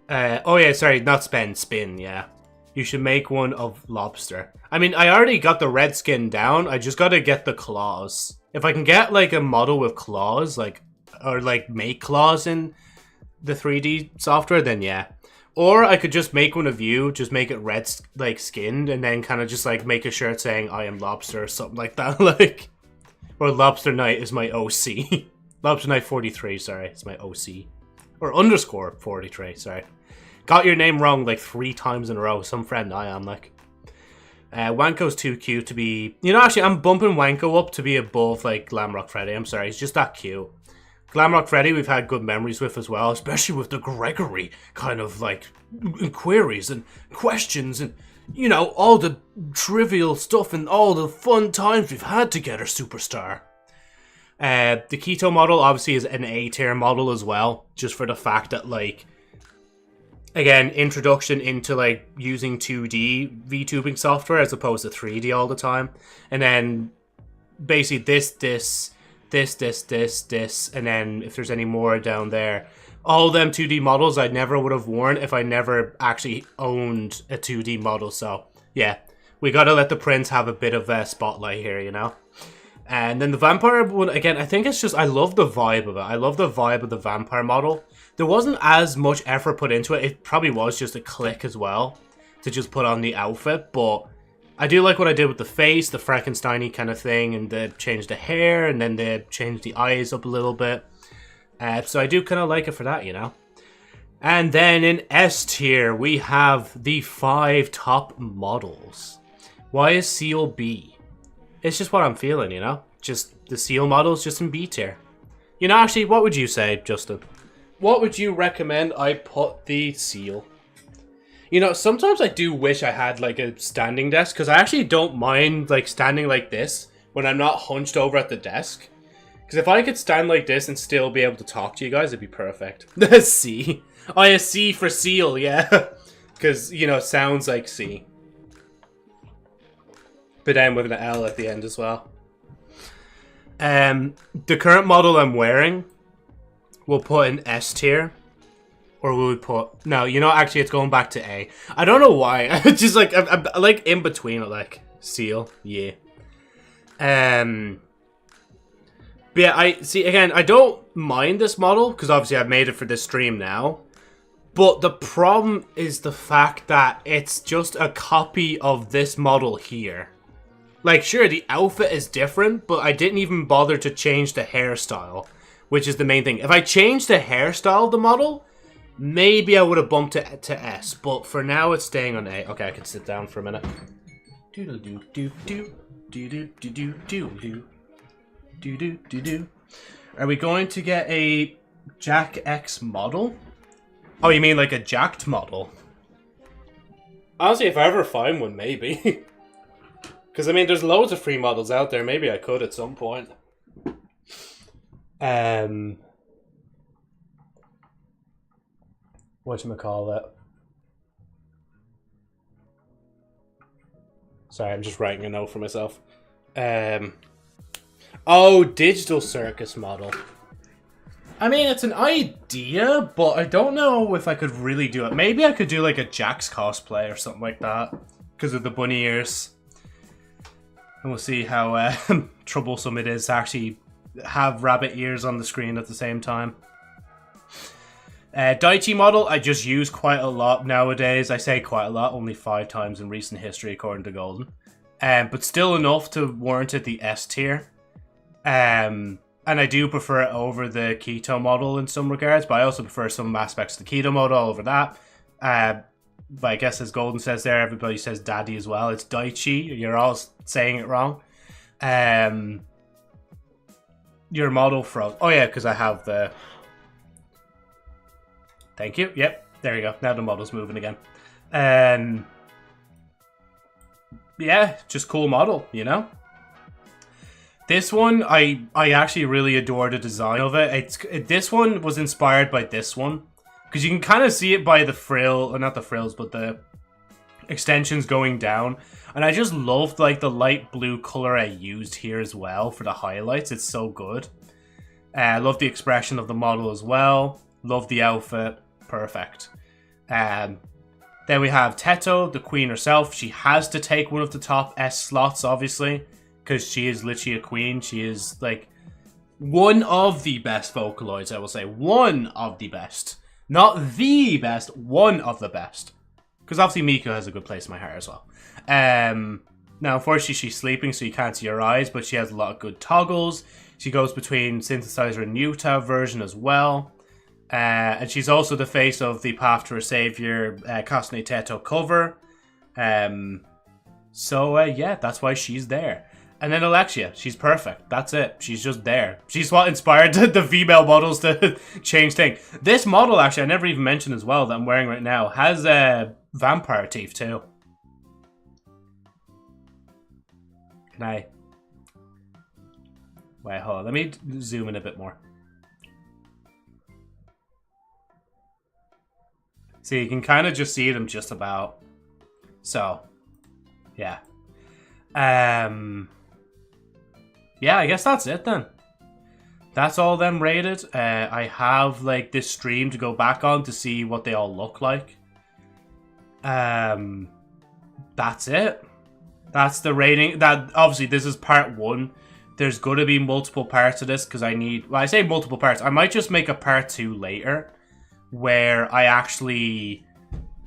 Oh yeah, sorry, not spin, yeah. You should make one of lobster. I mean, I already got the red skin down. I just got to get the claws. If I can get like a model with claws, like, or like make claws in the 3D software, then yeah. Or I could just make one of you, just make it red, like, skinned, and then kind of just like make a shirt saying I am lobster or something like that. Like, or Lobster Knight is my OC. Lobster Knight 43, sorry, it's my OC. Or underscore 43, sorry. Got your name wrong like 3 times in a row. Some friend I am, like. Wanko's too cute to be... You know, actually, I'm bumping Wanko up to be above, like, Glamrock Freddy. I'm sorry, he's just that cute. Glamrock Freddy we've had good memories with as well, especially with the Gregory kind of, like, queries and questions and, you know, all the trivial stuff and all the fun times we've had together, superstar. The Keto model, obviously, is an A-tier model as well, just for the fact that, like... Again, introduction into like using 2D VTubing software as opposed to 3D all the time. And then basically this, and then if there's any more down there. All them 2D models I never would have worn if I never actually owned a 2D model. So yeah, we gotta let the prince have a bit of a spotlight here, you know? And then the vampire one, again, I think it's just, I love the vibe of it. I love the vibe of the vampire model. There wasn't as much effort put into it. It probably was just a click as well to just put on the outfit. But I do like what I did with the face, the Frankenstein-y kind of thing. And they changed the hair and then they changed the eyes up a little bit. So I do kind of like it for that, you know. And then in S tier, we have the 5 top models. Why is Seal B? It's just what I'm feeling, you know? Just the Seal models just in B tier. You know, actually, what would you say, Justin? What would you recommend I put the Seal? You know, sometimes I do wish I had, like, a standing desk, because I actually don't mind, like, standing like this when I'm not hunched over at the desk. Because if I could stand like this and still be able to talk to you guys, it'd be perfect. C. Oh, yeah, C for Seal, yeah. Because, you know, sounds like C. But then with an L at the end as well. The current model I'm wearing, we'll put in S tier. Or we would put... No, you know, actually, it's going back to A. I don't know why. It's just like, I'm like in between, like, Seal. Yeah. But yeah, I don't mind this model, because obviously I've made it for this stream now. But the problem is the fact that it's just a copy of this model here. Like, sure, the outfit is different, but I didn't even bother to change the hairstyle, which is the main thing. If I changed the hairstyle of the model, maybe I would have bumped it to S, but for now it's staying on A. Okay, I can sit down for a minute. Are we going to get a Jack X model? Oh, you mean like a jacked model? Honestly, if I ever find one, maybe. Because, I mean, there's loads of free models out there. Maybe I could at some point. Whatchamacallit? Sorry, I'm just writing a note for myself. Oh, Digital Circus model. I mean, it's an idea, but I don't know if I could really do it. Maybe I could do like a Jax cosplay or something like that. Because of the bunny ears. And we'll see how troublesome it is to actually have rabbit ears on the screen at the same time. Daichi model, I just use quite a lot nowadays. I say quite a lot, only 5 times in recent history according to Golden. But still enough to warrant it the S tier. And I do prefer it over the Keto model in some regards, but I also prefer some aspects of the Keto model over that. But I guess as Golden says there, everybody says Daddy as well. It's Daichi. You're all saying it wrong. Your model froze. Oh yeah, because I have the... Thank you. Yep, there you go. Now the model's moving again. Yeah, just cool model, you know? This one, I actually really adore the design of it. This one was inspired by this one. Because you can kind of see it by the frill, or not the frills, but the extensions going down. And I just loved like the light blue color I used here as well for the highlights. It's so good. I love the expression of the model as well. Love the outfit. Perfect. Then we have Teto, the queen herself. She has to take one of the top S slots, obviously. Because she is literally a queen. She is like one of the best Vocaloids, I will say. One of the best. Not the best, one of the best. Because obviously Miko has a good place in my heart as well. Now, unfortunately, she's sleeping, so you can't see her eyes, but she has a lot of good toggles. She goes between Synthesizer and Utah version as well. And she's also the face of the Path to Her Savior Kasune Teto cover. Yeah, that's why she's there. And then Alexia, she's perfect. That's it. She's just there. She's what inspired the female models to change things. This model, actually, I never even mentioned as well, that I'm wearing right now, has vampire teeth too. Can I... Wait, hold on. Let me zoom in a bit more. See, you can kind of just see them just about. So, yeah. Yeah, I guess that's it then. That's all them rated. I have like this stream to go back on to see what they all look like. That's it. That's the rating. That obviously this is part 1. There's going to be multiple parts of this because I need... Well, I say multiple parts. I might just make a part 2 later where I actually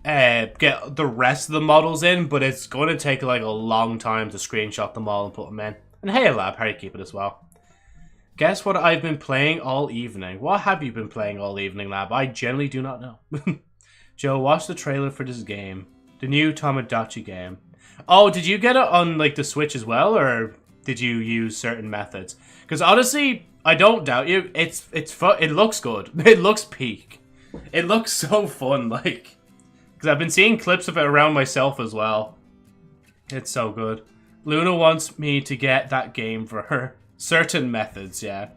get the rest of the models in, but it's going to take like a long time to screenshot them all and put them in. And hey, Lab, how do you keep it as well? Guess what I've been playing all evening? What have you been playing all evening, Lab? I generally do not know. Joe, watch the trailer for this game. The new Tamagotchi game. Oh, did you get it on like the Switch as well, or did you use certain methods? Because honestly, I don't doubt you. It's fun. It looks good. It looks peak. It looks so fun, like... Because I've been seeing clips of it around myself as well. It's so good. Luna wants me to get that game for her. Certain methods, yeah.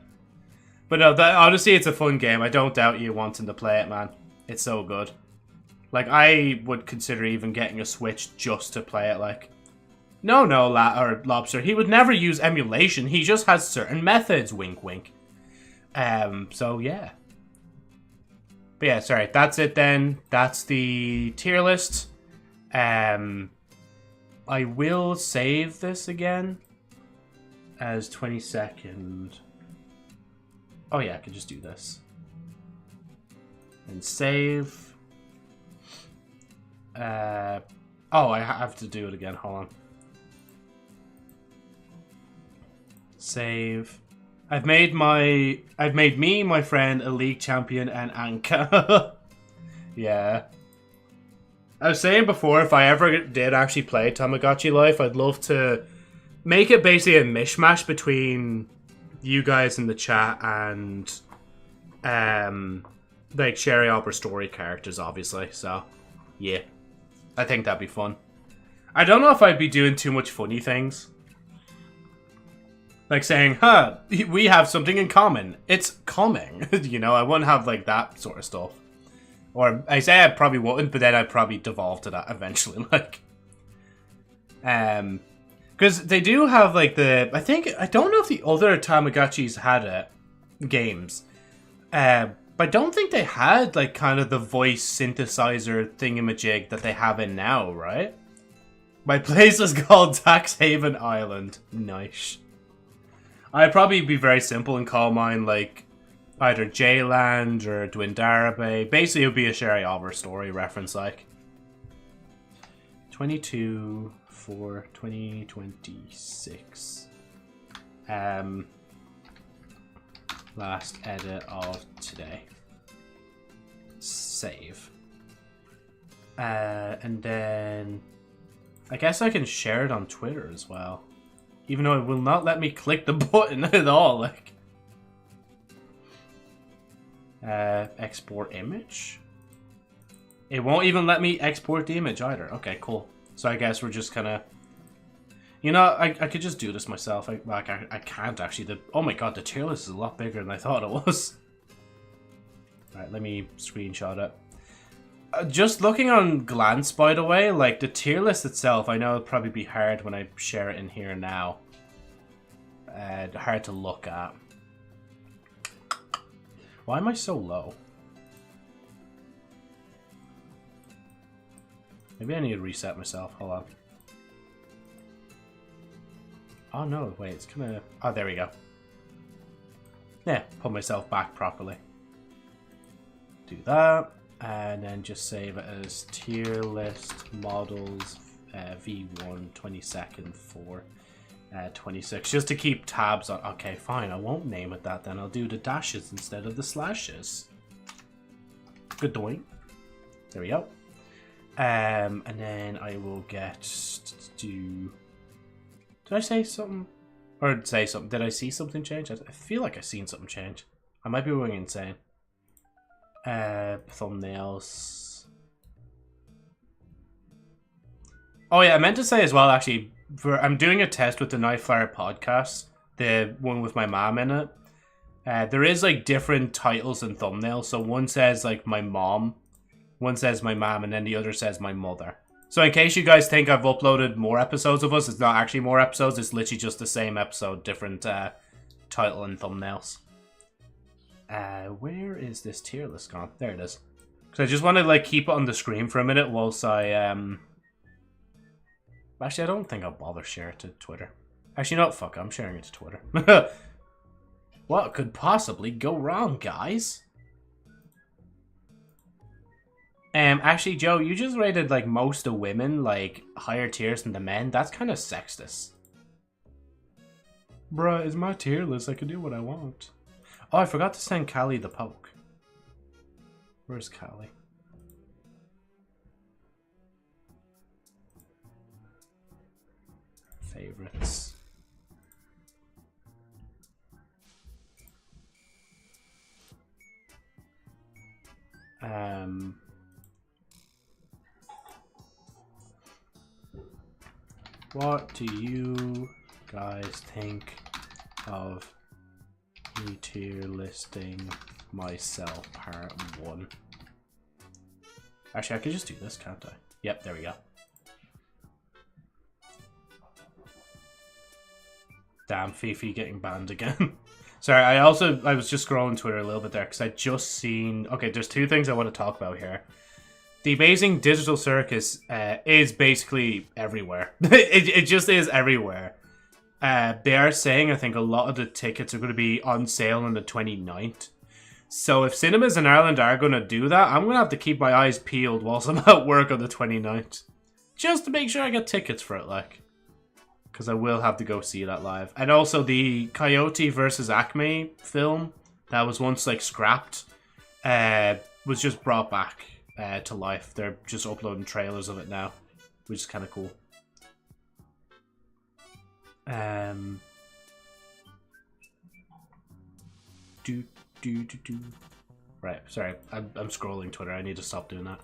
But no, honestly, it's a fun game. I don't doubt you wanting to play it, man. It's so good. Like, I would consider even getting a Switch just to play it, like... No, Lobster. He would never use emulation. He just has certain methods, wink, wink. So, yeah. But yeah, sorry. That's it then. That's the tier list. I will save this again as 22nd. Oh yeah, I could just do this. And save. Oh, I have to do it again. Hold on. Save. I've made me, my friend, a league champion, and Anka. Yeah. I was saying before, if I ever did actually play Tamagotchi Life, I'd love to make it basically a mishmash between you guys in the chat and like Sherry Opera story characters, obviously. So, yeah. I think that'd be fun. I don't know if I'd be doing too much funny things. Like saying, huh, we have something in common. It's coming. You know, I wouldn't have like that sort of stuff. Or I say I probably wouldn't, but then I'd probably devolve to that eventually. Like, because they do have like I don't know if the other Tamagotchis had it, games. But I don't think they had like kind of the voice synthesizer thingamajig that they have in now, right? My place is called Tax Haven Island. Nice. I'd probably be very simple and call mine like either J-Land or Dwindarabe. Basically, it would be a Sherry Oliver story reference, like 22/4/2026. Last edit of today. Save. And then I guess I can share it on Twitter as well. Even though it will not let me click the button at all, like. Export image? It won't even let me export the image either. Okay, cool. So I guess we're just gonna... You know, I could just do this myself. I can't actually. Oh my god, the tier list is a lot bigger than I thought it was. Alright, let me screenshot it. Just looking on glance, by the way, like the tier list itself, I know it'll probably be hard when I share it in here now. Hard to look at. Why am I so low? Maybe I need to reset myself. Hold on. Oh no, wait, it's gonna... Oh, there we go. Yeah, put myself back properly. Do that. And then just save it as tier list models V1 22nd for 26, just to keep tabs on. Okay, fine, I won't name it that then. I'll do the dashes instead of the slashes. Good doing. There we go. And then I will get to... Did I say something? Or say something? Did I see something change? I feel like I've seen something change. I might be going insane. Thumbnails. Oh yeah, I meant to say as well, actually, I'm doing a test with the Nightflyer podcast, the one with my mom in it. There is like different titles and thumbnails. So one says like my mom, one says my mom, and then the other says my mother. So in case you guys think I've uploaded more episodes of us, it's not actually more episodes. It's literally just the same episode, different title and thumbnails. Where is this tier list gone? There it is. Because I just want to like keep it on the screen for a minute whilst I Actually, I don't think I'll bother share it to Twitter. Actually, no, fuck, I'm sharing it to Twitter. What could possibly go wrong, guys? Actually, Joe, you just rated like most of women like higher tiers than the men. That's kind of sexist. Bruh, it's my tier list. I can do what I want. Oh, I forgot to send Callie the poke. Where's Callie? Favorites. What do you guys think of me tier listing myself part 1? Actually, I could just do this, can't I? Yep, there we go. Damn, Fifi getting banned again. Sorry, I was just scrolling Twitter a little bit there because I just seen... Okay, there's two things I want to talk about here. The Amazing Digital Circus is basically everywhere. it just is everywhere. They are saying, I think, a lot of the tickets are going to be on sale on the 29th. So if cinemas in Ireland are going to do that, I'm going to have to keep my eyes peeled whilst I'm at work on the 29th. Just to make sure I get tickets for it, like. Because I will have to go see that live. And also the Coyote versus Acme film that was once like scrapped was just brought back to life. They're just uploading trailers of it now, which is kind of cool. Right, sorry, I'm scrolling Twitter. I need to stop doing that.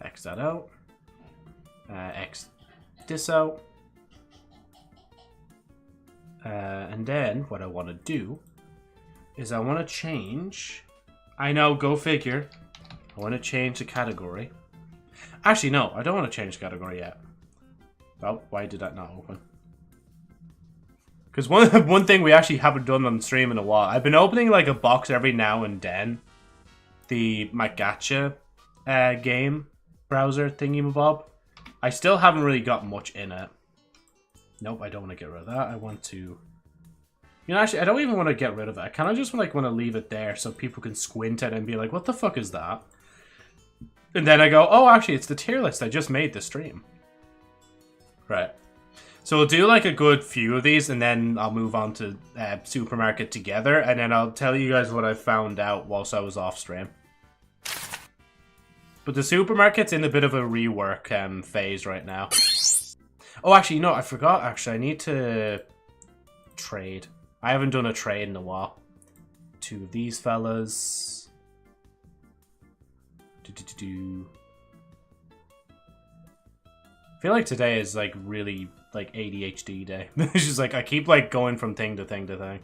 X that out. X diso. And then what I want to do is I want to change. I know, go figure. I want to change the category. Actually, no, I don't want to change the category yet. Oh, why did that not open? Because one thing we actually haven't done on stream in a while. I've been opening like a box every now and then. The Gacha game browser thingy-mabob. I still haven't really got much in it. Nope, I don't want to get rid of that. I want to... You know, actually, I don't even want to get rid of it. I kind of just like want to leave it there so people can squint at it and be like, what the fuck is that? And then I go, oh, actually, it's the tier list I just made this stream. Right. So we'll do like a good few of these, and then I'll move on to Supermarket together, and then I'll tell you guys what I found out whilst I was off stream. But the Supermarket's in a bit of a rework phase right now. Oh, actually, no, I forgot, actually. I need to trade. I haven't done a trade in a while. Two of these fellas. I feel like today is like really like ADHD day. It's just like I keep like going from thing to thing to thing.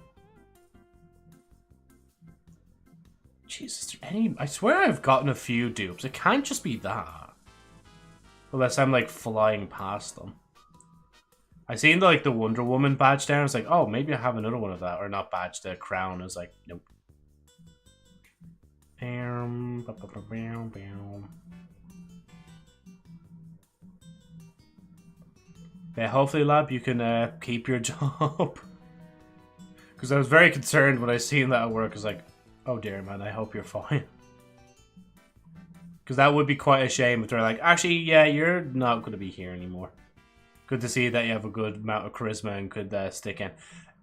Jesus, I swear I've gotten a few dupes. It can't just be that. Unless I'm like flying past them. I seen like the Wonder Woman badge there. I was like, oh, maybe I have another one of that. Or not badge, the crown. I was like, nope. Yeah, hopefully, lab, you can keep your job. Because I was very concerned when I seen that at work. I was like, oh dear, man, I hope you're fine. Because that would be quite a shame if they're like, actually, yeah, you're not going to be here anymore. Good to see that you have a good amount of charisma and could stick in.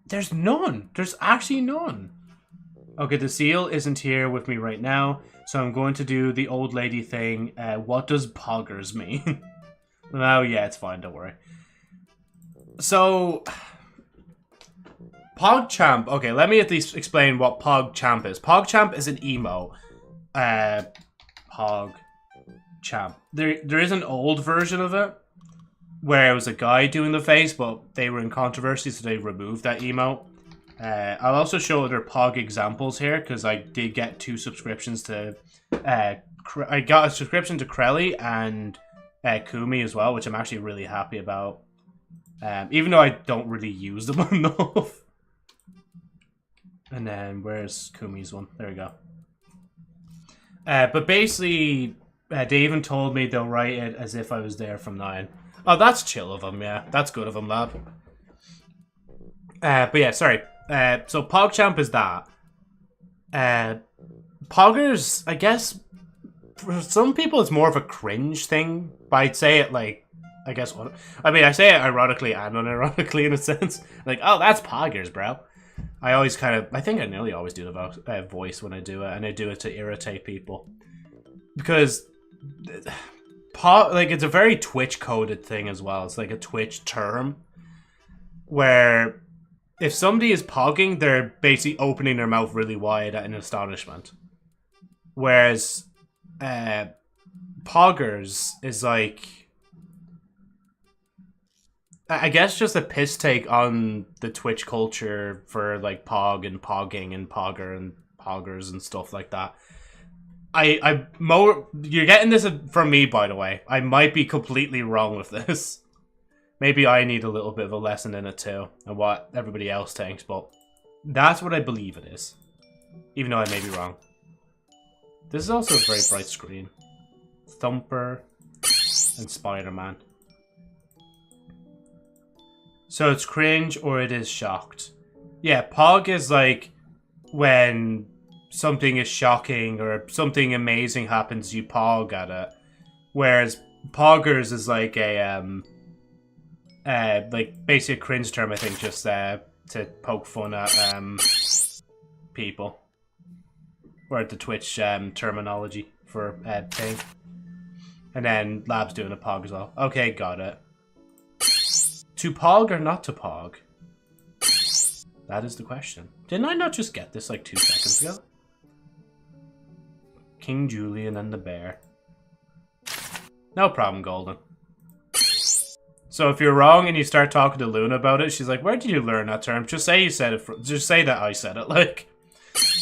There's none. There's actually none. Okay, the seal isn't here with me right now, so I'm going to do the old lady thing. What does poggers mean? Oh, yeah, it's fine, don't worry. So, PogChamp. Okay, let me at least explain what PogChamp is. PogChamp is an emo. PogChamp. There is an old version of it, where it was a guy doing the face, but they were in controversy, so they removed that emote. I'll also show other Pog examples here, because I did get 2 subscriptions to... I got a subscription to Krelly and Kumi as well, which I'm actually really happy about. Even though I don't really use them enough. And then, where's Kumi's one? There we go. But basically, they even told me they'll write it as if I was there from 9. Oh, that's chill of them, yeah. That's good of them, lad. But yeah, sorry. So PogChamp is that. Poggers, I guess, for some people it's more of a cringe thing. But I'd say it like, I guess, I mean, I say it ironically and unironically in a sense. Like, oh, that's Poggers, bro. I always kind of, I think I nearly always do the voice when I do it. And I do it to irritate people. Because... like, it's a very Twitch-coded thing as well. It's like a Twitch term. Where if somebody is pogging, they're basically opening their mouth really wide in astonishment. Whereas poggers is like... I guess just a piss take on the Twitch culture for like pog and pogging and pogger and poggers and stuff like that. You're getting this from me, by the way. I might be completely wrong with this. Maybe I need a little bit of a lesson in it too, and what everybody else thinks, but that's what I believe it is. Even though I may be wrong. This is also a very bright screen. Thumper and Spider-Man. So it's cringe or it is shocked. Yeah, Pog is like when something is shocking or something amazing happens, you Pog at it. Whereas Poggers is like a like basically a cringe term, I think, just to poke fun at people. Or the Twitch terminology for thing. And then Lab's doing a Pog as well. Okay, got it. To Pog or not to Pog? That is the question. Didn't I not just get this like 2 seconds ago? King Julian and the bear. No problem, Golden. So if you're wrong and you start talking to Luna about it, she's like, "Where did you learn that term?" Just say you said it. Just say that I said it. Like,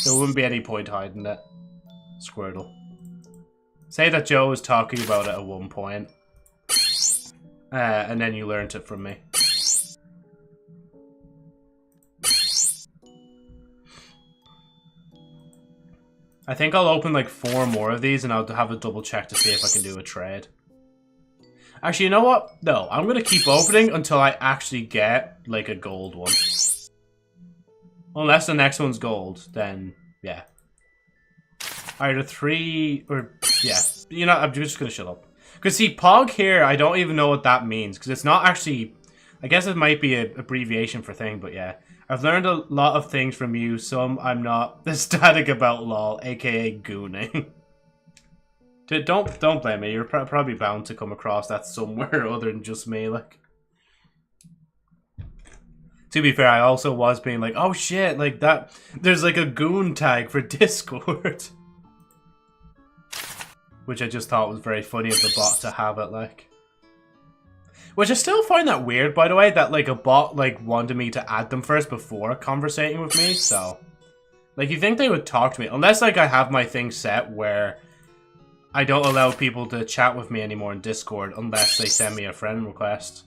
there wouldn't be any point hiding it. Squirtle. Say that Joe was talking about it at one point, and then you learned it from me. I think I'll open like 4 more of these and I'll have a double check to see if I can do a trade. Actually, you know what? No, I'm going to keep opening until I actually get like a gold one. Unless the next one's gold, then yeah. Either 3 or yeah. You know, I'm just going to shut up. Because see, Pog here, I don't even know what that means. Because it's not actually... I guess it might be an abbreviation for thing, but yeah. I've learned a lot of things from you, some I'm not ecstatic about, lol, aka gooning. Don't blame me, you're probably bound to come across that somewhere other than just me, like. To be fair, I also was being like, oh shit, like that, there's like a goon tag for Discord. Which I just thought was very funny of the bot to have it, like. Which I still find that weird, by the way, that like a bot like wanted me to add them first before conversating with me, so... Like, you think they would talk to me, unless like I have my thing set where I don't allow people to chat with me anymore in Discord unless they send me a friend request.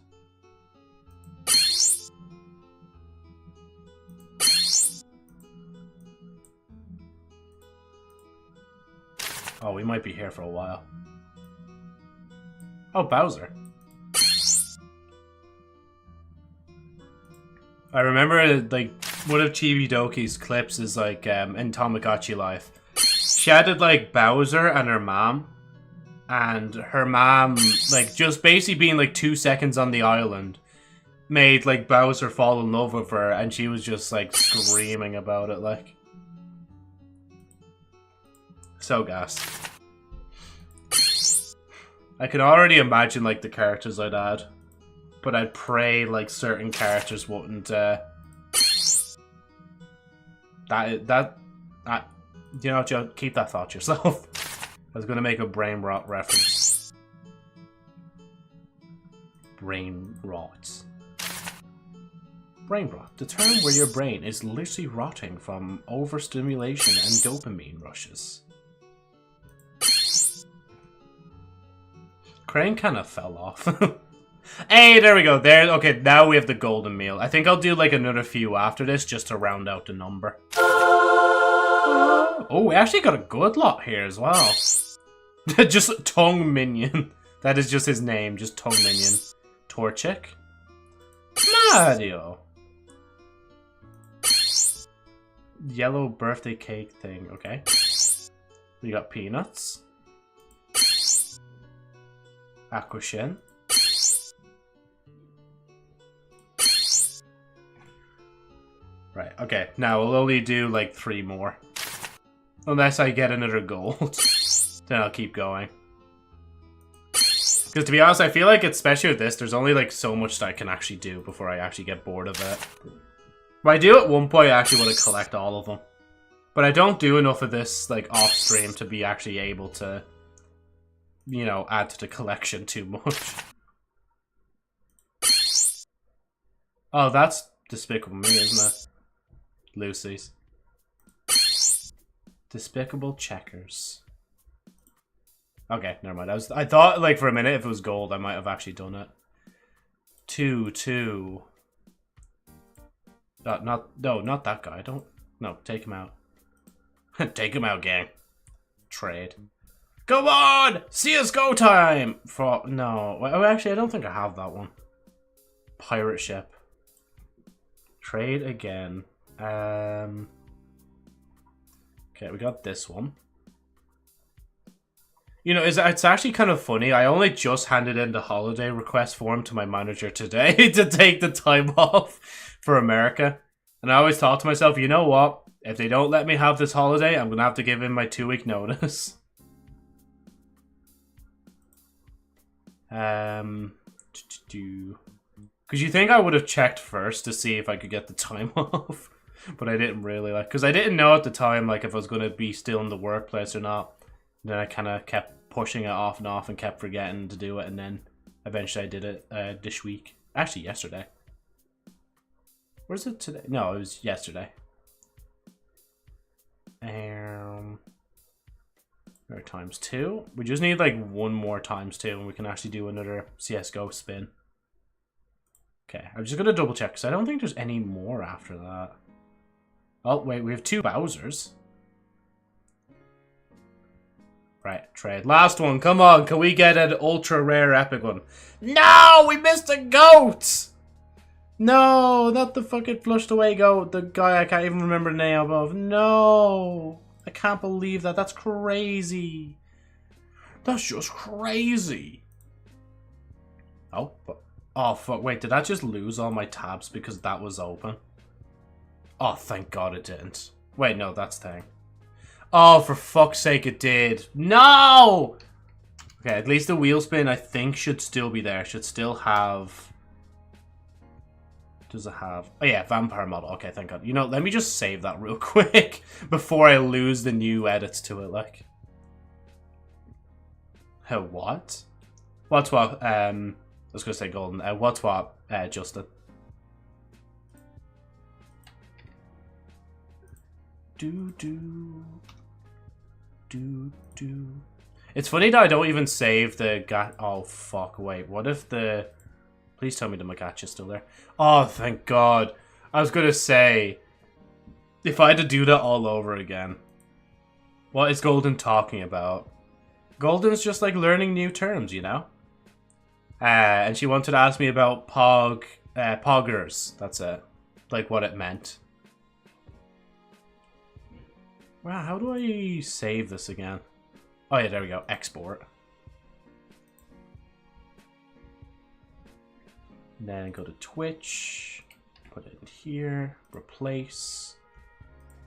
Oh, we might be here for a while. Oh, Bowser. I remember, like, one of Chibi Doki's clips is, like, in Tamagotchi Life. She added, like, Bowser and her mom. And her mom, like, just basically being, like, 2 seconds on the island made, like, Bowser fall in love with her. And she was just, like, screaming about it, like. So gas. I can already imagine, like, the characters I'd add. But I'd pray, like, certain characters wouldn't, you know, Joe, keep that thought to yourself. I was gonna make a brain rot reference. Brain rot. Brain rot. The term where your brain is literally rotting from overstimulation and dopamine rushes. Crane kind of fell off. Hey, there we go. There. Okay, now we have the golden meal. I think I'll do like another few after this just to round out the number. Oh, we actually got a good lot here as well. Just Tongue Minion. That is just his name. Just Tongue Minion. Torchic. Mario. Yellow birthday cake thing. Okay. We got Peanuts. Aquashin. Right, okay. Now we'll only do like 3 more. Unless I get another gold. Then I'll keep going. Because to be honest, I feel like, especially with this, there's only like so much that I can actually do before I actually get bored of it. But I do at one point, I actually want to collect all of them. But I don't do enough of this like off stream to be actually able to, you know, add to the collection too much. Oh, that's Despicable Me, isn't it? Lucy's. Despicable Checkers. Okay, never mind. I thought, like, for a minute, if it was gold, I might have actually done it. 2. No, not that guy. No, take him out. Take him out, gang. Trade. Come on! CSGO time! No. Oh, actually, I don't think I have that one. Pirate ship. Trade again. Okay, we got this one. You know, it's actually kind of funny. I only just handed in the holiday request form to my manager today to take the time off for America. And I always thought to myself, you know what? If they don't let me have this holiday, I'm going to have to give in my 2-week notice. Because you think I would have checked first to see if I could get the time off. But I didn't really, like, because I didn't know at the time, like, if I was going to be still in the workplace or not. Then I kind of kept pushing it off and kept forgetting to do it, and then Eventually I did it this week. Actually, yesterday. Where's it today? No, it was yesterday. Or ×2. We just need like one more ×2 and we can actually do another CSGO spin. Okay, I'm just gonna double check because I don't think there's any more after that. Oh, wait, we have 2 Bowsers. Right, trade. Last one, come on, can we get an ultra rare epic one? No, we missed a goat! No, not the fucking flushed away goat. The guy I can't even remember the name of. No! I can't believe that. That's crazy. That's just crazy. Oh, oh fuck, wait, did I just lose all my tabs because that was open? Oh, thank God it didn't. Wait, no, that's thing. Oh, for fuck's sake, it did. No! Okay, at least the wheel spin, I think, should still be there. Should still have... Does it have... Oh, yeah, vampire model. Okay, thank God. You know, let me just save that real quick before I lose the new edits to it, like. What? What's what? I was going to say golden. What's what, Justin? It's funny that I don't even save the oh fuck, wait, what if the... Please tell me the Magacha's still there. Oh, thank God. I was gonna say, if I had to do that all over again. What is Golden talking about? Golden's just like learning new terms, you know? And she wanted to ask me about poggers. That's it. Like what it meant. Wow, how do I save this again? Oh yeah, there we go. Export. And then go to Twitch. Put it in here. Replace.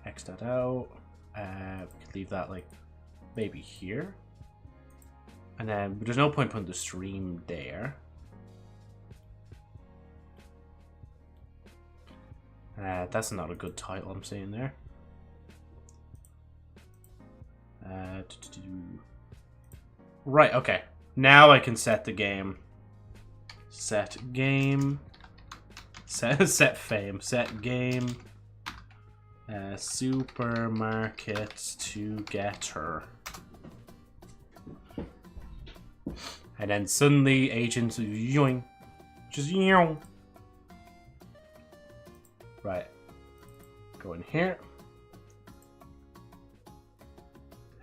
X that out. We could leave that like maybe here. And then there's no point putting the stream there. That's not a good title I'm seeing there. Right, okay. Now I can set the game. Set game. Set fame. Set game. Supermarket together. And then suddenly agents yoing. Just yoing. Right. Go in here.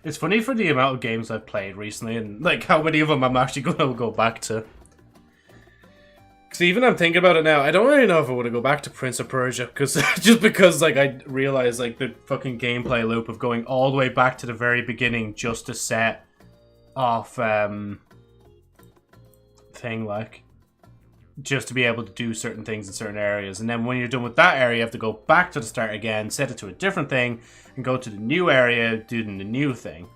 It's funny for the amount of games I've played recently and like how many of them I'm actually going to go back to. Because even I'm thinking about it now, I don't really know if I want to go back to Prince of Persia because just because like I realize like the fucking gameplay loop of going all the way back to the very beginning just to set off thing like just to be able to do certain things in certain areas, and then when you're done with that area you have to go back to the start again, set it to a different thing and go to the new area doing the new thing.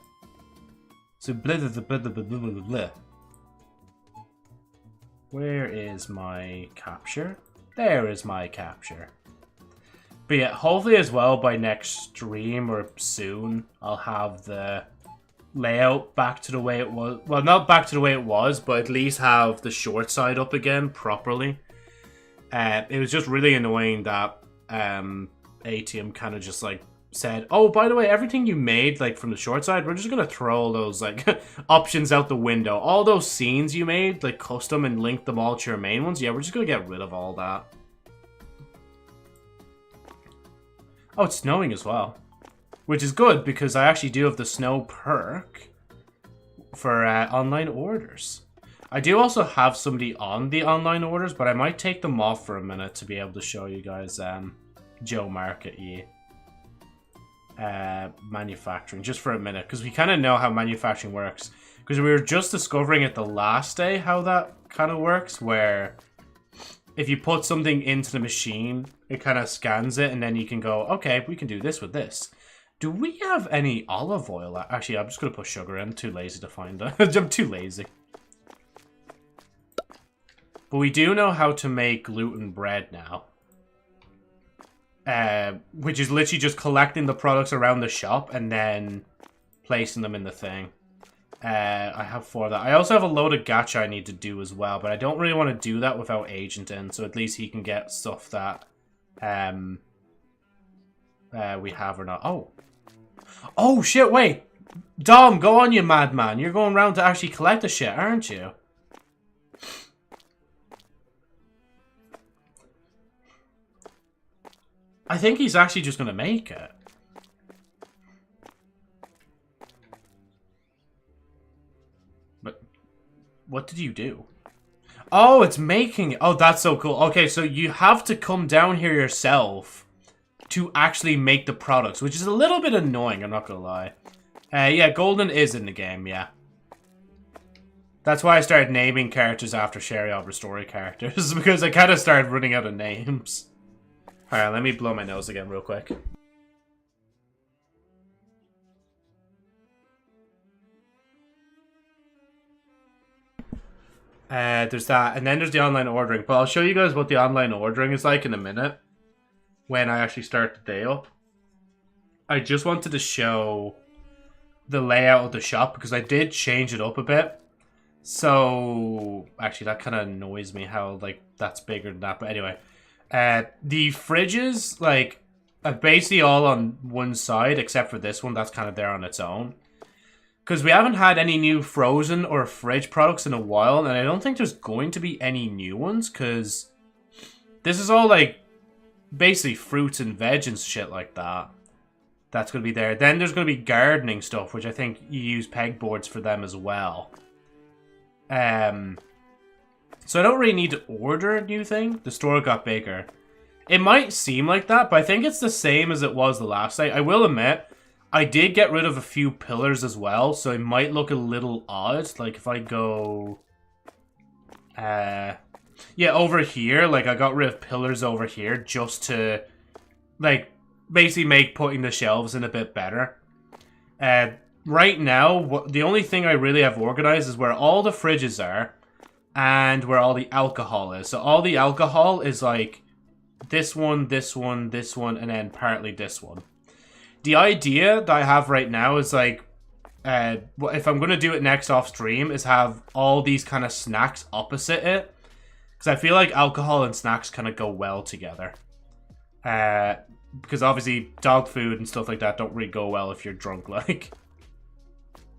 So blah blah blah blah blah blah blah. Where is my capture? There is my capture. But yeah, hopefully as well by next stream or soon I'll have the layout back to the way it was. Well, not back to the way it was, but at least have the short side up again properly. It was just really annoying that ATM kind of just like said, oh, by the way, everything you made like from the short side, we're just gonna throw all those like options out the window. All those scenes you made, like custom and linked them all to your main ones, yeah, we're just gonna get rid of all that. Oh, it's snowing as well. Which is good, because I actually do have the snow perk for online orders. I do also have somebody on the online orders, but I might take them off for a minute to be able to show you guys Joe Market manufacturing, just for a minute, because we kind of know how manufacturing works. Because we were just discovering it the last day how that kind of works, where if you put something into the machine, it kind of scans it, and then you can go, okay, we can do this with this. Do we have any olive oil? Actually, I'm just going to put sugar in. I'm too lazy to find it. I'm too lazy. But we do know how to make gluten bread now. Which is literally just collecting the products around the shop and then placing them in the thing. I have 4 of that. I also have a load of gacha I need to do as well, but I don't really want to do that without Agent in, so at least he can get stuff that we have or not. Oh. Oh, shit, wait. Dom, go on, you madman. You're going around to actually collect the shit, aren't you? I think he's actually just going to make it. But what did you do? Oh, it's making it. Oh, that's so cool. Okay, so you have to come down here yourself to actually make the products, which is a little bit annoying, I'm not going to lie. Yeah, Golden is in the game, yeah. That's why I started naming characters after Sherry Albert story characters, because I kind of started running out of names. Alright, let me blow my nose again real quick. There's that, and then there's the online ordering. But I'll show you guys what the online ordering is like in a minute, when I actually start the day up. I just wanted to show the layout of the shop, because I did change it up a bit. So, actually that kind of annoys me how, like, that's bigger than that, but anyway. The fridges, like, are basically all on one side, except for this one, that's kind of there on its own. Because we haven't had any new frozen or fridge products in a while, and I don't think there's going to be any new ones, because this is all, like, basically fruits and veg and shit like that. That's going to be there. Then there's going to be gardening stuff, which I think you use pegboards for them as well. So I don't really need to order a new thing. The store got bigger. It might seem like that, but I think it's the same as it was the last night. I will admit, I did get rid of a few pillars as well, so it might look a little odd. Like if I go... yeah, over here, like I got rid of pillars over here just to, like, basically make putting the shelves in a bit better. Right now, the only thing I really have organized is where all the fridges are and where all the alcohol is. So all the alcohol is like this one, this one, this one, and then partly this one. The idea that I have right now is like, if I'm going to do it next off stream, is have all these kind of snacks opposite it. Because I feel like alcohol and snacks kind of go well together. Because obviously dog food and stuff like that don't really go well if you're drunk, like.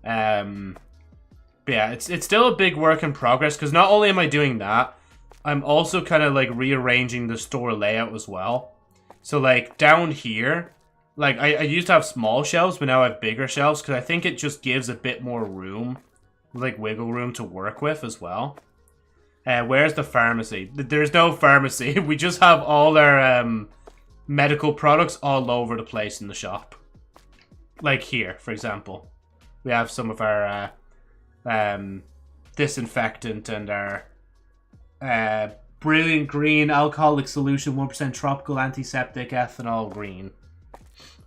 But yeah, it's still a big work in progress, because not only am I doing that, I'm also kind of like rearranging the store layout as well. So like down here, like I used to have small shelves, but now I have bigger shelves, because I think it just gives a bit more room, like wiggle room to work with as well. Where's the pharmacy? There's no pharmacy. We just have all our medical products all over the place in the shop. Like here, for example. We have some of our disinfectant and our brilliant green alcoholic solution, 1% tropical antiseptic ethanol green.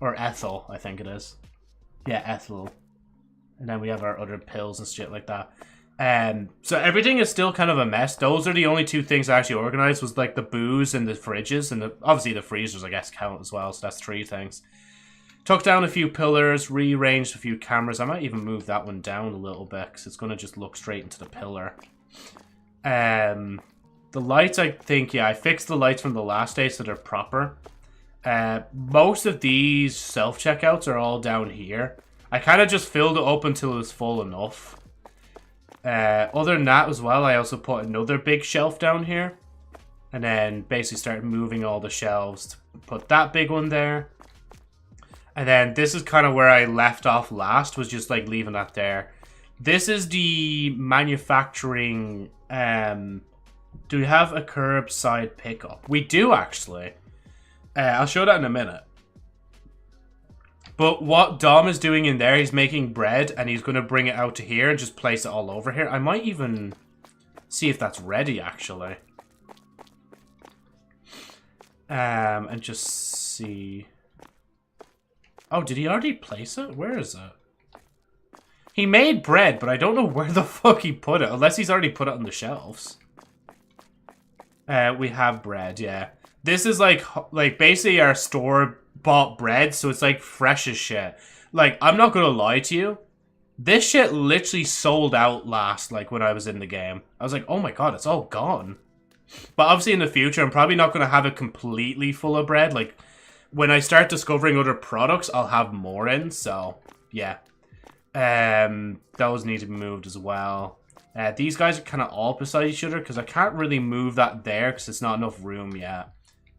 Or ethyl, I think it is. Yeah, ethyl. And then we have our other pills and shit like that. So everything is still kind of a mess. Those are the only two things I actually organized, was like the booze and the fridges. And obviously the freezers, I guess, count as well. So that's 3 things. Took down a few pillars, rearranged a few cameras. I might even move that one down a little bit, because it's going to just look straight into the pillar. The lights, I think, yeah, I fixed the lights from the last day so they're proper. Most of these self-checkouts are all down here. I kind of just filled it up until it was full enough. Other than that as well, I also put another big shelf down here. And then basically started moving all the shelves to put that big one there. And then this is kind of where I left off last, was just like leaving that there. This is the manufacturing. Do we have a curbside pickup? We do, actually. I'll show that in a minute. But what Dom is doing in there, he's making bread and he's going to bring it out to here and just place it all over here. I might even see if that's ready, actually. And just see... Oh, did he already place it? Where is it? He made bread, but I don't know where the fuck he put it. Unless he's already put it on the shelves. We have bread, yeah. This is like basically our store-bought bread, so it's like fresh as shit. Like, I'm not gonna lie to you. This shit literally sold out last, like, when I was in the game. I was like, oh my god, it's all gone. But obviously in the future, I'm probably not going to have it completely full of bread. Like, when I start discovering other products, I'll have more in, so, yeah. Those need to be moved as well. These guys are kind of all beside each other, because I can't really move that there, because it's not enough room yet.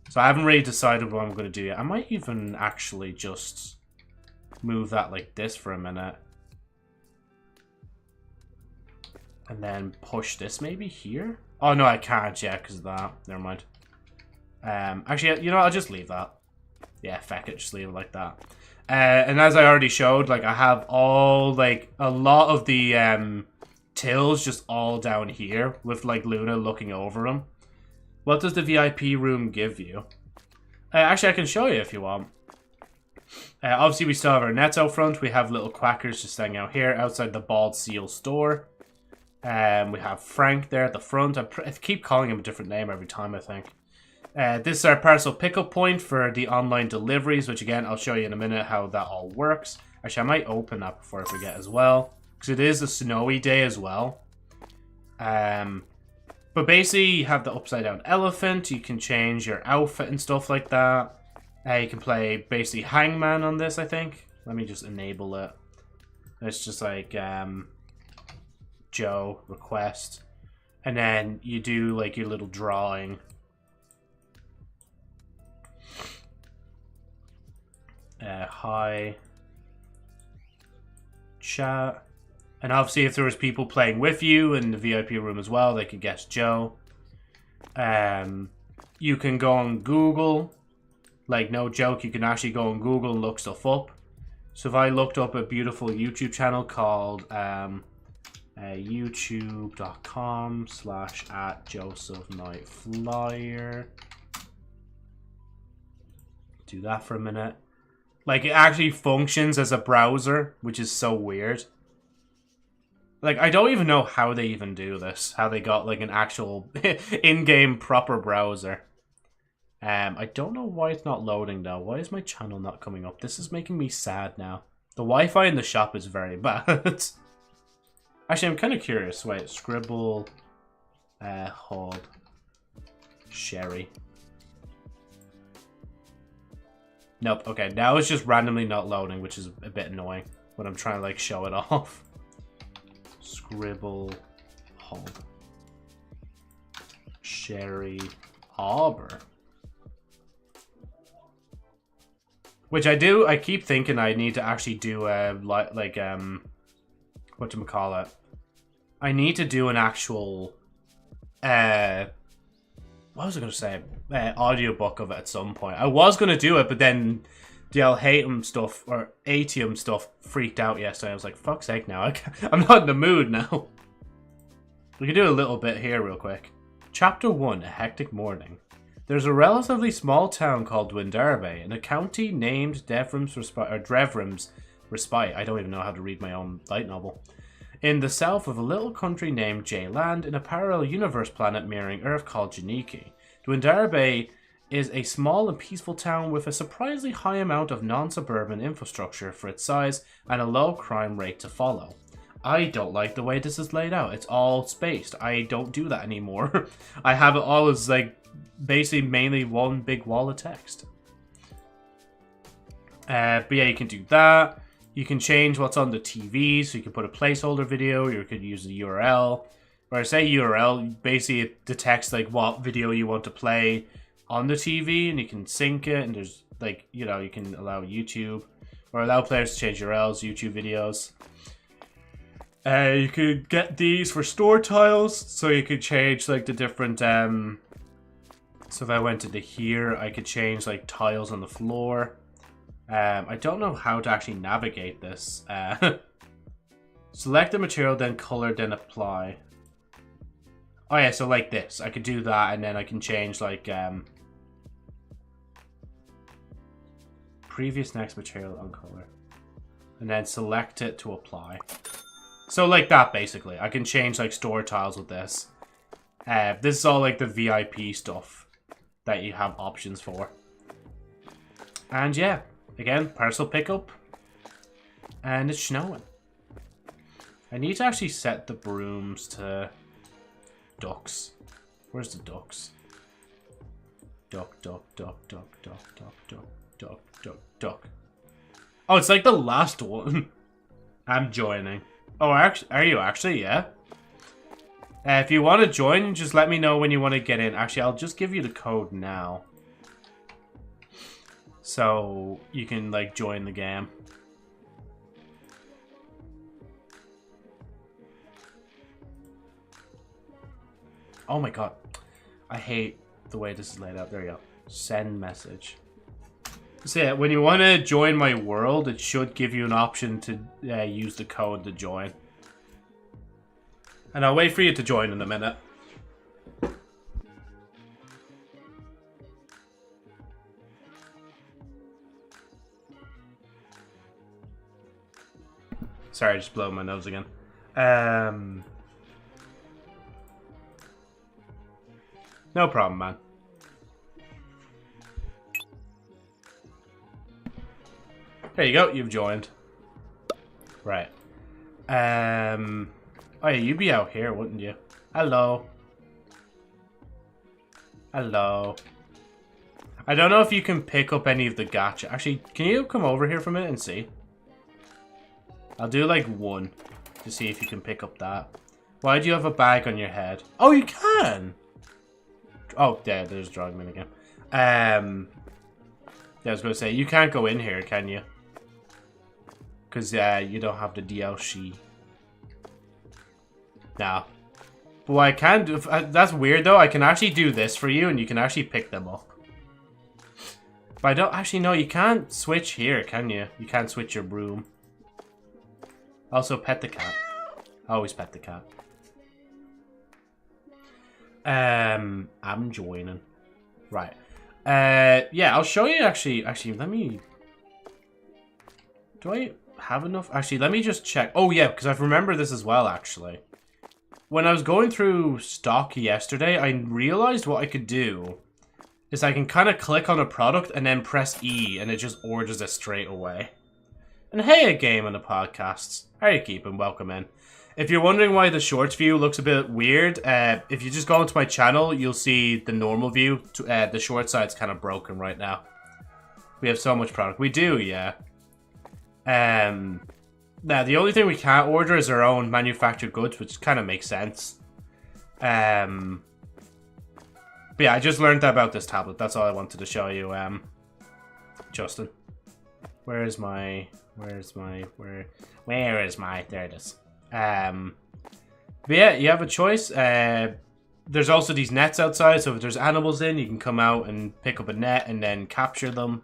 So I haven't really decided what I'm going to do yet. I might even actually just move that like this for a minute. And then push this maybe here? Oh, no, I can't yet because of that. Never mind. Actually, you know, I'll just leave that. Yeah, feck it. Just leave it like that. And as I already showed, like, I have all, like, a lot of the tills just all down here with, like, Luna looking over them. What does the VIP room give you? Actually, I can show you if you want. Obviously, we still have our nets out front. We have little quackers just staying out here outside the Bald Seal store. We have Frank there at the front. I keep calling him a different name every time, I think. This is our parcel pickup point for the online deliveries, which again, I'll show you in a minute how that all works. Actually, I might open that before I forget as well, because it is a snowy day as well. But basically, you have the upside down elephant. You can change your outfit and stuff like that. You can play basically Hangman on this, I think. Let me just enable it. It's just like Joe request, and then you do like your little drawing. Hi chat, and obviously if there was people playing with you in the VIP room as well, they could guess Joe. You can go on Google, like no joke, you can actually go on Google and look stuff up. So if I looked up a beautiful YouTube channel called youtube.com/@JosephKnightFlyer. Do that for a minute. Like, it actually functions as a browser, which is so weird. Like, I don't even know how they even do this. How they got, like, an actual in-game proper browser. I don't know why it's not loading, though. Why is my channel not coming up? This is making me sad now. The Wi-Fi in the shop is very bad. Actually, I'm kind of curious. Wait, Scribble, Hub, Sherry. Nope, okay, now it's just randomly not loading, which is a bit annoying when I'm trying to, like, show it off. Scribble, Hub, Sherry, Arbor. Which I keep thinking I need to actually do whatchamacallit. I need to do an actual, what was I going to say? Audiobook of it at some point. I was going to do it, but then the Alhatum stuff, or Atium stuff, freaked out yesterday. I was like, fuck's sake now. I'm not in the mood now. We can do a little bit here real quick. Chapter 1, A Hectic Morning. There's a relatively small town called Dwindarbe in a county named Drevrim's Respite. I don't even know how to read my own light novel. In the south of a little country named J-Land in a parallel universe planet mirroring Earth called Janiki. Dwindarbe is a small and peaceful town with a surprisingly high amount of non-suburban infrastructure for its size and a low crime rate to follow. I don't like the way this is laid out. It's all spaced. I don't do that anymore. I have it all as like basically mainly one big wall of text. But yeah, you can do that. You can change what's on the TV, so you can put a placeholder video, or you could use the URL. When I say URL, basically it detects like what video you want to play on the TV, and you can sync it, and there's like, you know, you can allow YouTube, or allow players to change URLs, YouTube videos. You could get these for store tiles, so you could change like the different, so if I went into here, I could change like tiles on the floor. I don't know how to actually navigate this. Select the material, then color, then apply. Oh yeah, so like this. I could do that, and then I can change like previous next material on color. And then select it to apply. So like that, basically. I can change like store tiles with this. This is all like the VIP stuff that you have options for. And yeah. Again, parcel pickup, and it's snowing. I need to actually set the brooms to ducks. Where's the ducks? Duck, duck, duck, duck, duck, duck, duck, duck, duck, duck. Oh, it's like the last one. I'm joining. Oh, are you actually? Yeah. If you want to join, just let me know when you want to get in. Actually, I'll just give you the code now. So you can, like, join the game. Oh my god. I hate the way this is laid out. There you go. Send message. So yeah, when you want to join my world, it should give you an option to use the code to join. And I'll wait for you to join in a minute. Sorry, I just blew my nose again. No problem, man. There you go, you've joined. Right. Oh yeah, you'd be out here, wouldn't you? Hello. Hello. I don't know if you can pick up any of the gacha. Actually, can you come over here for a minute and see? I'll do like one to see if you can pick up that. Why do you have a bag on your head? Oh, you can! Oh, there's Drogman again. Yeah, I was going to say, you can't go in here, can you? Because you don't have the DLC. No. But what I can do... that's weird, though. I can actually do this for you, and you can actually pick them up. But I don't... Actually, no, you can't switch here, can you? You can't switch your broom. Also, pet the cat. Always pet the cat. I'm joining. Right. Yeah, I'll show you actually, let me... Do I have enough? Actually, let me just check. Oh, yeah, because I remember this as well, actually. When I was going through stock yesterday, I realized what I could do is I can kind of click on a product and then press E, and it just orders it straight away. And hey, a game on the podcasts. How are you keeping? Welcome in. If you're wondering why the shorts view looks a bit weird, if you just go into my channel, you'll see the normal view. The short side's kind of broken right now. We have so much product. We do, yeah. Now, the only thing we can't order is our own manufactured goods, which kind of makes sense. But yeah, I just learned about this tablet. That's all I wanted to show you, Justin. Where is my... There it is. But yeah, you have a choice. There's also these nets outside, so if there's animals in, you can come out and pick up a net and then capture them.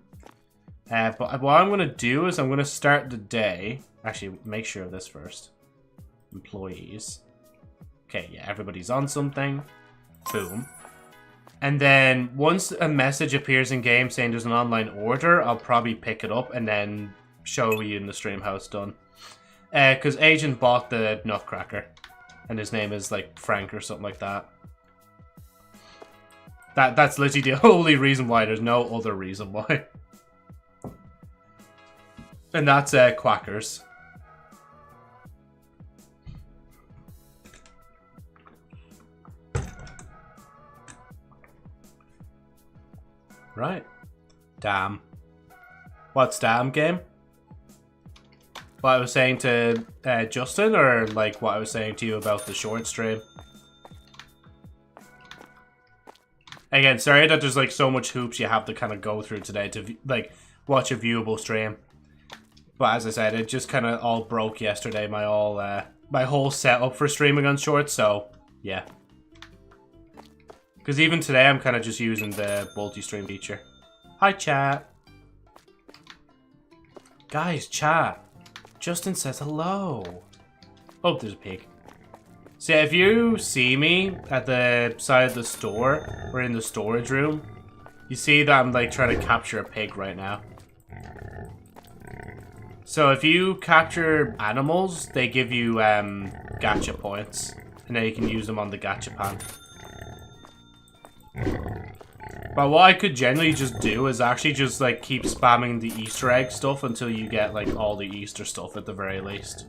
But what I'm going to do is I'm going to start the day. Actually, make sure of this first. Employees. Okay, yeah, everybody's on something. Boom. And then once a message appears in game saying there's an online order, I'll probably pick it up and then show you in the stream how it's done. Because Agent bought the Nutcracker. And his name is like Frank or something like that. That's literally the only reason why. There's no other reason why. And that's Quackers. Right. Damn. What's damn game? What I was saying to Justin, or like what I was saying to you about the short stream? Again, sorry that there's like so much hoops you have to kind of go through today to like watch a viewable stream. But as I said, it just kind of all broke yesterday. My whole setup for streaming on shorts. So yeah. Because even today, I'm kind of just using the multi-stream feature. Hi, chat. Guys, chat. Justin says hello. Oh, there's a pig. So yeah, if you see me at the side of the store, or in the storage room, you see that I'm like trying to capture a pig right now. So if you capture animals, they give you gacha points. And then you can use them on the gacha pan. But what I could generally just do is actually just like keep spamming the Easter egg stuff until you get like all the Easter stuff at the very least.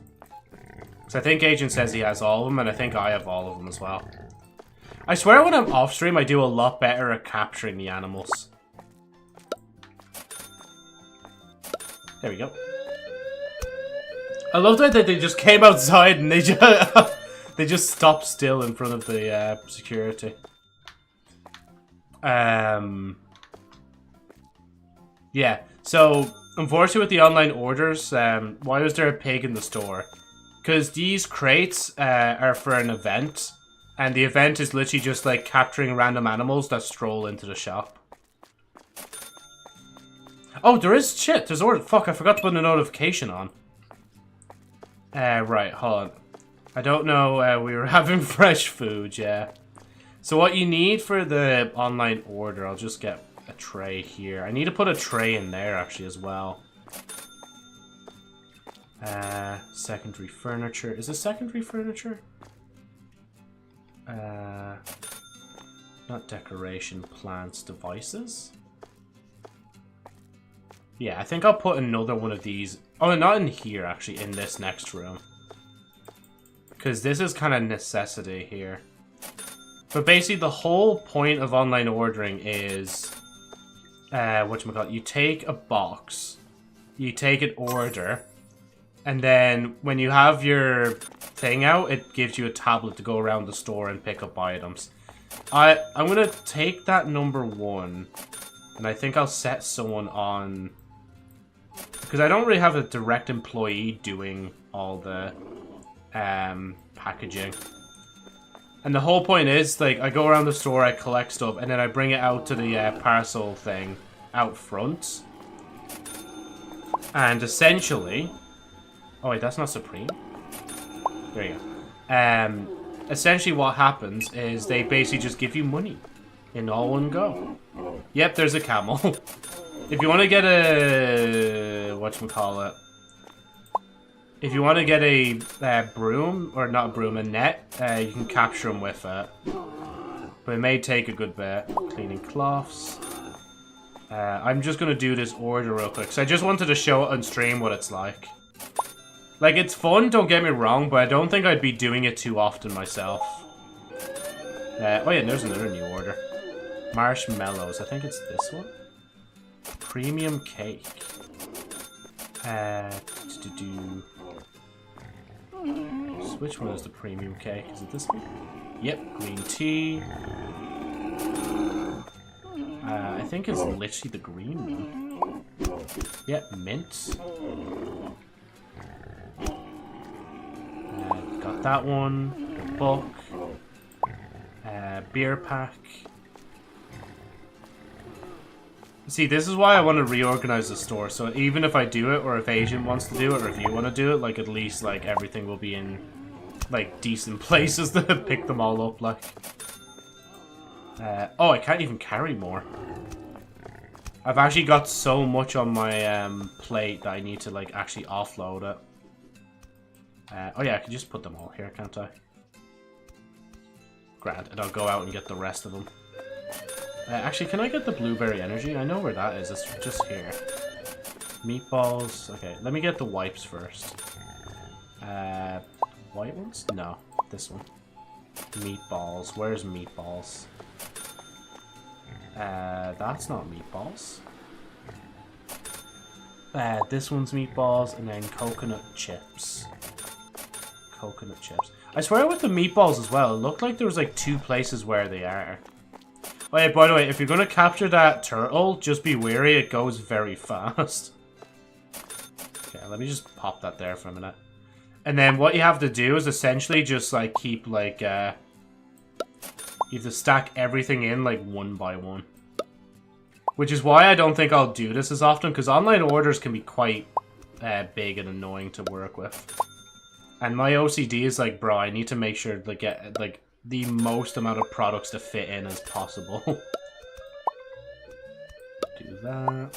Because So I think Agent says he has all of them, and I think I have all of them as well. I swear when I'm off stream, I do a lot better at capturing the animals. There we go. I love that they just came outside and they just stopped still in front of the security. Yeah, so unfortunately with the online orders, why was there a pig in the store? Because these crates are for an event, and the event is literally just like capturing random animals that stroll into the shop. Oh, there is shit. There's order. Fuck, I forgot to put the notification on. Right, hold on. I don't know. We were having fresh food, yeah. So what you need for the online order, I'll just get a tray here. I need to put a tray in there actually as well. Secondary furniture. Is this secondary furniture? Not decoration, plants, devices. Yeah, I think I'll put another one of these. Oh, not in here, actually, in this next room. Because this is kind of necessity here. But basically, the whole point of online ordering is... whatchamacallit, you take a box, you take an order, and then when you have your thing out, it gives you a tablet to go around the store and pick up items. I'm going to take that number 1, and I think I'll set someone on... Because I don't really have a direct employee doing all the packaging. And the whole point is, like, I go around the store, I collect stuff, and then I bring it out to the parcel thing out front. And essentially... Oh wait, that's not Supreme. There you go. Essentially what happens is they basically just give you money in all one go. Yep, there's a camel. If you want to get a... whatchamacallit? If you want to get a broom, or not a broom, a net, you can capture them with it. But it may take a good bit. Cleaning cloths. I'm just going to do this order real quick. So I just wanted to show it on stream what it's like. Like, it's fun, don't get me wrong, but I don't think I'd be doing it too often myself. Oh yeah, there's another new order. Marshmallows, I think it's this one. Premium cake. Which one is the premium cake? Is it this one? Yep, green tea. I think it's literally the green one. Yep, mint. Got that one. The book. Beer pack. See, this is why I want to reorganize the store. So even if I do it, or if Agent wants to do it, or if you want to do it, like, at least, like, everything will be in, like, decent places to pick them all up, like. Oh, I can't even carry more. I've actually got so much on my plate that I need to, like, actually offload it. Oh yeah, I can just put them all here, can't I? Grand, and I'll go out and get the rest of them. Actually, can I get the blueberry energy? I know where that is. It's just here. Meatballs. Okay, let me get the wipes first. White ones? No, this one. Meatballs. Where's meatballs? That's not meatballs. This one's meatballs, and then coconut chips. Coconut chips. I swear with the meatballs as well, it looked like there was like 2 places where they are. Oh yeah, by the way, if you're going to capture that turtle, just be wary, it goes very fast. Okay, let me just pop that there for a minute. And then what you have to do is essentially just like keep like, you have to stack everything in like 1 by 1. Which is why I don't think I'll do this as often, because online orders can be quite big and annoying to work with. And my OCD is like, bro, I need to make sure to get like the most amount of products to fit in as possible. Do that.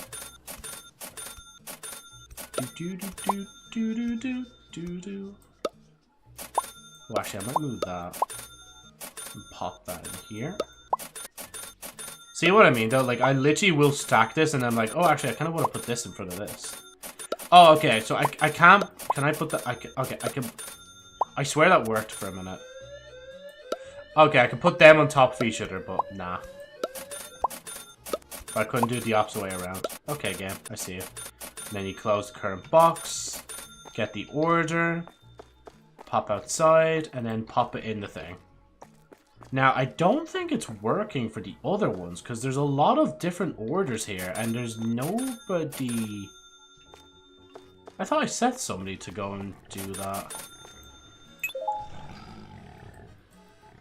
Do. Oh, actually, I might move that and pop that in here. See what I mean, though? Like, I literally will stack this, and I'm like, oh, actually, I kind of want to put this in front of this. Oh, okay, so I can't... Can I put that... Okay, I swear that worked for a minute. Okay, I could put them on top of each other, but nah. But I couldn't do it the opposite way around. Okay, game, I see you. And then you close the current box, get the order, pop outside, and then pop it in the thing. Now, I don't think it's working for the other ones, because there's a lot of different orders here, and there's nobody... I thought I set somebody to go and do that.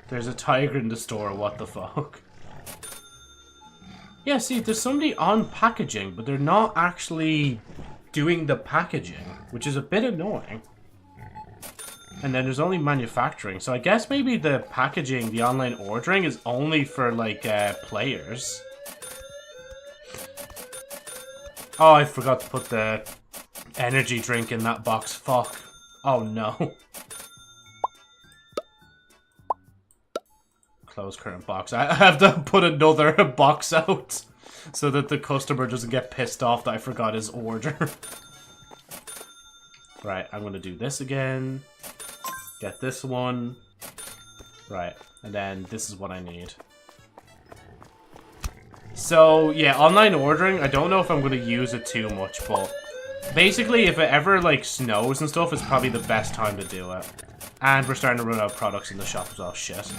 There's a tiger in the store, what the fuck? Yeah, see, there's somebody on packaging, but they're not actually doing the packaging, which is a bit annoying. And then there's only manufacturing, so I guess maybe the packaging, the online ordering, is only for, like, players. Oh, I forgot to put the energy drink in that box. Fuck. Oh, no. Close current box. I have to put another box out so that the customer doesn't get pissed off that I forgot his order. Right, I'm gonna do this again. Get this one. Right, and then this is what I need. So, yeah, online ordering, I don't know if I'm gonna use it too much, but basically, if it ever, like, snows and stuff, it's probably the best time to do it. And we're starting to run out of products in the shop as well. Shit.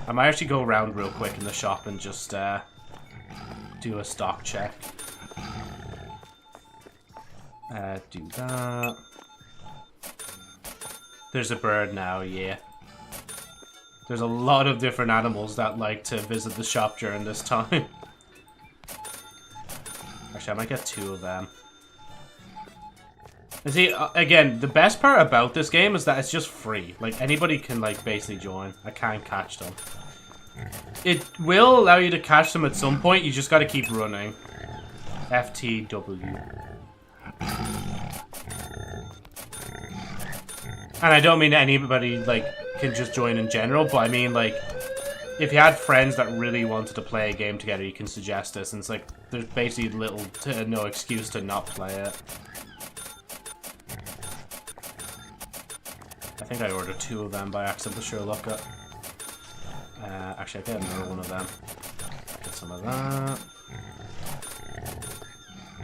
I might actually go around real quick in the shop and just do a stock check. Do that. There's a bird now, yeah. There's a lot of different animals that like to visit the shop during this time. Actually, I might get 2 of them. And see, again, the best part about this game is that it's just free. Like, anybody can, like, basically join. I can't catch them. It will allow you to catch them at some point. You just gotta keep running. FTW. And I don't mean anybody, like, can just join in general, but I mean, like, if you had friends that really wanted to play a game together, you can suggest this, and it's like, there's basically little to no excuse to not play it. I think I ordered 2 of them by accident, sure look at. Actually, I get another one of them. Get some of that.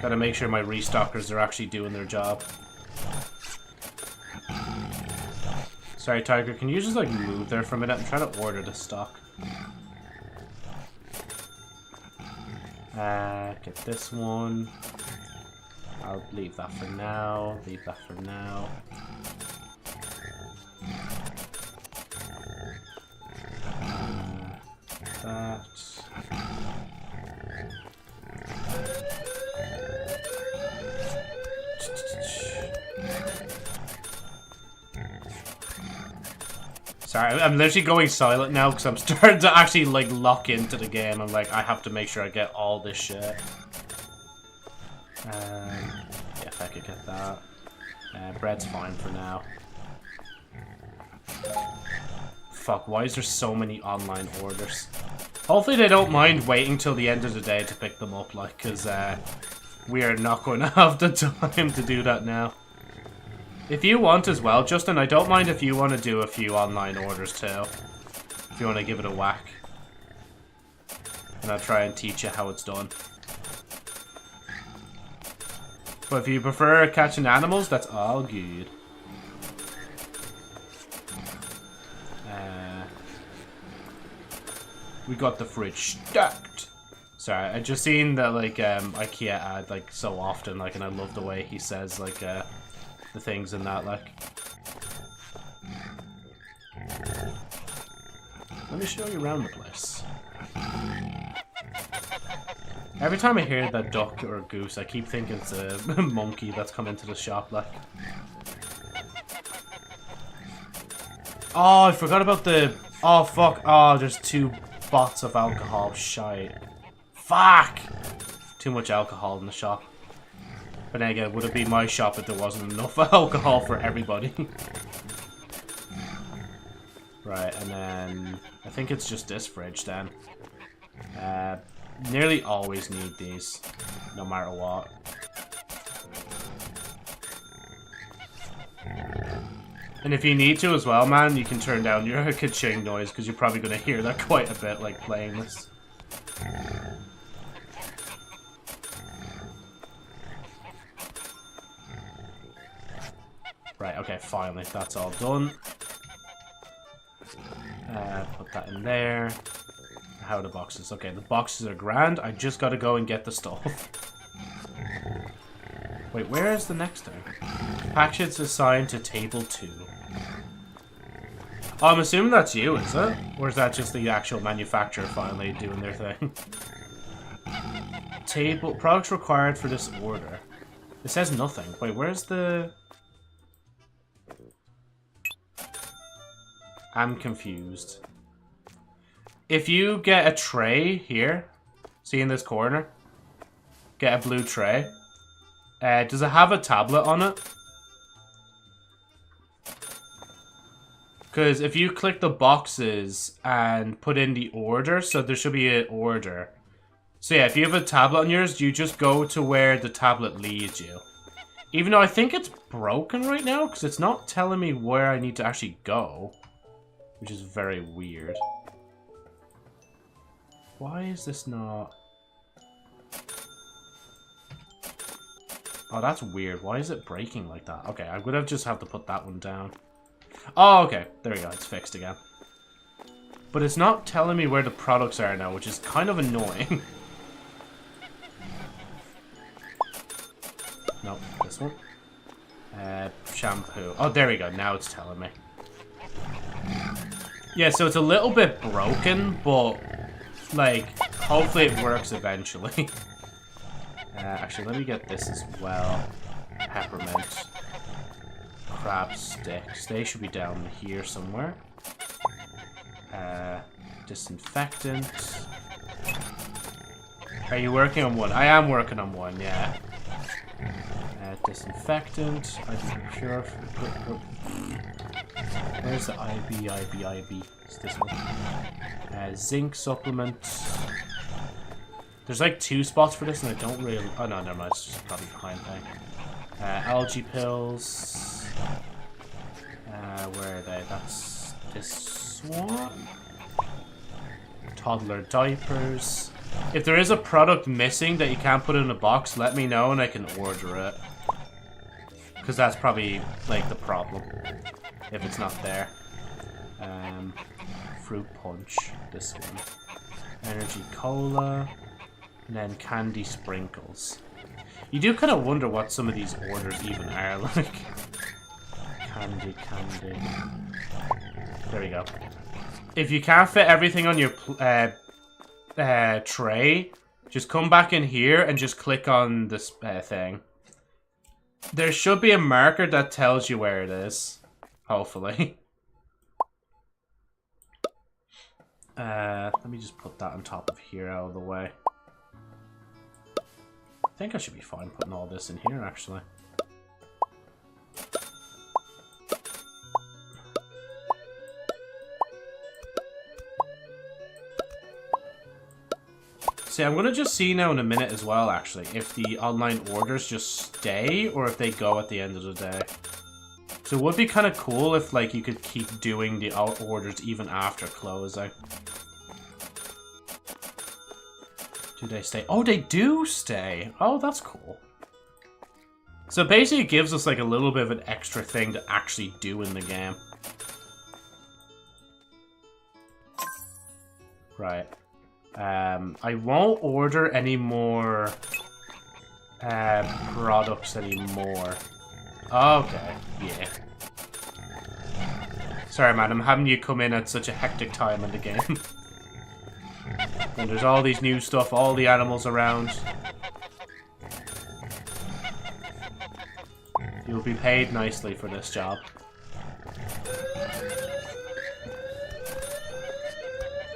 Gotta make sure my restockers are actually doing their job. Sorry, Tiger, can you just, like, move there for a minute? I'm trying to order the stock. Get this one. I'll leave that for now. Leave that for now. That. Sorry, I'm literally going silent now because I'm starting to actually, like, lock into the game. I'm like, I have to make sure I get all this shit. Yeah, if I could get that. Bread's fine for now. Fuck, why is there so many online orders? Hopefully they don't mind waiting till the end of the day to pick them up, like, because we are not going to have the time to do that now. If you want as well, Justin, I don't mind if you want to do a few online orders too. If you want to give it a whack. And I'll try and teach you how it's done. But if you prefer catching animals, that's all good. We got the fridge stacked. Sorry, I just seen that, like, IKEA ad, like, so often, like, and I love the way he says, like, the things in that, like. Let me show you around the place. Every time I hear that duck or goose, I keep thinking it's a monkey that's come into the shop, like. Oh, I forgot about the... Oh, fuck. Oh, there's 2 bots of alcohol. Shite. Fuck! Too much alcohol in the shop. But then again, would it be my shop if there wasn't enough alcohol for everybody? Right, and then... I think it's just this fridge then. Nearly always need these, no matter what. And if you need to as well, man, you can turn down your ka-ching noise because you're probably going to hear that quite a bit, like, playing this. Right, okay, finally, that's all done. Put that in there. How are the boxes? Okay, the boxes are grand. I just gotta go and get the stuff. Wait, where is the next thing? Packages assigned to table 2. Oh, I'm assuming that's you, is it? Or is that just the actual manufacturer finally doing their thing? Table... Products required for this order. It says nothing. Wait, where's the... I'm confused. If you get a tray here, see in this corner, get a blue tray. Does it have a tablet on it? Because if you click the boxes and put in the order, so there should be an order. So yeah, if you have a tablet on yours, you just go to where the tablet leads you. Even though I think it's broken right now, because it's not telling me where I need to actually go. Which is very weird. Why is this not... Oh, that's weird. Why is it breaking like that? Okay, I'm gonna just have to put that one down. Oh, okay. There we go. It's fixed again. But it's not telling me where the products are now, which is kind of annoying. Nope, this one. Shampoo. Oh, there we go. Now it's telling me. Yeah, so it's a little bit broken, but, like, hopefully it works eventually. Actually, let me get this as well. Peppermint. Crab sticks. They should be down here somewhere. Disinfectant. Are you working on one? I am working on one, yeah. Disinfectant. I'm sure. Where's the IB? It's this one. Zinc supplement. There's like 2 spots for this, and I don't really. Oh no, never mind. It's just probably behind there. Algae pills. Where are they? That's this one. Toddler diapers. If there is a product missing that you can't put in a box, let me know and I can order it. Because that's probably like the problem. If it's not there. Fruit punch. This one. Energy cola. And then candy sprinkles. You do kind of wonder what some of these orders even are like. Candy. There we go. If you can't fit everything on your tray, just come back in here and just click on this thing. There should be a marker that tells you where it is. Hopefully. Let me just put that on top of here out of the way. I think I should be fine putting all this in here, actually. See, I'm going to just see now in a minute as well, actually, if the online orders just stay or if they go at the end of the day. So it would be kind of cool if, like, you could keep doing the orders even after closing. Do they stay? Oh, they do stay! Oh, that's cool. So basically it gives us, like, a little bit of an extra thing to actually do in the game. Right. I won't order any more products anymore. Okay, yeah. Sorry, man, I'm having you come in at such a hectic time in the game. And there's all these new stuff, all the animals around. You'll be paid nicely for this job.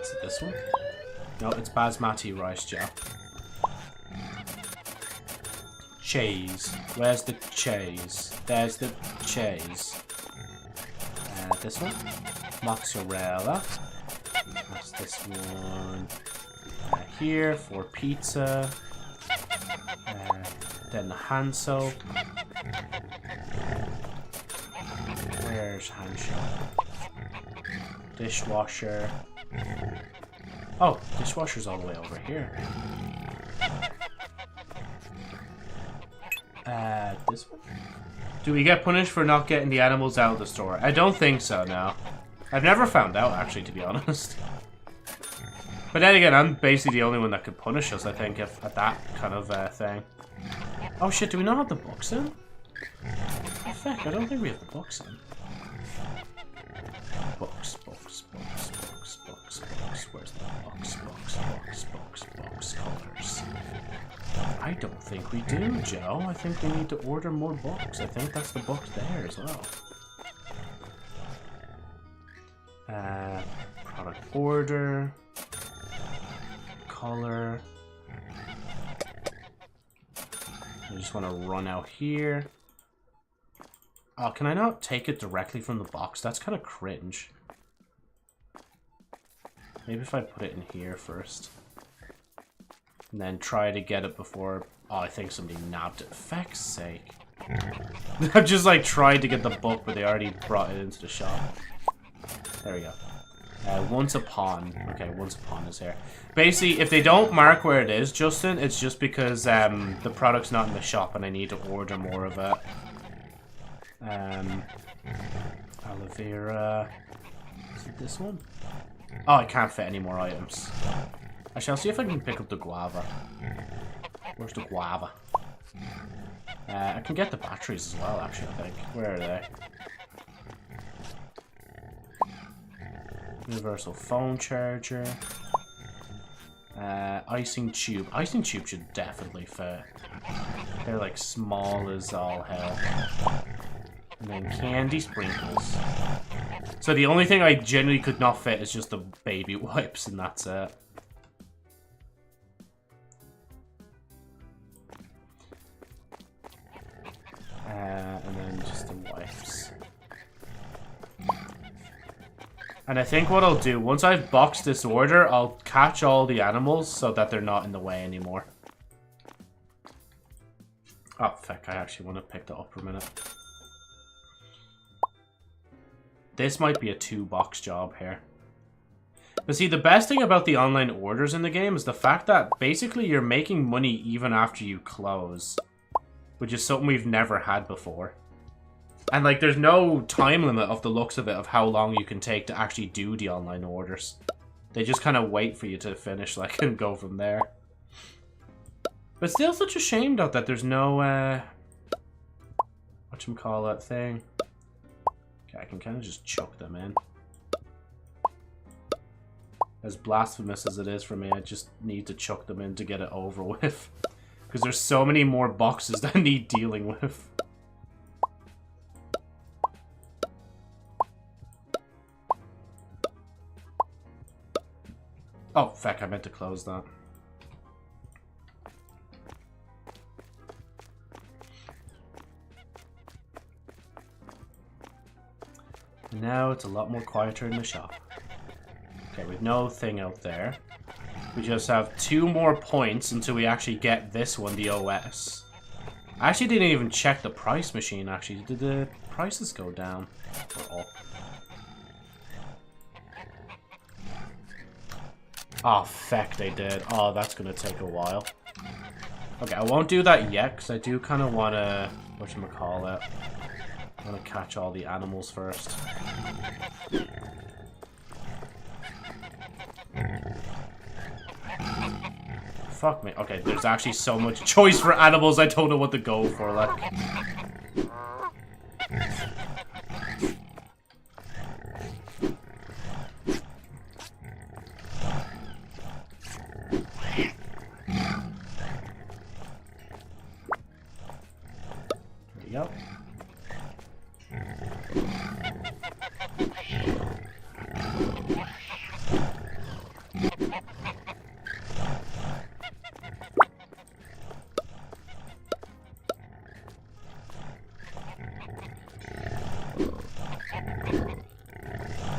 Is it this one? No, it's basmati rice, Joe. Cheese. Where's the cheese? There's the cheese. This one. Mozzarella. That's this one. Here for pizza. Then the hand soap. Where Where's hand soap? Dishwasher. Oh, dishwasher's all the way over here. This one? Do we get punished for not getting the animals out of the store? I don't think so, no. I've never found out, actually, to be honest. But then again, I'm basically the only one that could punish us, I think, if at that kind of thing. Oh shit, do we not have the books in? Oh, fuck, I don't think we have the books in. Books. Where's the books? Colors. I don't think we do, Joe. I think we need to order more books. I think that's the book there as well. Product order. Color. I just want to run out here. Oh, can I not take it directly from the box? That's kind of cringe. Maybe if I put it in here first. And then try to get it before... Oh, I think somebody nabbed it. Feck's sake. I've just like tried to get the book, but they already brought it into the shop. There we go. Once Upon. Okay, Once Upon is here. Basically, if they don't mark where it is, Justin, it's just because the product's not in the shop and I need to order more of it. Aloe vera. Is it this one? Oh, I can't fit any more items. Actually, I'll see if I can pick up the guava. Where's the guava? I can get the batteries as well, actually, I think. Where are they? Universal phone charger. Icing tube. Icing tube should definitely fit. They're like small as all hell. And then candy sprinkles. So the only thing I genuinely could not fit is just the baby wipes, and that's it. And then just the wipes. And I think what I'll do, once I've boxed this order, I'll catch all the animals so that they're not in the way anymore. Oh, fuck, I actually want to pick that up for a minute. This might be a 2-box job here. But see, the best thing about the online orders in the game is the fact that basically you're making money even after you close. Which is something we've never had before. And like, there's no time limit of the looks of it of how long you can take to actually do the online orders. They just kind of wait for you to finish, like, and go from there. But still such a shame, though, that there's no, whatchamacallit thing. Okay, I can kind of just chuck them in. As blasphemous as it is for me, I just need to chuck them in to get it over with. Because there's so many more boxes that I need dealing with. Oh, fuck, I meant to close that. Now it's a lot more quieter in the shop. Okay, with no thing out there. We just have 2 more points until we actually get this one, the OS. I actually didn't even check the price machine, actually. Did the prices go down or up? Oh, feck, they did. Oh, that's gonna take a while. Okay, I won't do that yet, because I do kind of want to... whatchamacallit? I want to catch all the animals first. Fuck me. Okay, there's actually so much choice for animals, I don't know what to go for, like. There we go.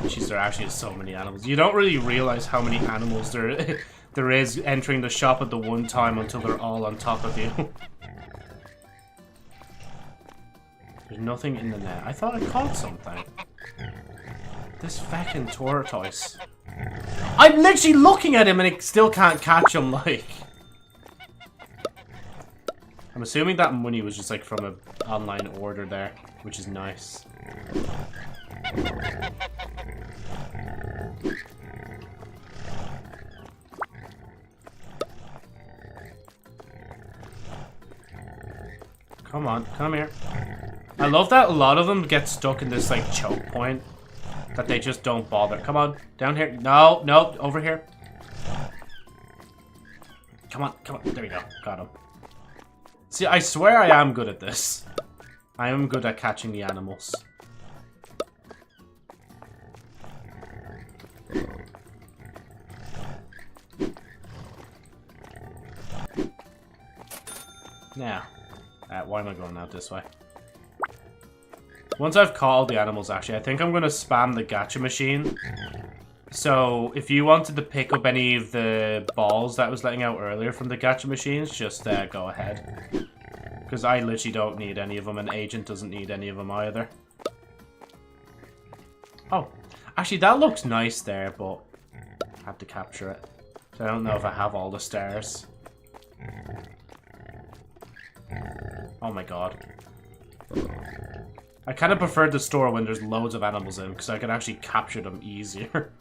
Jeez, there actually is so many animals. You don't really realize how many animals there is entering the shop at the one time until they're all on top of you. There's nothing in the net. I thought I caught something. This fucking tortoise. I'm literally looking at him and it still can't catch him, like. I'm assuming that money was just like from an online order there, which is nice. Come on, come here. I love that a lot of them get stuck in this like choke point that they just don't bother. Come on, down here. No, no, over here. Come on, come on. There we go. Got him. See, I swear I am good at this. I am good at catching the animals. Now, why am I going out this way? Once I've caught all the animals, actually, I think I'm going to spam the gacha machine. So, if you wanted to pick up any of the balls that I was letting out earlier from the gacha machines, just go ahead. Because I literally don't need any of them, and Agent doesn't need any of them either. Oh, actually, that looks nice there, but I have to capture it. So I don't know if I have all the stars. Oh my god. I kind of prefer the store when there's loads of animals in, because I can actually capture them easier.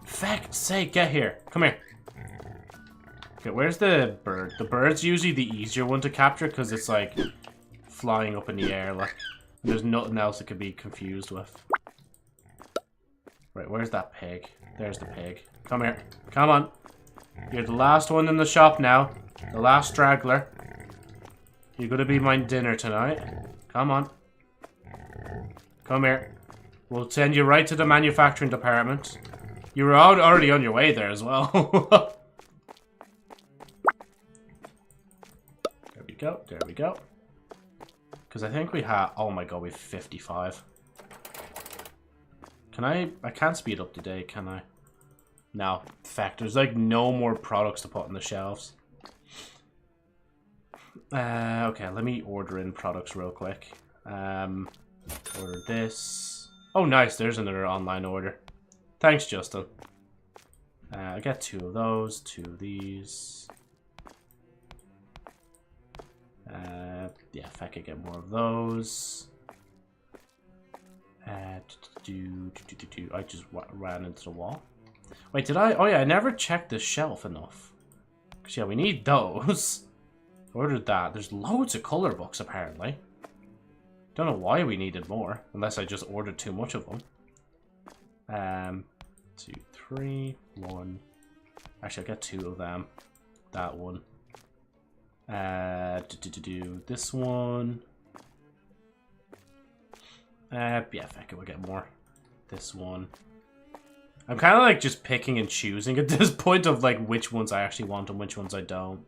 Feck's sake, get here. Come here. Okay, where's the bird? The bird's usually the easier one to capture, because it's like flying up in the air. Like, there's nothing else it could be confused with. Right, where's that pig? There's the pig. Come here. Come on. You're the last one in the shop now. The last straggler. You're gonna be my dinner tonight. Come on. Come here. We'll send you right to the manufacturing department. You were already on your way there as well. There we go. There we go. Because I think we have... Oh my god, we have 55. Can I can't speed up the day, can I? No. Fact, there's like no more products to put on the shelves. Okay, let me order in products real quick. Order this. Oh, nice. There's another online order. Thanks, Justin. I get 2 of those, 2 of these. Yeah, if I could get more of those. I just ran into the wall. Wait, did I? Oh yeah, I never checked this shelf enough. Cause yeah, we need those. Ordered that. There's loads of color books apparently. Don't know why we needed more, unless I just ordered too much of them. 2, 3, 1. Actually, I'll get 2 of them. That one. This one. Yeah, fuck it, we'll get more. This one. I'm kind of like just picking and choosing at this point of like which ones I actually want and which ones I don't.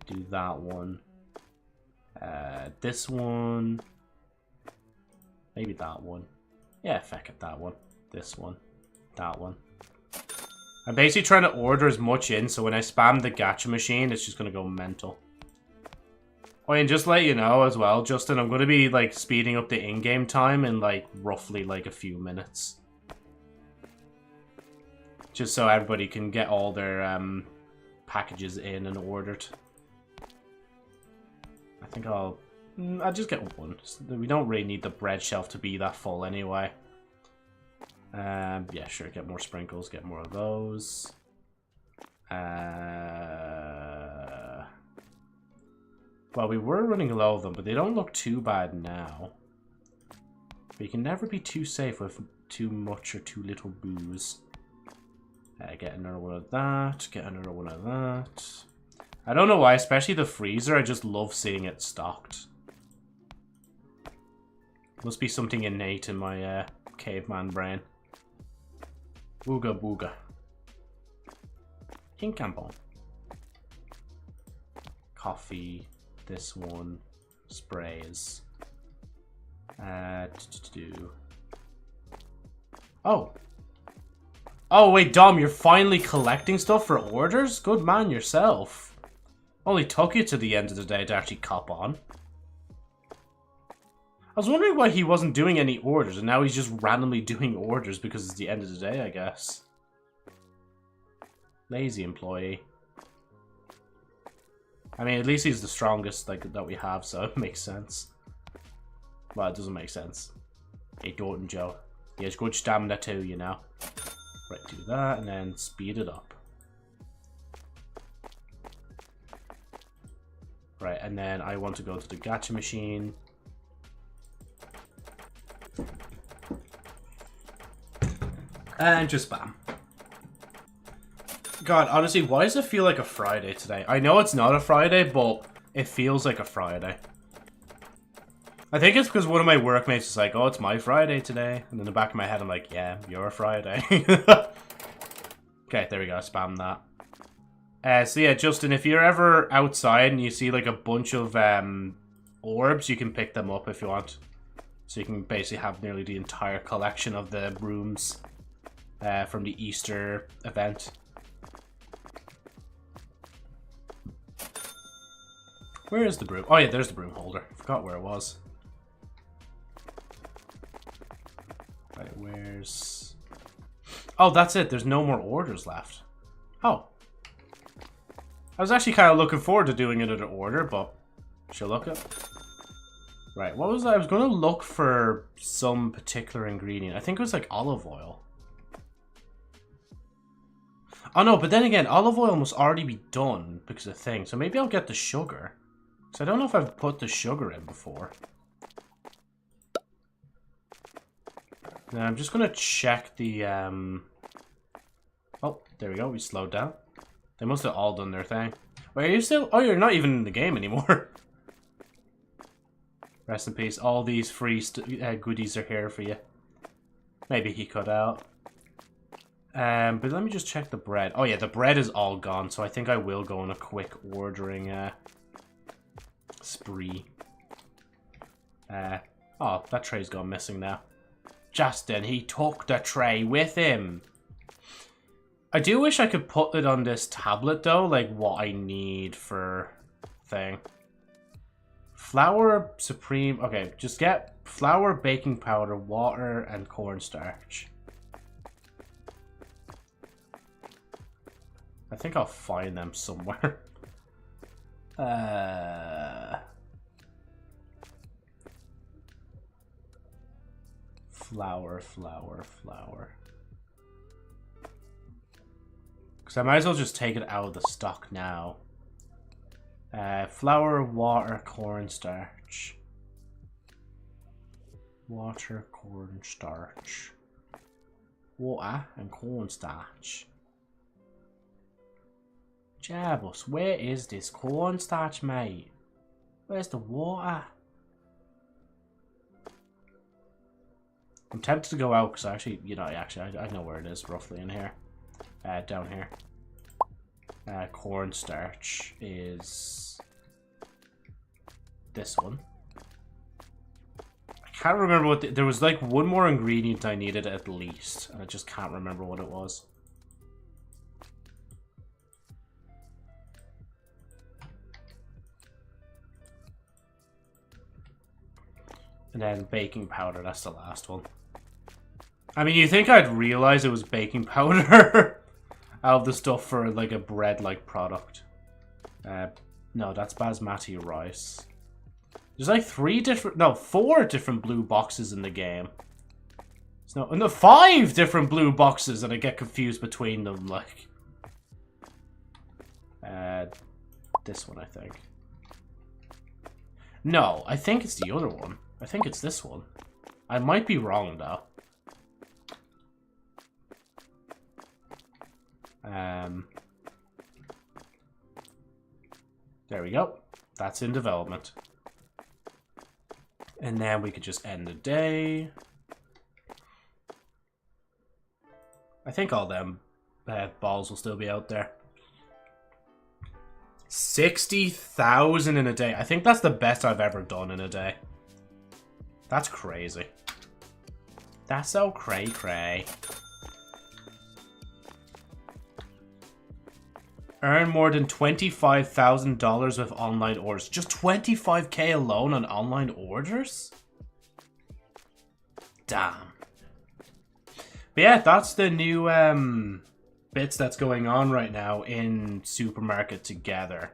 Do that one. This one. Maybe that one. Yeah, fuck it, that one. This one. That one. I'm basically trying to order as much in, so when I spam the gacha machine, it's just going to go mental. Oh, and just let you know as well, Justin, I'm going to be like speeding up the in-game time in like roughly like a few minutes. Just so everybody can get all their packages in and ordered. I think I'll just get one. We don't really need the bread shelf to be that full anyway. Yeah, sure, get more sprinkles, get more of those. Well, we were running low of them, but they don't look too bad now. But you can never be too safe with too much or too little booze. Get another one of that, get another one of that. I don't know why, especially the freezer, I just love seeing it stocked. Must be something innate in my caveman brain. Booga booga. Incampon. Coffee. This one. Sprays. Oh. Oh, wait, Dom, you're finally collecting stuff for orders? Good man yourself. Only took you to the end of the day to actually cop on. I was wondering why he wasn't doing any orders, and now he's just randomly doing orders because it's the end of the day, I guess. Lazy employee. I mean, at least he's the strongest that we have, so it makes sense. Well, it doesn't make sense. Hey, Dorton Joe. He has good stamina too, you know. Right, do that, and then speed it up. Right, and then I want to go to the gacha machine. And just bam. God, honestly, why does it feel like a Friday today? I know it's not a Friday, but it feels like a Friday. I think it's because one of my workmates is like, oh, it's my Friday today. And in the back of my head, I'm like, yeah, you're a Friday. Okay, there we go. Spam that. So yeah, Justin, if you're ever outside and you see like a bunch of orbs, you can pick them up if you want. So you can basically have nearly the entire collection of the rooms from the Easter event. Where is the broom? Oh yeah, there's the broom holder. Forgot where it was. Right, where's... Oh, that's it. There's no more orders left. Oh. I was actually kind of looking forward to doing another order, but... Should I look it? Right, what was that? I was going to look for some particular ingredient. I think it was like olive oil. Oh no, but then again, olive oil must already be done because of the thing. So maybe I'll get the sugar. So I don't know if I've put the sugar in before. Now I'm just going to check the... Oh, there we go. We slowed down. They must have all done their thing. Wait, are you still... Oh, you're not even in the game anymore. Rest in peace. All these free goodies are here for you. Maybe he cut out. But let me just check the bread. Oh yeah, the bread is all gone, so I think I will go on a quick ordering spree. Oh, that tray's gone missing now. Justin, he took the tray with him. I do wish I could put it on this tablet though, like what I need for thing. Flour, supreme... Okay, just get flour, baking powder, water, and cornstarch. I think I'll find them somewhere. Flour. Because I might as well just take it out of the stock now. Flour, water, cornstarch. Water, cornstarch. Water and cornstarch. Jabus, where is this cornstarch, mate? Where's the water? I'm tempted to go out because actually, you know, I know where it is roughly in here. Down here. Cornstarch is this one. I can't remember what there was like one more ingredient I needed at least, and I just can't remember what it was. And then baking powder, that's the last one. I mean, you think I'd realize it was baking powder out of the stuff for like a bread-like product. No, that's basmati rice. There's like 4 different blue boxes in the game. No, 5 different blue boxes, and I get confused between them, like. This one, I think. No, I think it's the other one. I think it's this one. I might be wrong, though. There we go. That's in development. And then we could just end the day. I think all them balls will still be out there. 60,000 in a day. I think that's the best I've ever done in a day. That's crazy. That's so cray-cray. Earn more than $25,000 with online orders. Just 25k alone on online orders? Damn. But yeah, that's the new bits that's going on right now in Supermarket Together.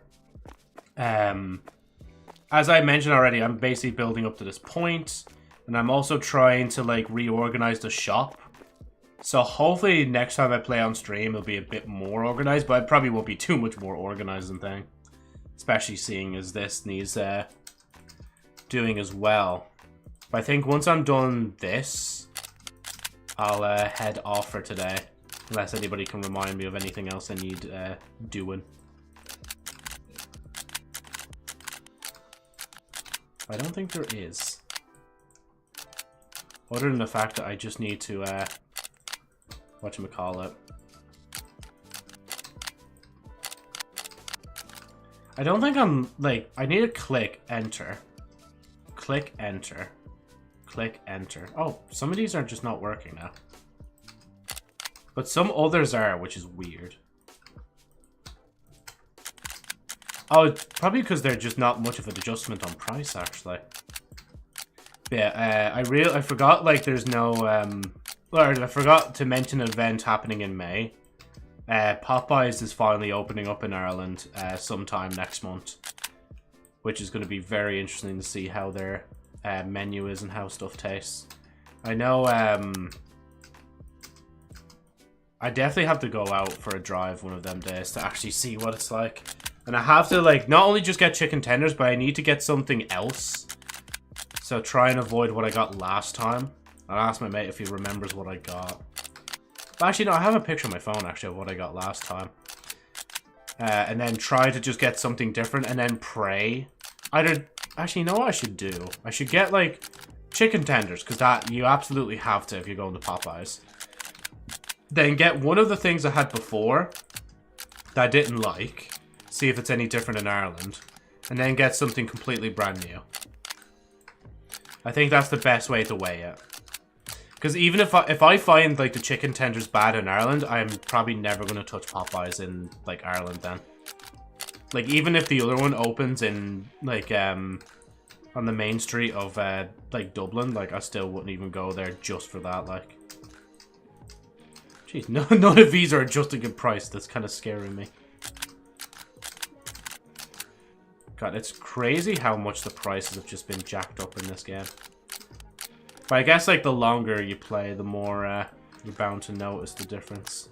As I mentioned already, I'm basically building up to this point, and I'm also trying to like reorganize the shop. So hopefully next time I play on stream, it'll be a bit more organized, but it probably won't be too much more organized than thing. Especially seeing as this needs doing as well. But I think once I'm done this, I'll head off for today. Unless anybody can remind me of anything else I need doing. I don't think there is. Other than the fact that I just need to, whatchamacallit. I don't think I'm, like, I need to click enter. Click enter. Click enter. Oh, some of these are just not working now. But some others are, which is weird. Oh, it's probably because they're just not much of an adjustment on price, actually. But yeah, I forgot, like, there's no, or I forgot to mention an event happening in May. Popeyes is finally opening up in Ireland sometime next month. Which is going to be very interesting to see how their menu is and how stuff tastes. I know, I definitely have to go out for a drive one of them days to actually see what it's like. And I have to, like, not only just get chicken tenders, but I need to get something else. So try and avoid what I got last time. I'll ask my mate if he remembers what I got. But actually, no, I have a picture on my phone, actually, of what I got last time. And then try to just get something different, and then pray. Actually, you know what I should do? I should get, like, chicken tenders, because that, you absolutely have to if you're going to Popeyes. Then get one of the things I had before that I didn't like. See if it's any different in Ireland. And then get something completely brand new. I think that's the best way to weigh it. Because even if I find, like, the chicken tenders bad in Ireland, I'm probably never going to touch Popeyes in, like, Ireland then. Like, even if the other one opens in, like, on the main street of, like, Dublin, like, I still wouldn't even go there just for that, like. Jeez, none of these are adjusting in price. That's kind of scaring me. God, it's crazy how much the prices have just been jacked up in this game. But I guess, like, the longer you play, the more you're bound to notice the difference.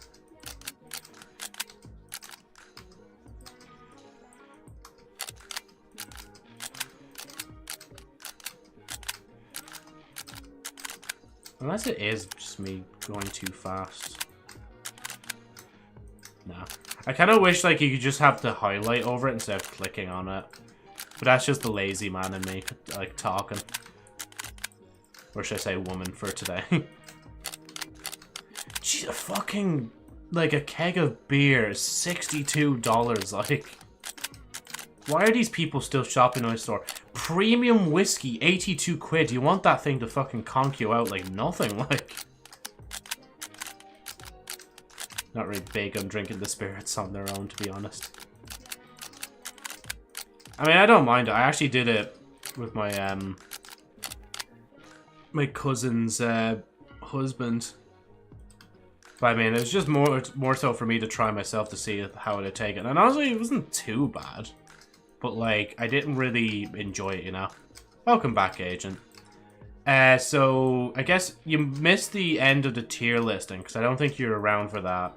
Unless it is just me going too fast. No. I kind of wish, like, you could just have the highlight over it instead of clicking on it. But that's just the lazy man in me, like, talking. Or should I say woman for today. Jeez, a fucking, like, a keg of beer is $62, like. Why are these people still shopping in a store? Premium whiskey, 82 quid. You want that thing to fucking conk you out like nothing, like. Not really big on drinking the spirits on their own, to be honest. I mean, I don't mind it. I actually did it with my, my cousin's, husband. But I mean, it was just more so for me to try myself to see how it'd take it. And honestly, it wasn't too bad. But, like, I didn't really enjoy it, you know. Welcome back, Agent. So, I guess you missed the end of the tier listing, because I don't think you're around for that.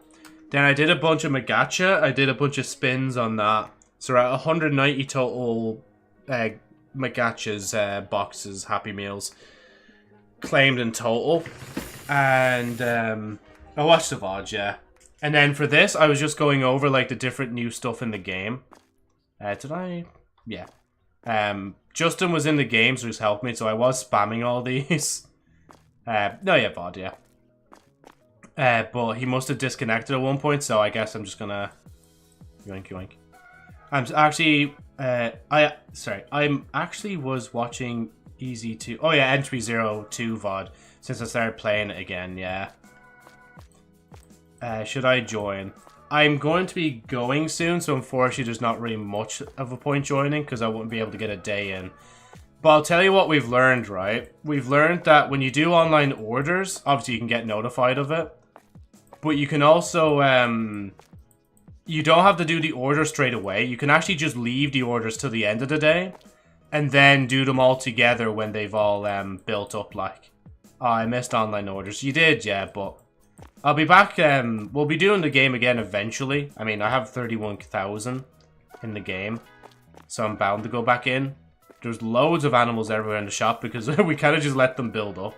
Then I did a bunch of Magacha. I did a bunch of spins on that. So, we're at 190 total Magachas, boxes, Happy Meals claimed in total. And I watched the VOD, yeah. And then for this, I was just going over, like, the different new stuff in the game. Did I? Yeah. Justin was in the game, so he's helped me, so I was spamming all these. No, yeah, VOD, yeah. But he must have disconnected at one point, so I guess I'm just gonna... Yoink, yoink. I'm actually... I'm actually was watching Easy2... Oh, yeah, Entry 02 VOD, since I started playing it again, yeah. Should I join? I'm going to be going soon, so unfortunately there's not really much of a point joining because I wouldn't be able to get a day in. But I'll tell you what we've learned, right? We've learned that when you do online orders, obviously you can get notified of it. But you can also, you don't have to do the order straight away. You can actually just leave the orders till the end of the day. And then do them all together when they've all built up, like. Oh, I missed online orders. You did, yeah, but I'll be back. We'll be doing the game again eventually. I mean, I have 31,000 in the game, so I'm bound to go back in. There's loads of animals everywhere in the shop because we kind of just let them build up.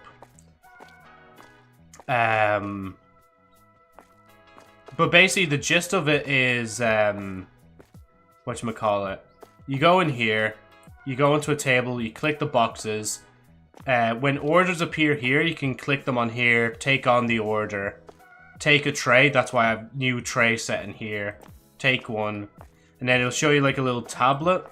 But basically, the gist of it is, whatchamacallit. You go in here, you go into a table, you click the boxes. When orders appear here, you can click them on here, take on the order, take a tray. That's why I have new tray set in here. Take one, and then it'll show you like a little tablet.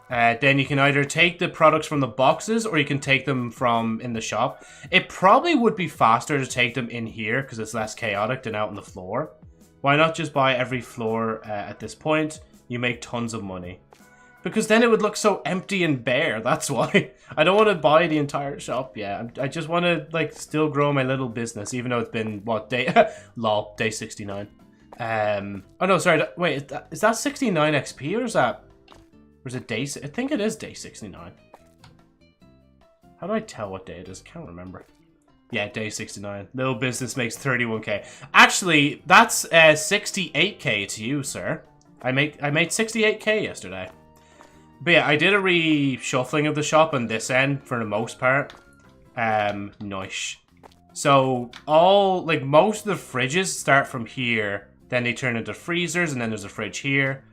Then you can either take the products from the boxes or you can take them from in the shop. It probably would be faster to take them in here because it's less chaotic than out on the floor. Why not just buy every floor at this point? You make tons of money. Because then it would look so empty and bare, that's why. I don't want to buy the entire shop yet. I just want to, like, still grow my little business, even though it's been, what, day... lol, day 69. Oh, no, sorry, wait, is that 69 XP, or is that... Or is it day... I think it is day 69. How do I tell what day it is? I can't remember. Yeah, day 69. Little business makes 31k. Actually, that's 68k to you, sir. I made 68k yesterday. But yeah, I did a reshuffling of the shop on this end for the most part. Nice. So most of the fridges start from here, then they turn into freezers, and then there's a fridge here.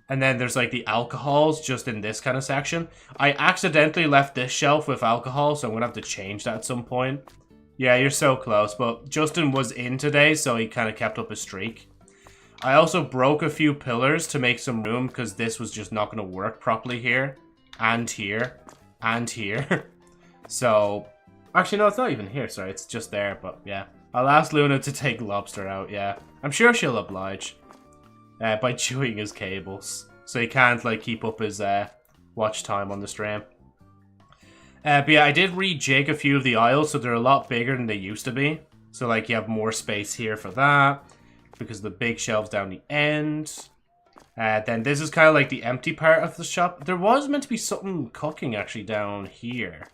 And then there's like the alcohols just in this kind of section. I accidentally left this shelf with alcohol, so I'm gonna have to change that at some point. Yeah, you're so close, but Justin was in today, so he kind of kept up his streak. I also broke a few pillars to make some room because this was just not going to work properly here. And here. And here. So, actually no, it's not even here, sorry, it's just there, but yeah. I'll ask Luna to take Lobster out, yeah. I'm sure she'll oblige. By chewing his cables. So he can't, like, keep up his watch time on the stream. But yeah, I did rejig a few of the aisles, so they're a lot bigger than they used to be. So, like, you have more space here for that. Because of the big shelves down the end. Then this is kind of like the empty part of the shop. There was meant to be something cooking actually down here.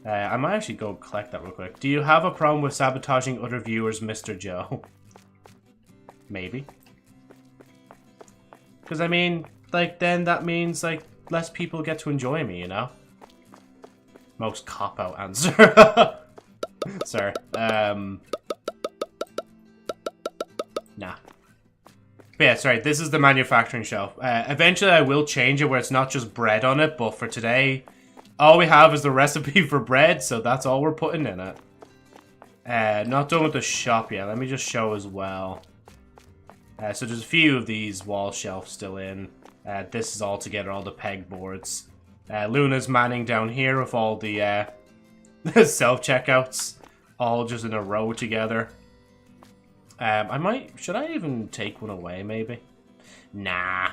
I might actually go collect that real quick. Do you have a problem with sabotaging other viewers, Mr. Joe? Maybe. Because I mean, like, then that means, like, less people get to enjoy me, you know? Most cop-out answer. Sorry. Nah. But yeah, sorry, this is the manufacturing shelf. Eventually I will change it where it's not just bread on it, but for today, all we have is the recipe for bread, so that's all we're putting in it. Not done with the shop yet. Let me just show as well. So there's a few of these wall shelves still in. This is all together, all the pegboards. Luna's manning down here with all the self-checkouts, all just in a row together. Should I even take one away, maybe? Nah.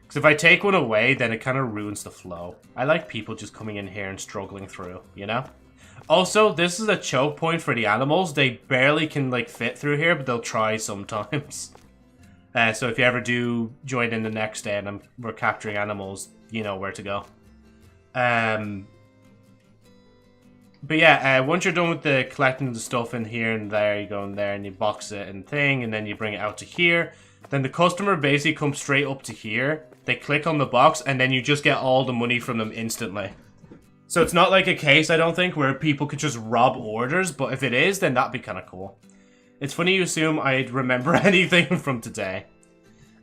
Because if I take one away, then it kind of ruins the flow. I like people just coming in here and struggling through, you know? Also, this is a choke point for the animals. They barely can, like, fit through here, but they'll try sometimes. So if you ever do join in the next day and we're capturing animals, you know where to go. But yeah, once you're done with the collecting the stuff in here and there, you go in there and you box it and thing, and then you bring it out to here. Then the customer basically comes straight up to here. They click on the box, and then you just get all the money from them instantly. So it's not like a case, I don't think, where people could just rob orders, but if it is, then that'd be kind of cool. It's funny you assume I'd remember anything from today.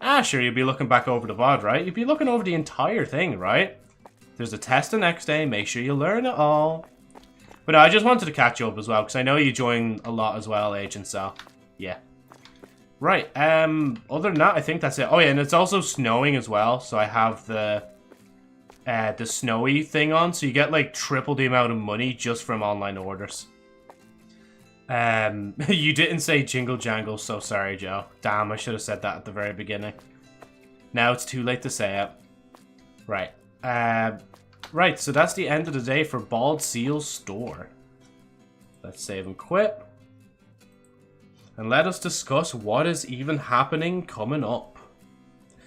Ah, sure, you'd be looking back over the VOD, right? You'd be looking over the entire thing, right? There's a test the next day, make sure you learn it all. But no, I just wanted to catch you up as well, because I know you join a lot as well, Agent, so yeah. Right, other than that, I think that's it. Oh yeah, and it's also snowing as well, so I have the snowy thing on, so you get like triple the amount of money just from online orders. You didn't say jingle jangle, so sorry, Joe. Damn, I should have said that at the very beginning. Now it's too late to say it. Right. Right, so that's the end of the day for Bald Seal's store. Let's save and quit. And let us discuss what is even happening coming up.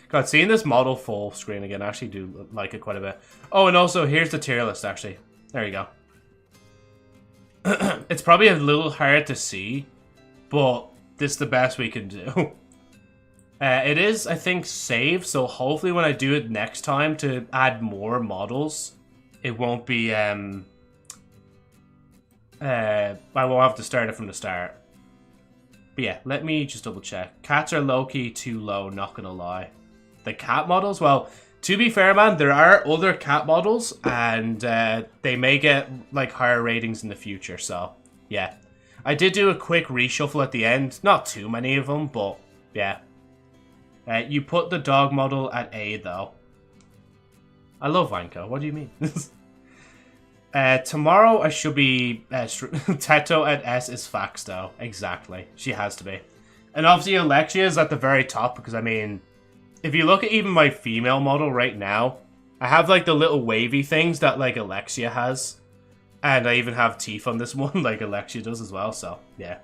God, seeing this model full screen again, I actually do like it quite a bit. Oh, and also, here's the tier list, actually. There you go. It's probably a little hard to see, but this is the best we can do. It is, I think, saved, so hopefully when I do it next time to add more models, it won't be, I won't have to start it from the start. But yeah, let me just double check. Cats are low-key too low, not gonna lie. The cat models, well, to be fair, man, there are other cat models, and they may get, like, higher ratings in the future, so, yeah. I did do a quick reshuffle at the end. Not too many of them, but, yeah. You put the dog model at A, though. I love Vanko. What do you mean? Tomorrow, I should be... Teto at S is facts, though. Exactly. She has to be. And obviously, Alexia is at the very top, because, I mean... If you look at even my female model right now, I have, like, the little wavy things that, like, Alexia has. And I even have teeth on this one, like Alexia does as well, so, yeah.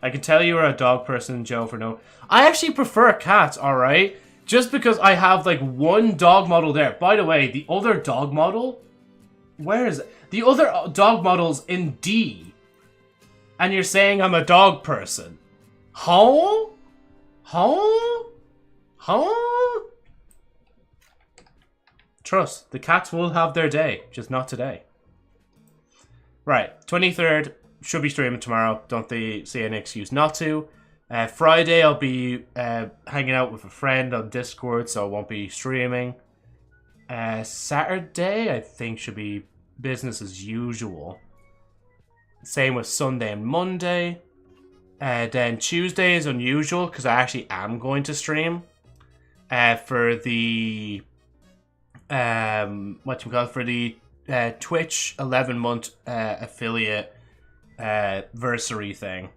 I can tell you are a dog person, Joe, for no... I actually prefer cats, alright? Just because I have, like, one dog model there. By the way, the other dog model... Where is it? The other dog model's in D. And you're saying I'm a dog person. Huh? Huh? Huh? Trust, the cats will have their day, just not today. Right, 23rd, should be streaming tomorrow. Don't they see any excuse not to. Friday, I'll be hanging out with a friend on Discord, so I won't be streaming. Saturday, I think, should be business as usual. Same with Sunday and Monday. Then Tuesday is unusual, because I actually am going to stream. For the... for the Twitch 11-month affiliate versary thing.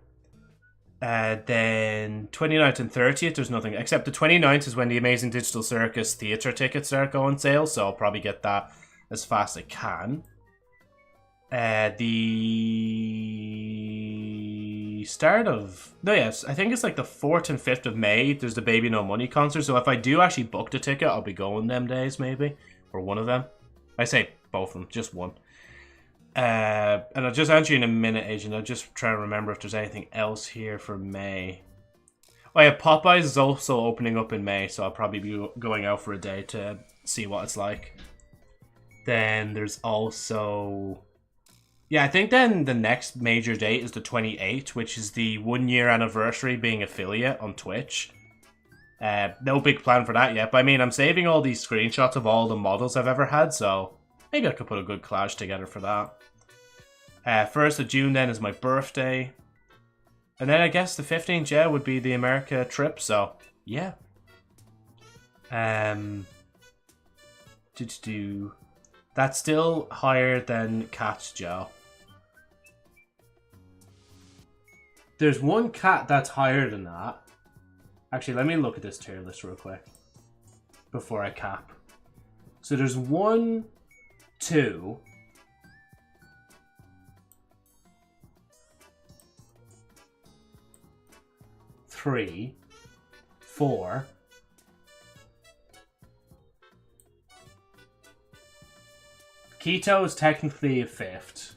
Then 29th and 30th, there's nothing. Except the 29th is when the Amazing Digital Circus theatre tickets start going sale, so I'll probably get that as fast as I can. The start of... No, yes, I think it's like the 4th and 5th of May, there's the Baby No Money concert, so if I do actually book the ticket, I'll be going them days, maybe. Or one of them. I say both of them, just one. And I'll just answer you in a minute, Agent. I'll just try to remember if there's anything else here for May. Oh yeah, Popeyes is also opening up in May, so I'll probably be going out for a day to see what it's like. Then there's also... Yeah, I think then the next major date is the 28th, which is the 1-year anniversary being affiliate on Twitch. No big plan for that yet, but I mean, I'm saving all these screenshots of all the models I've ever had, so maybe I could put a good collage together for that. 1st of June then is my birthday. And then I guess the 15th, yeah, would be the America trip, so yeah. That's still higher than Cat's Joe. There's one cat that's higher than that. Actually, let me look at this tier list real quick before I cap. So there's 1, 2, 3, 4. Keto is technically a 5th.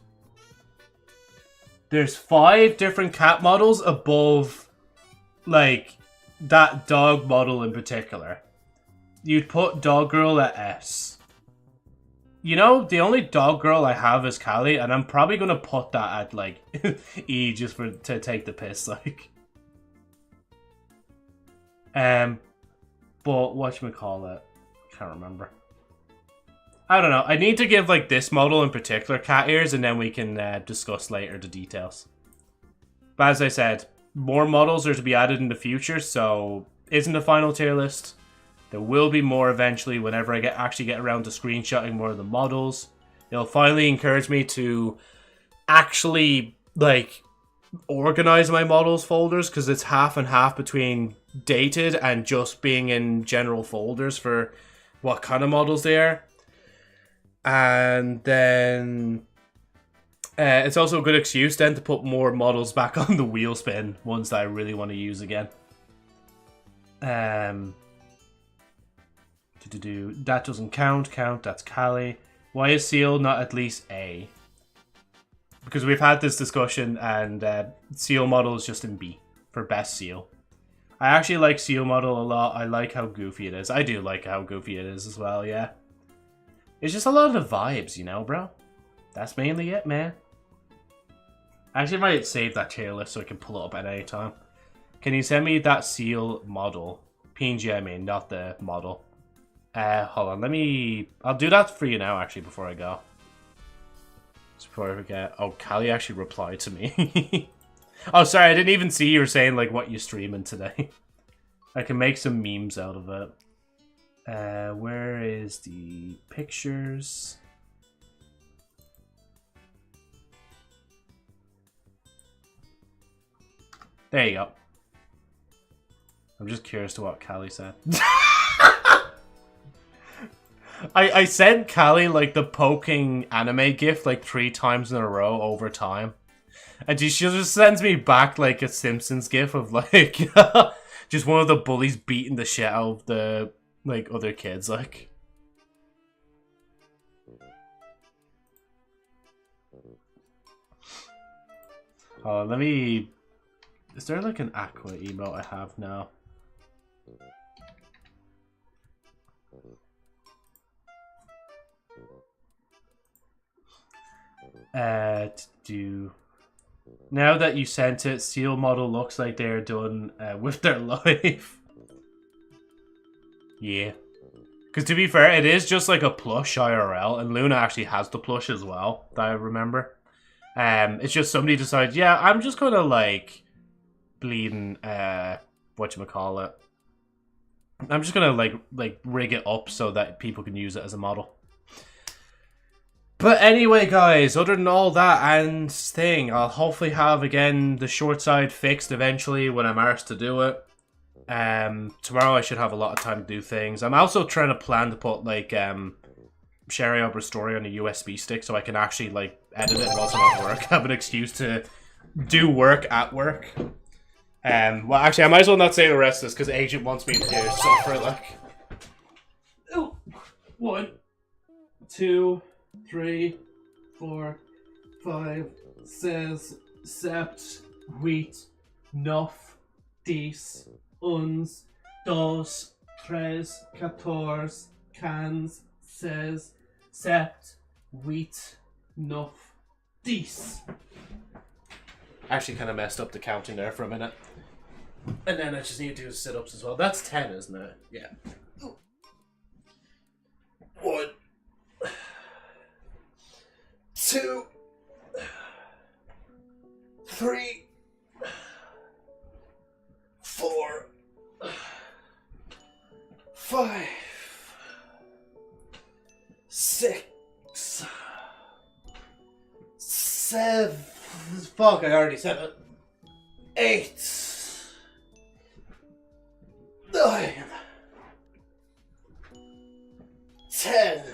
There's 5 different cat models above, like, that dog model in particular. You'd put Dog Girl at S. You know, the only Dog Girl I have is Callie, and I'm probably gonna put that at, like, E just to take the piss, like. But whatchamacallit? Can't remember. I don't know. I need to give, like, this model in particular cat ears, and then we can discuss later the details. But as I said, more models are to be added in the future, so isn't the final tier list. There will be more eventually whenever I actually get around to screenshotting more of the models. It'll finally encourage me to actually, like, organize my models folders because it's half and half between dated and just being in general folders for what kind of models they are. And then it's also a good excuse then to put more models back on the wheel spin, ones that I really want to use again. That doesn't count, that's Callie. Why is Seal not at least A? Because we've had this discussion, and Seal model is just in B for best Seal. I actually like Seal model a lot. I like how goofy it is. I do like how goofy it is as well, yeah. It's just a lot of the vibes, you know, bro? That's mainly it, man. I actually might save that tier list so I can pull it up at any time. Can you send me that Seal model? PNG, I mean, not the model. Hold on, I'll do that for you now, actually, before I go. Just before I forget. Oh, Callie actually replied to me. Oh, sorry, I didn't even see you were saying, like, what you're streaming today. I can make some memes out of it. Where is the pictures? There you go. I'm just curious to what Callie said. I sent Callie, like, the poking anime gif, like, 3 times in a row over time. And she just sends me back, like, a Simpsons gif of, like, just one of the bullies beating the shit out of the, like, other kids, like. Oh, let me... Is there, like, an Aqua emote I have now? Now that you sent it, Seal model looks like they're done with their life. Yeah. Because to be fair, it is just like a plush IRL, and Luna actually has the plush as well, that I remember. It's just somebody decided, yeah, I'm just gonna like bleeding whatchamacallit. I'm just gonna like rig it up so that people can use it as a model. But anyway, guys, other than all that and thing, I'll hopefully have, again, the short side fixed eventually when I'm asked to do it. Tomorrow I should have a lot of time to do things. I'm also trying to plan to put, like, Sherry Opera Story on a USB stick so I can actually, like, edit it whilst I'm at work. Have an excuse to do work at work. Well, actually, I might as well not say the rest of this because Agent wants me to suffer, like... Ooh. 1, 2... 3, 4, 5, 6, 7, 8, 9, 10, 11, 12, 13, 14, 15, 16, 17, 8, 9, 10. Actually kind of messed up the counting there for a minute. And then I just need to do sit-ups as well. That's 10, isn't it? Yeah. 1, 2, 3, 4, 5, 6, 7. Fuck, I already said it. 8, 9, 10.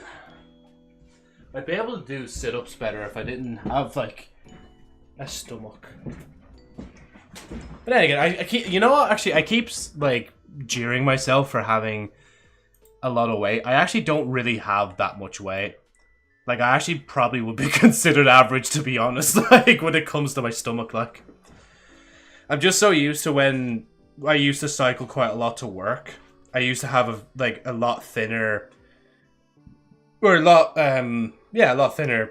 I'd be able to do sit-ups better if I didn't have, like, a stomach. But then again, I keep, you know what, actually, I keep, like, jeering myself for having a lot of weight. I actually don't really have that much weight. Like, I actually probably would be considered average, to be honest, like, when it comes to my stomach, like. I'm just so used to when I used to cycle quite a lot to work. I used to have, a lot thinner... Or a lot thinner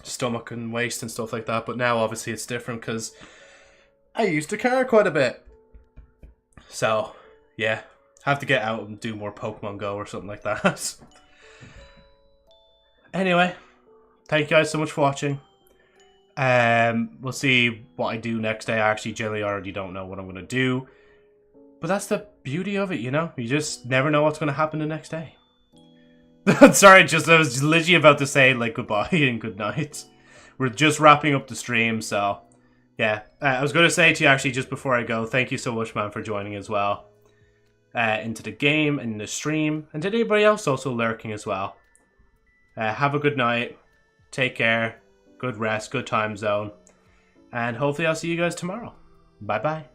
stomach and waist and stuff like that. But now, obviously, it's different because I used to car quite a bit. So, yeah. Have to get out and do more Pokemon Go or something like that. Anyway, thank you guys so much for watching. We'll see what I do next day. I actually generally already don't know what I'm going to do. But that's the beauty of it, you know? You just never know what's going to happen the next day. Sorry, I was literally about to say, like, goodbye and good night. We're just wrapping up the stream, so Yeah, I was going to say to you actually just before I go, thank you so much, man, for joining as well. Into the game and the stream, and to anybody else also lurking as well. Have a good night. Take care. Good rest. Good time zone. And hopefully I'll see you guys tomorrow. Bye-bye.